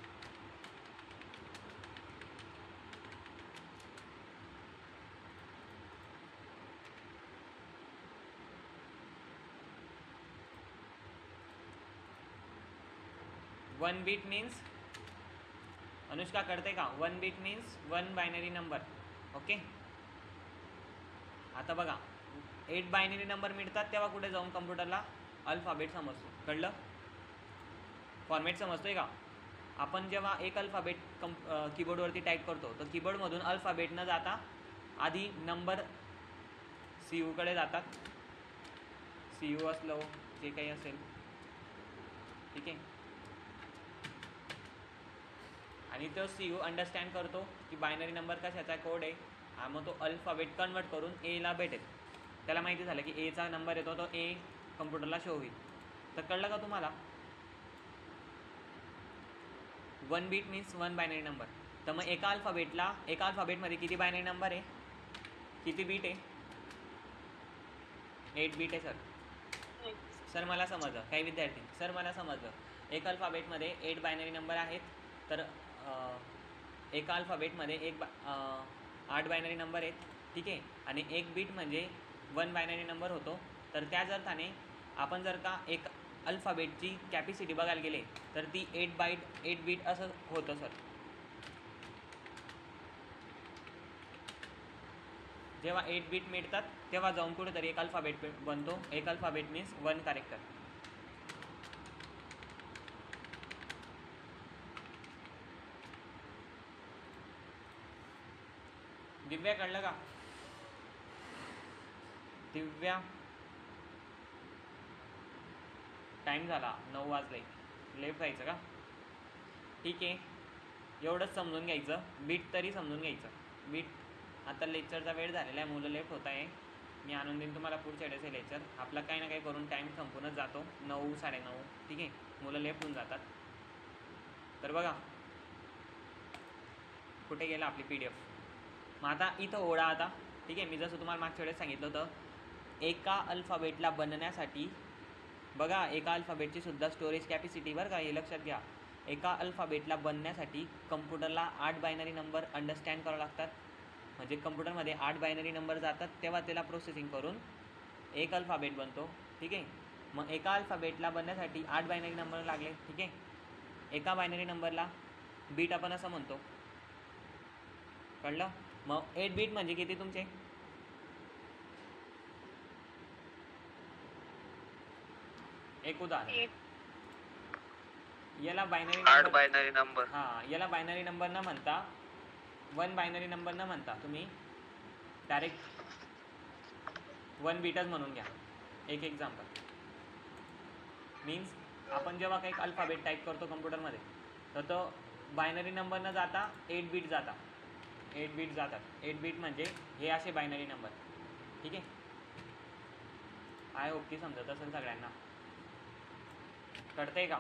1 bit means, Anushka कळते का? 1 bit means 1 binary number. Okay. आता बघा 8 बायनरी नंबर मिळतात तेव्हा कुठे जाऊन कम्प्युटरला अल्फाबेट समजतो. कळलं? फॉर्मॅट समजतोय का? आपण जेव्हा एक अल्फाबेट कीबोर्डवरती टाईप करतो तर कीबोर्डमधून अल्फाबेट न जाता आधी नंबर CUकडे जातात. CU असलो जे काही असेल, ठीक आहे. आणि तो CU अंडरस्टँड करतो की बायनरी नंबर कशाचा कोड आहे, मग तो अल्फाबेट कन्वर्ट करून Aला भेटेल. त्याला माहिती झालं की Aचा नंबर येतो, तो A कम्प्युटरला शो होईल. तर कळलं का तुम्हाला? 1 बीट मीन्स 1 बायनरी नंबर. तर मग एका अल्फाबेटमध्ये किती बायनरी नंबर आहे, किती बीट आहे? 8 बीट आहे सर. सर मला समजलं. काही विद्यार्थी, सर मला समजलं. एका अल्फाबेटमध्ये 8 बायनरी नंबर आहेत. तर एका अल्फाबेटमध्ये 8 बायनरी नंबर आहेत, ठीक आहे. आणि एक बीट म्हणजे 1 बायनरी नंबर होतो. तर त्याच अर्थाने आपण जर का एक अल्फाबेटची कॅपॅसिटी बघायला गेले तर ती 8 बीट असं होतं सर. जेव्हा 8 बीट मिळतात तेव्हा जाऊन कुठेतरी एक अल्फाबेट बनतो. एक अल्फाबेट मीन्स 1 कॅरेक्टर. दिव्या कळलं का? दिव्या, टाईम झाला, 9 वाजले. लेफ्ट जायचं का? ठीक आहे. एवढंच समजून घ्यायचं. बीट तरी समजून घ्यायचं. बीट. आता लेक्चरचा वेळ झालेला आहे, मुलं लेफ्ट होत आहे. मी आणून देईन तुम्हाला पुढच्या वेळेस हे लेक्चर. आपला काही ना काही करून टाईम संपूनच जातो. 9 साडेनऊ, ठीक आहे. मुलं लेफ्ट होऊन जातात. तर बघा कुठे गेला आपली PDF. मग आता इथं ओढा आता, ठीक आहे. मी जसं तुम्हाला मागच्या वेळेस सांगितलं होतं, एका अल्फाबेटला बनण्यासाठी बघा, एका अल्फाबेटची सुद्धा स्टोरेज कॅपॅसिटी बरं का, हे लक्षात घ्या. एका अल्फाबेटला बनण्यासाठी कम्प्युटरला 8 बायनरी नंबर अंडरस्टँड करावं लागतात. म्हणजे कम्प्युटरमध्ये 8 बायनरी नंबर जातात तेव्हा त्याला प्रोसेसिंग करून एक अल्फाबेट बनतो, ठीक आहे. मग एका अल्फाबेटला बनण्यासाठी 8 बायनरी नंबर लागले, ठीक आहे. एका बायनरी नंबरला बीट आपण असं म्हणतो. कळलं? मग 8 बीट म्हणजे किती तुमचे? एक उदाहरण, याला बायनरी 8 बायनरी नंबर. हां, याला बायनरी नंबर न म्हणता 1 बायनरी नंबर न म्हणता तुम्ही डायरेक्ट 1 बीटच म्हणून घ्या. एक एक्झाम्पल मीन्स आपण जेव्हा काही अल्फाबेट टाईप करतो कम्प्युटरमध्ये तर तो बायनरी नंबर न जाता 8 बीट जातात. 8 बीट म्हणजे हे असे बायनरी नंबर, ठीक आहे. आय होप की समजत असेल सगळ्यांना. कळतंय का?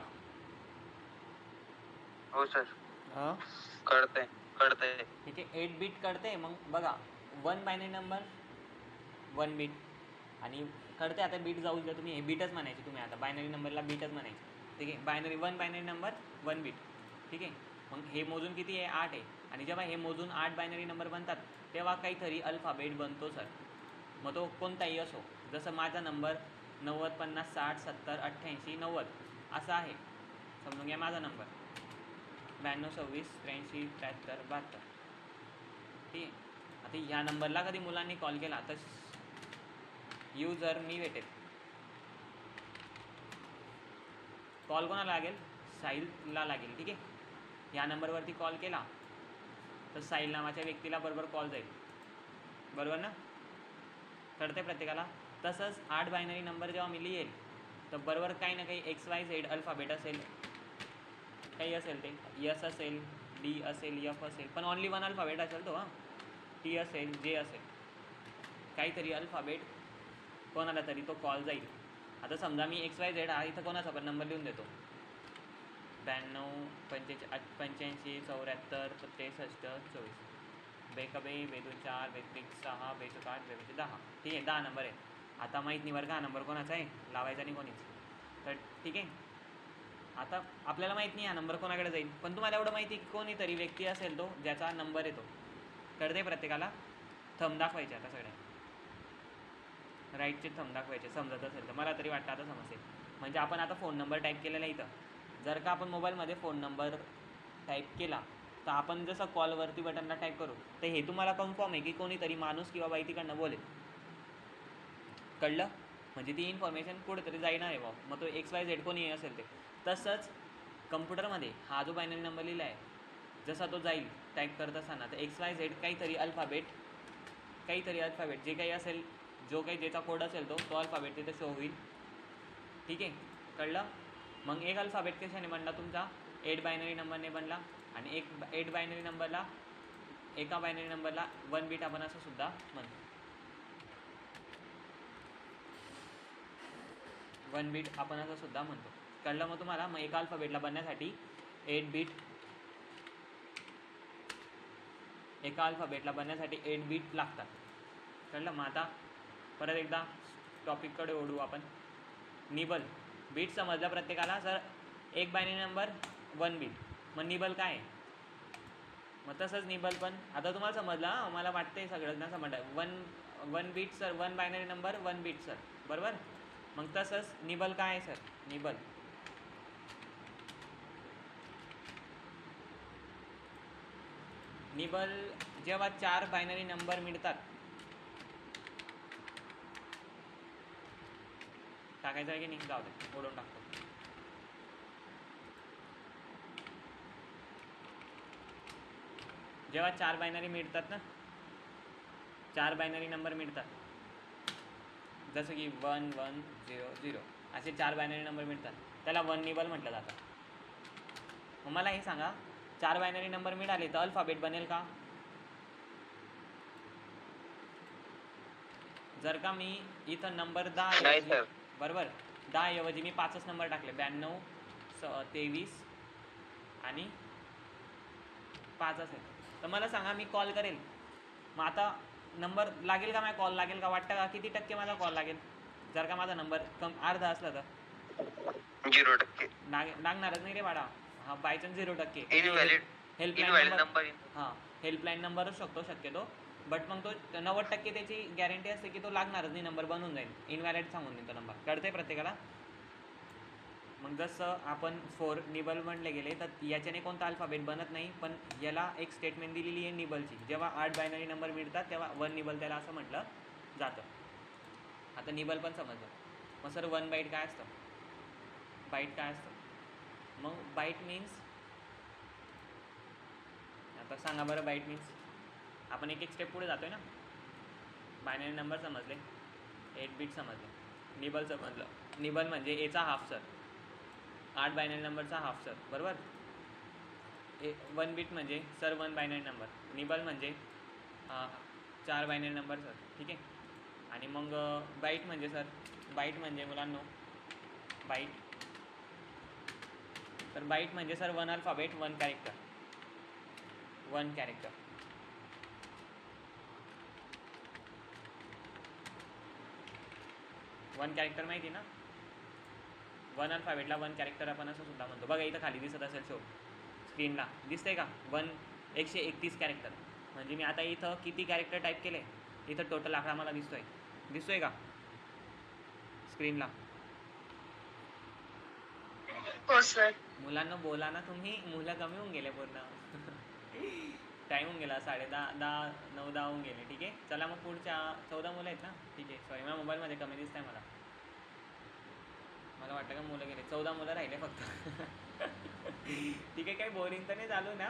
हो सर. हां, कळतंय. ठीक आहे. 8 बीट कळते. मग बघा 1 बायनरी नंबर 1 बीट आणि कळते. आता बीट जाऊ द्या तुम्ही, हे बीटच म्हणायचे तुम्ही. आता बायनरी नंबरला बीटच म्हणायचे, ठीक आहे. 1 बायनरी नंबर 1 बीट, ठीक आहे. मग हे मोजून किती आहे? 8 आहे. आणि जेव्हा हे मोजून 8 बायनरी नंबर बनतात तेव्हा काहीतरी अल्फाबेट बनतो सर. मग तो कोणताही असो. जसं माझा नंबर 90 50 60 70 88 90 असा आहे. समजून घ्या माझा नंबर 92 26 83 73 72, ठीक आहे. आता ह्या नंबरला कधी मुलांनी कॉल केला तर युजर मी भेटेल. कॉल कोणाला लागेल? साहिलला लागेल, ठीक आहे. ह्या नंबरवरती कॉल केला तर साहिल नावाच्या व्यक्तीला बरोबर कॉल जाईल, बरोबर ना? कळते प्रत्येकाला? तसंच 8 बायनरी नंबर जेव्हा मी लिहेल तर बरोबर काही ना काही XYZ अल्फाबेट असेल, काही असेल ते S असेल, D असेल, F असेल, पण ओनली 1 अल्फाबेट असेल तो. T असेल, J असेल, काहीतरी अल्फाबेट कोणाला तरी तो कॉल जाईल. आता समजा मी XYZ हा इथं कोणाचा पण नंबर लिहून देतो 92 85 74 63 24 बेकबे बेदू 4 बेत्रिक 6 बेचूक 8 बेबेचे 10, ठीक आहे. 10 नंबर आहे. आता माहीत नाही बरं का हा नंबर कोणाचा आहे, लावायचा नाही कोणीच. तर ठीक आहे. आता आपल्याला माहीत नाही हा नंबर कोणाकडे जाईल, पण तुम्हाला एवढं माहिती की कोणीतरी व्यक्ती असेल तो ज्याचा नंबर येतो. कळते प्रत्येकाला? थंब दाखवायचे आता सगळ्या, राईटचे थंब दाखवायचे समजत असेल तर. मला तरी वाटतं आता समजते. म्हणजे आपण आता फोन नंबर टाईप केलेला आहे इथं, जर का आपण मोबाईलमध्ये फोन नंबर टाईप केला तर आपण जसं कॉलवरती बटनला टाईप करू तर हे तुम्हाला कन्फर्म आहे की कोणीतरी माणूस किंवा बाई तिकडनं बोलेल. कळलं? म्हणजे ती इन्फॉर्मेशन कुठेतरी जाईणार आहे बा, मग तो XYZ कोणी असेल ते. तसंच कम्प्युटरमध्ये हा जो बायनरी नंबर लिहिला आहे जसा तो जाईल टाईप करत असताना तर XYZ काहीतरी अल्फाबेट जे काही असेल, जो काही ज्याचा कोड असेल तो अल्फाबेट तिथे शो होईल. ठीक आहे, कळलं? मग एक अल्फाबेट कशाने बनला तुमचा? 8 बायनरी नंबरने बनला. आणि एका बायनरी नंबरला 1 बीट आपण असं सुद्धा म्हणतो. 1 बीट आपण असं सुद्धा म्हणतो. कळलं मग तुम्हाला? मग एका अल्फाबेटला बनण्यासाठी 8 बीट लागतात. कळलं? मग आता परत एकदा टॉपिककडे ओढू आपण. निबल बीट समजलं प्रत्येकाला. जर एक बायनरी नंबर 1 बीट, मग निबल काय आहे? मग तसंच निबल पण आता तुम्हाला समजलं. मला वाटतंय सगळ्यांना समजलं. 1 bit sir, 1 binary number 1 bit sir, बरोबर? मग तसंच निबल काय आहे सर? निबल जेव्हा 4 बायनरी नंबर मिळतात, टाकायचं आहे की नाही? जाऊ दे, ओढून टाकतो. जेव्हा 4 बायनरी मिळतात ना, 4 बायनरी नंबर मिळतात, जसं की 1 1 0 0 असे 4 बायनरी नंबर मिळतात, त्याला 1 निबल म्हटलं जातं. मग मला हे सांगा, 4 बायनरी नंबर मिळाले तर अल्फाबेट बनेल का? जर का मी इथं नंबर 10 ऐवजी, बरोबर, 10 ऐवजी मी 5च नंबर टाकले, 92 23 आणि 5 असेल, तर मला सांगा मी कॉल करेल, मग आता नंबर लागेल का? माझा कॉल लागेल का? वाटतं का? किती टक्के माझा कॉल लागेल? जर का माझा नंबर अर्धा असला तर 0% लागणारच नाही रे बाळा. हा, बायचान्स 0%. Invalid number. हां, हेल्पलाईन नंबरच शकतो शक्यतो, बट मग तो 90% त्याची गॅरंटी असते की तो लागणारच नाही, नंबर बनून जाईल. इनव्हॅलिड सांगून देतो नंबर. कळतंय प्रत्येकाला? मग जसं आपण 4 निबल म्हणले गेले तर याच्याने कोणता अल्फाबेट बनत नाही, पण याला एक स्टेटमेंट दिलेली आहे निबलची. जेव्हा 8 बायनरी नंबर मिळतात तेव्हा 1 निबल त्याला असं म्हटलं जातं. आता निबल पण समजलं. मग सर 1 बाईट काय असतं? बाईट काय असतं? मग बाईट मीन्स, आता सांगा बरं बाईट मीन्स. आपण एक स्टेप पुढे जातोय ना. बायनरी नंबर समजले, 8 बीट समजले, निबल समजलं. निबल म्हणजे एचा हाफ सर, 8 बायनरी नंबरचा हाफ सर, बरोबर? 1 बीट म्हणजे सर 1 बायनरी नंबर, निबल म्हणजे 4 बायनरी नंबर सर. ठीक आहे. आणि मग बाईट म्हणजे सर, बाईट म्हणजे मुलांनो, तर बाईट म्हणजे सर 1 अल्फाबेट 1 कॅरेक्टर. 1 कॅरेक्टर माहिती ना? 1 अल्फाबेटला 1 कॅरेक्टर आपण असं सुद्धा म्हणतो. बघा इथं खाली दिसत असेल शो स्क्रीनला, दिसतंय का? 131 कॅरेक्टर. म्हणजे मी आता इथं किती कॅरेक्टर टाईप केले, इथं टोटल आकडा मला दिसतोय का स्क्रीनला? हो सर. मुलांना बोला ना तुम्ही, मुलं कमी होऊन गेले पूर्ण. टाईम होऊन गेला 10:30, 10 9 10 होऊन गेले. ठीक आहे, चला मग पुढच्या 14 मुलं आहेत ना. ठीक आहे, सॉरी, माझ्या मोबाईलमध्ये कमी दिसत आहे मला वाटतं का मुलं गेले. 14 मुलं राहिले फक्त. ठीक आहे, काही बोरिंग तर नाही चालू ना?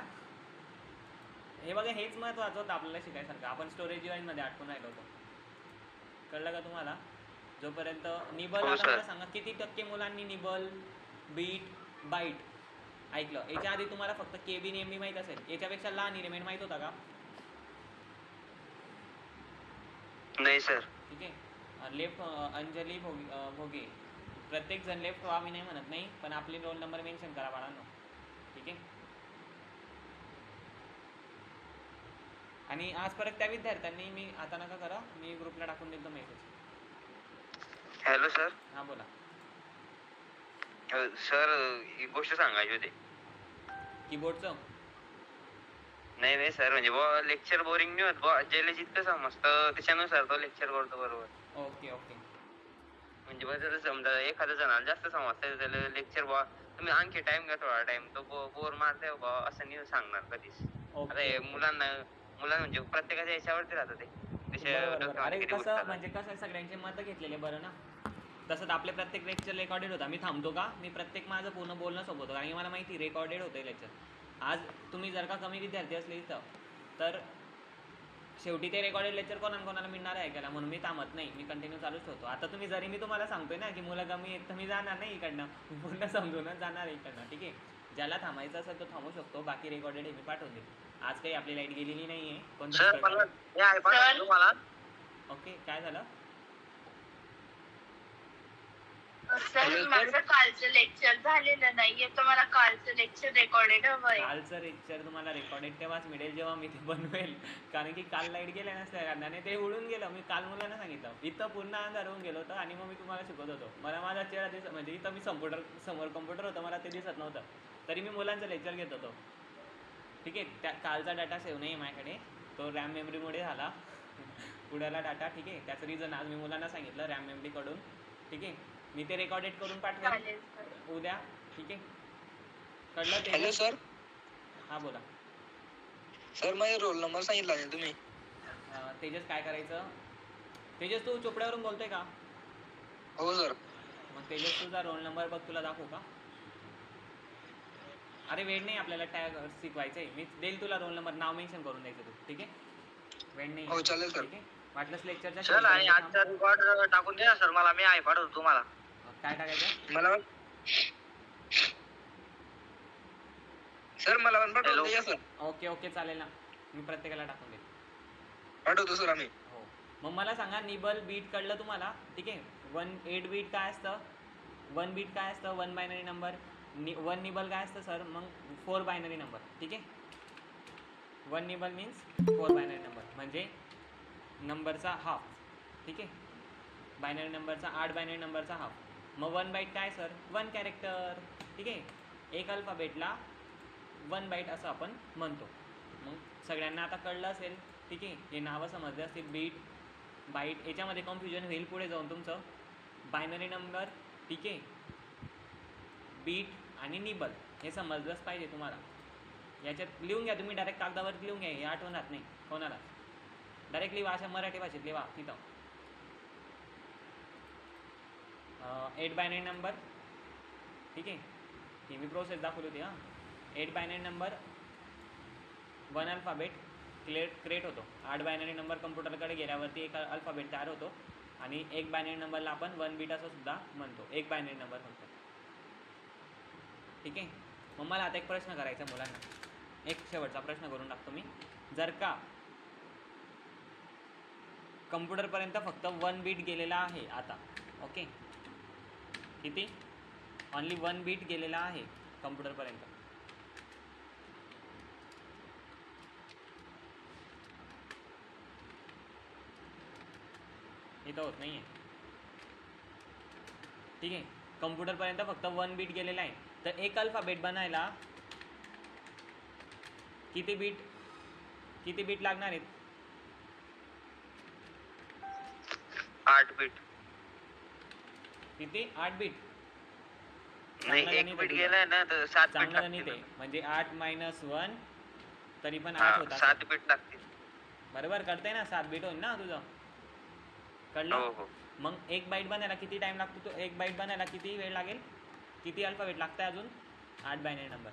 हे बघा, हेच महत्त्वाचं होतं आपल्याला शिकायसारखं. आपण स्टोरेज डिव्हाइसमध्ये अटकून राहिलो होतो. कळलं का तुम्हाला? जोपर्यंत निबल, आता मला सांगा किती टक्के मुलांनी निबल, बीट, बाईट ऐकलं? याच्या आधी तुम्हाला फक्त KB आणि MB माहीत असेल, याच्यापेक्षा लहान एलिमेंट माहीत होता का? नाही सर. ठीक आहे. लेफ्ट अंजली भोगे, प्रत्येक जण लेफ्ट व्हा, मी नाही म्हणत नाही, पण आपली रोल नंबर मेन्शन करा बाळांनो. ठीक आहे. आणि आज परत त्या विद्यार्थ्यांनी, मी आता नका करा, मी ग्रुपला टाकून देतो मेसेज. Hello sir. हां बोला सर, एक गोष्ट सांगायची होती. कीबोर्डचं? नाही सर, म्हणजे लेक्चर बोरिंग नाही होत, ज्याला जितकं समजतं त्याच्यानुसार तो लेक्चर करतो, बरोबर? ओके. म्हणजे बस जर समजा एखाद्या जणाला जास्त समजतं त्याला लेक्चर बा तुम्ही आणखी टाइम घ्या थोडा टाइम तो बोर मारते बा असं नाही सांगणार कधीच. आता ओके हे ओके. मुलांना म्हणजे प्रत्येकाच्या याच्यावरती राहतं ते त्याच्या बरोबर बरोबर. डोक्यामध्ये अरे किती कसं घुसतात. म्हणजे कसं आहे, सगळ्यांचे मतं घेतलेले बरं ना. तसंच आपले प्रत्येक लेक्चर रेकॉर्डेड होता. मी थांबतो का, मी प्रत्येक माझं पूर्ण बोलणं सोबत कारण की मला माहिती रेकॉर्डेड होतं लेक्चर. आज तुम्ही जर का कमी विद्यार्थी असले इथं तर शेवटी ते रेकॉर्डेड लेक्चर कोणाला मिळणार आहे ऐकायला, म्हणून मी थांबत नाही, मी कंटिन्यू चालूच ठेवतो. आता तुम्ही जरी मी तुम्हाला सांगतोय ना की मुलं कमी आहेत तर मी जाणार नाही इकडनं, मी पूर्ण समजूनच जाणार इकडनं. ठीक आहे, ज्याला थांबायचं असेल तो थांबू शकतो, बाकी रेकॉर्डेड हे मी पाठवून देईल. आज काही आपली लाईट गेलेली नाही आहे सर मला हे आहे पाठवतो तुम्हाला. ओके. काय झालं? सर माझं कालचं लेक्चर झालेलं नाहीये तर मला कालचं लेक्चर रेकॉर्डेड हवंय. कालचं लेक्चर तुम्हाला रेकॉर्डेड तेव्हाच मिळेल जेव्हा मी ते बनवेल, कारण की काल लाईट गेल्या नसत्या कारणाने ते उडून गेलं. मी काल मुलांना सांगितलं, इथं पूर्ण अंधार होऊन गेलो होतं आणि मग मी तुम्हाला शिकवत होतो. मला माझा चेहरा दिसत म्हणजे इथं मी समोर कम्प्युटर होतं, मला ते दिसत नव्हतं, तरी मी मुलांचं लेक्चर घेत होतो. ठीक आहे, त्या कालचा डाटा सेव्ह नाही आहे माझ्याकडे, तो रॅम मेमरीमुळे झाला उडाला डाटा. ठीक आहे, त्याचं रिझन आज मी मुलांना सांगितलं रॅम मेमरीकडून. ठीक आहे, मी ते रेकॉर्डेड करून पाठवेल चालेल सर. उद्या. ठीक आहे, कळलं ते? Hello sir. हां बोला. सर माझा रोल नंबर सांगितला नाही तुम्ही. तेजस काय करायचं? तेजस तू चोपड्यावरून बोलतोय का? हो सर. मग तेजस तुझा रोल नंबर बघ, तुला दाखवू का? अरे वेळ नाही आपल्याला टॅग शिकवायचं आहे, मी देईल तुला रोल नंबर, नाव मेन्शन करून द्यायचं तू. ठीक आहे, वेळ नाही. हो चालेल सर. ठीक आहे, वाटलंच लेक्चरच्या सर आणि आजचा रेकॉर्ड टाकून द्या सर मला, मी आहे पाठवतो तुम्हाला. काय टाकायचं? मला सर मला पण पाठवून Hello. द्या सर. ओके ओके चालेल ना, मी प्रत्येकाला टाकून देईल. पाठवतो सर आम्ही. हो, मग मला सांगा निबल बीट कळलं तुम्हाला? ठीक आहे, 8 बीट काय असतं, 1 बीट काय असतं, 1 बायनरी नंबर. 1 निबल काय असतं सर? मग 4 बायनरी नंबर. ठीक आहे, 1 निबल मीन्स 4 बायनरी नंबर म्हणजे नंबरचा हाफ. ठीक आहे, बायनरी नंबरचा 8 बायनरी नंबरचा हाफ. मग 1 बाईट काय सर? 1 कॅरेक्टर. ठीक आहे, एक अल्फाबेटला 1 बाईट असं आपण म्हणतो. मग सगळ्यांना आता कळलं असेल. ठीक आहे, हे नावं समजले असतील, बीट बाईट. याच्यामध्ये कन्फ्युजन होईल पुढे जाऊन तुमचं. बायनरी नंबर, ठीक आहे, बीट आणि निबल हे समजलंच पाहिजे तुम्हाला. याच्यात लिहून घ्या तुम्ही, डायरेक्ट कागदावरती लिहून घ्या, हे आठवणार नाही कोणाला. डायरेक्ट लिहा, अशा मराठी भाषेत लिहा तिथं. 8 बायनरी नंबर. ठीक आहे, ही मी प्रोसेस दाखवली होती. 8 बायनरी नंबर, 1 अल्फाबेट क्रिएट होतो. 8 बायनरी नंबर कम्प्युटरकडे गेल्यावरती एक अल्फाबेट तयार होतो आणि 1 बायनरी नंबरला आपण 1 बीट असं सुद्धा म्हणतो. 1 बायनरी नंबर म्हणतो. ठीक आहे, मग मला आता एक प्रश्न करायचा मुलांना, एक शेवटचा प्रश्न करून टाकतो मी. जर का कम्प्युटरपर्यंत फक्त 1 बीट गेलेला आहे आता, ओके, किती? ऑनली 1 बीट गेलेला आहे कम्प्युटरपर्यंत. इथं होत नाही आहे. ठीक आहे, कम्प्युटरपर्यंत फक्त 1 बीट गेलेला आहे, तर एक अल्फाबेट बनायला किती बीट लागणार आहेत? 8 बीट. किती? 8 बीट. नाही, एक बीट गेलाय ना तर 7 बीट चांगलं गणित लागतील. आहे, म्हणजे 8 - 1 तरी पण 8 होतात. 7 बीट लागतील. बरोबर कळतंय ना, 7 बीट होईल ना तुझं. कळलं? हो हो. मग एक बाईट बनायला किती टाइम लागतो? तो एक बाईट बनायला किती वेळ लागेल? किती अल्फाबेट लागतं अजून? 8 binary number,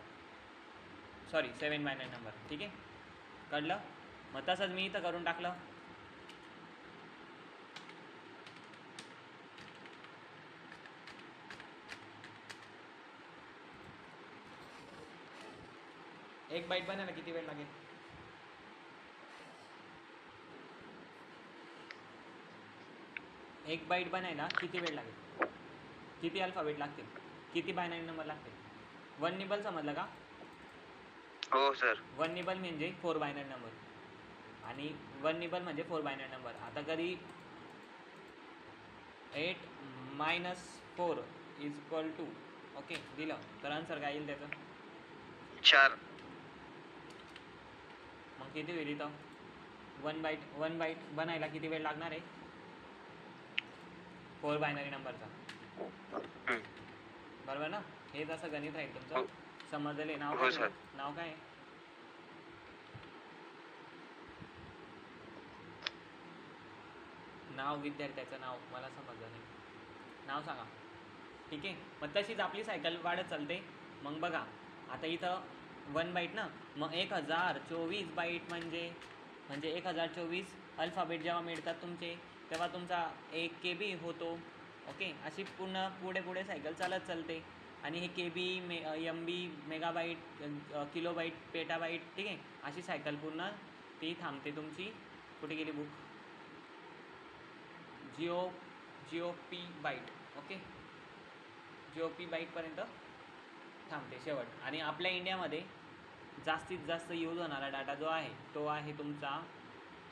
sorry 7 binary number. ठीक आहे, कळलं? मग तसंच मी इथं करून टाकलं. एक बाईट बनायला किती वेळ लागेल? एक बाईट बनायला किती वेळ लागेल? किती अल्फाबेट लागतील? किती बायनरी नंबर लागतील? 1 निबल समजलं का? हो सर. 1 निबल म्हणजे 4 बायनरी नंबर आणि 1 निबल म्हणजे 4 बायनरी नंबर. आता कधी 8 - 4 = ओके दिलं तर आन्सर काय येईल त्याचं? 4. मग किती होईल इथं? 1 बाईट बनायला किती वेळ लागणार आहे? 4 बायनरी नंबरचा. हम्म. बरोबर ना? हेच असं गणित राहील हो. तुमचं. समजले? नाव हो, काय सर. तुझं? नाव काय आहे? नाव विद्यार्थ्याचं नाव मला समजलं नाही. नाव सांगा. ठीक आहे. मग तशीच आपली सायकल वाढत चालते. मग बघा आता इथं 1 बाईट ना, मग 1024 बाईट म्हणजे 1024 अल्फाबेट जेव्हा मिळतात तुमचे तेव्हा तुमचा 1 KB होतो. ओके. अशी पूर्ण पुढे पुढे सायकल चालत चालते. आणि हे KB MB मेगाबाईट किलोबाईट पेटाबाईट ठीक आहे, अशी सायकल पूर्ण ती थांबते तुमची. कुठे गेली book? GOP byte. Okay. GOP बाईटपर्यंत थांबते शेवट. आणि आपल्या इंडियामध्ये जास्तीत जास्त यूज होणारा डाटा जो आहे तो आहे तुमचा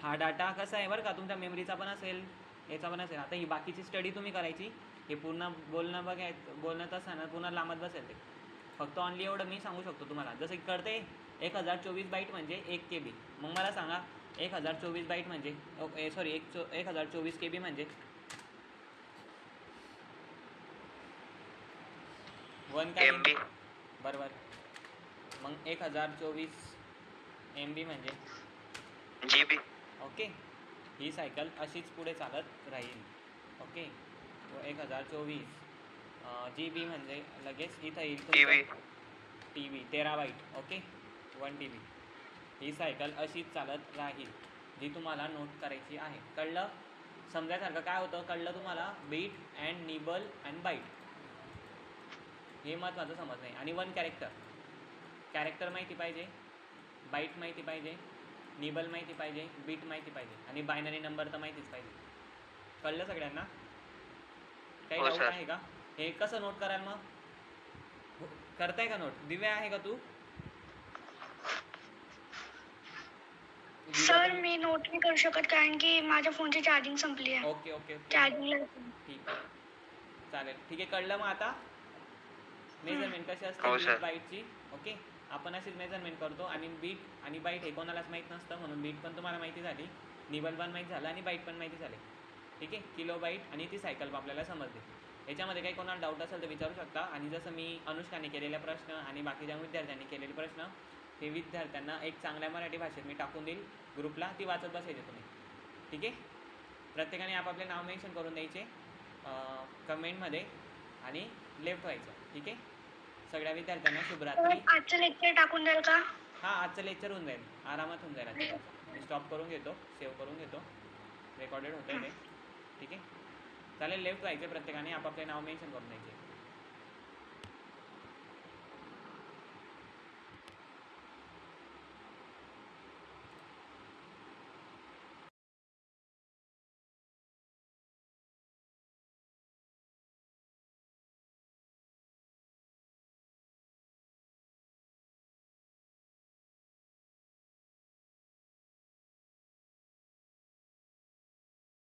हा डाटा. कसा आहे बरं का, तुमच्या मेमरीचा पण असेल, याचा पण असेल. आता ही बाकीची स्टडी तुम्ही करायची, हे पूर्ण बोलणं असताना पूर्ण लांबत बसेल ते. फक्त ऑनली एवढं मी सांगू शकतो तुम्हाला, जसं की कळते 1024 बाईट म्हणजे 1 KB. मग मला सांगा 1024 बाईट म्हणजे 1024 KB म्हणजे 1 का MB. बरोबर. मग 1024 MB म्हणजे GB. ओके. ही सायकल अशीच पुढे चालत राहील. ओके. 1024 GB म्हणजे लगेच इथं येईल TB. TB 13 byte. Okay. 1 TB. ही सायकल अशीच चालत राहील, जी तुम्हाला नोट करायची आहे. कळलं? समजायसारखं काय होतं कळलं तुम्हाला? Bit and nibble and byte हे महत्त्वाचं समज नाही. आणि 1 कॅरेक्टर माहिती पाहिजे, बाईट माहिती पाहिजे, निबल माहिती पाहिजे, बीट माहिती पाहिजे, आणि बायनरी नंबर तर माहितीच पाहिजे. कळलं सगळ्यांना? काही हो, डाऊट सर. आहे का? हे कसं नोट कराल मग? करताय का नोट? दिव्या आहे का तू? सर मी नोट नाही करू शकत कारण की माझ्या फोनची चार्जिंग संपली आहे. Okay okay okay. चार्जिंगला ठीक आहे. चालेल. ठीक आहे. कळलं मग आता मेजरमेंट कशी असते हो, बीट सर. बाईटची. ओके. आपण अशीच मेजरमेंट करतो. आणि बीट आणि बाईट हे कोणालाच माहीत नसतं, म्हणून बीट पण तुम्हाला माहिती झाली, निबल पण माहीत झालं, आणि बाईट पण माहिती झाली. ठीक आहे. किलो बाईट आणि ती सायकल आपल्याला समजली. याच्यामध्ये काही कोणाला डाऊट असेल तर विचारू शकता. आणि जसं मी अनुष्काने केलेले प्रश्न आणि बाकीच्या विद्यार्थ्यांनी केलेले प्रश्न ते विद्यार्थ्यांना एक चांगल्या मराठी भाषेत मी टाकून देईल ग्रुपला, ती वाचत बसायचे तुम्ही. ठीक आहे. प्रत्येकाने आपापले नाव मेन्शन करून द्यायचे कमेंटमध्ये आणि लेफ्ट व्हायचं. ठीक आहे. सगळ्या विद्यार्थ्यांना शुभरात्री. आजचं लेक्चर टाकून द्याल का? हां, आजचं लेक्चर होऊन जाईल, आरामात होऊन जाईल आजचं. मी स्टॉप करून घेतो, सेव्ह करून घेतो, रेकॉर्डेड होतं आहे ते. ठीक आहे. चालेल. लेफ्ट व्हायचे प्रत्येकाने, आपापले नाव मेन्शन करून द्यायचे.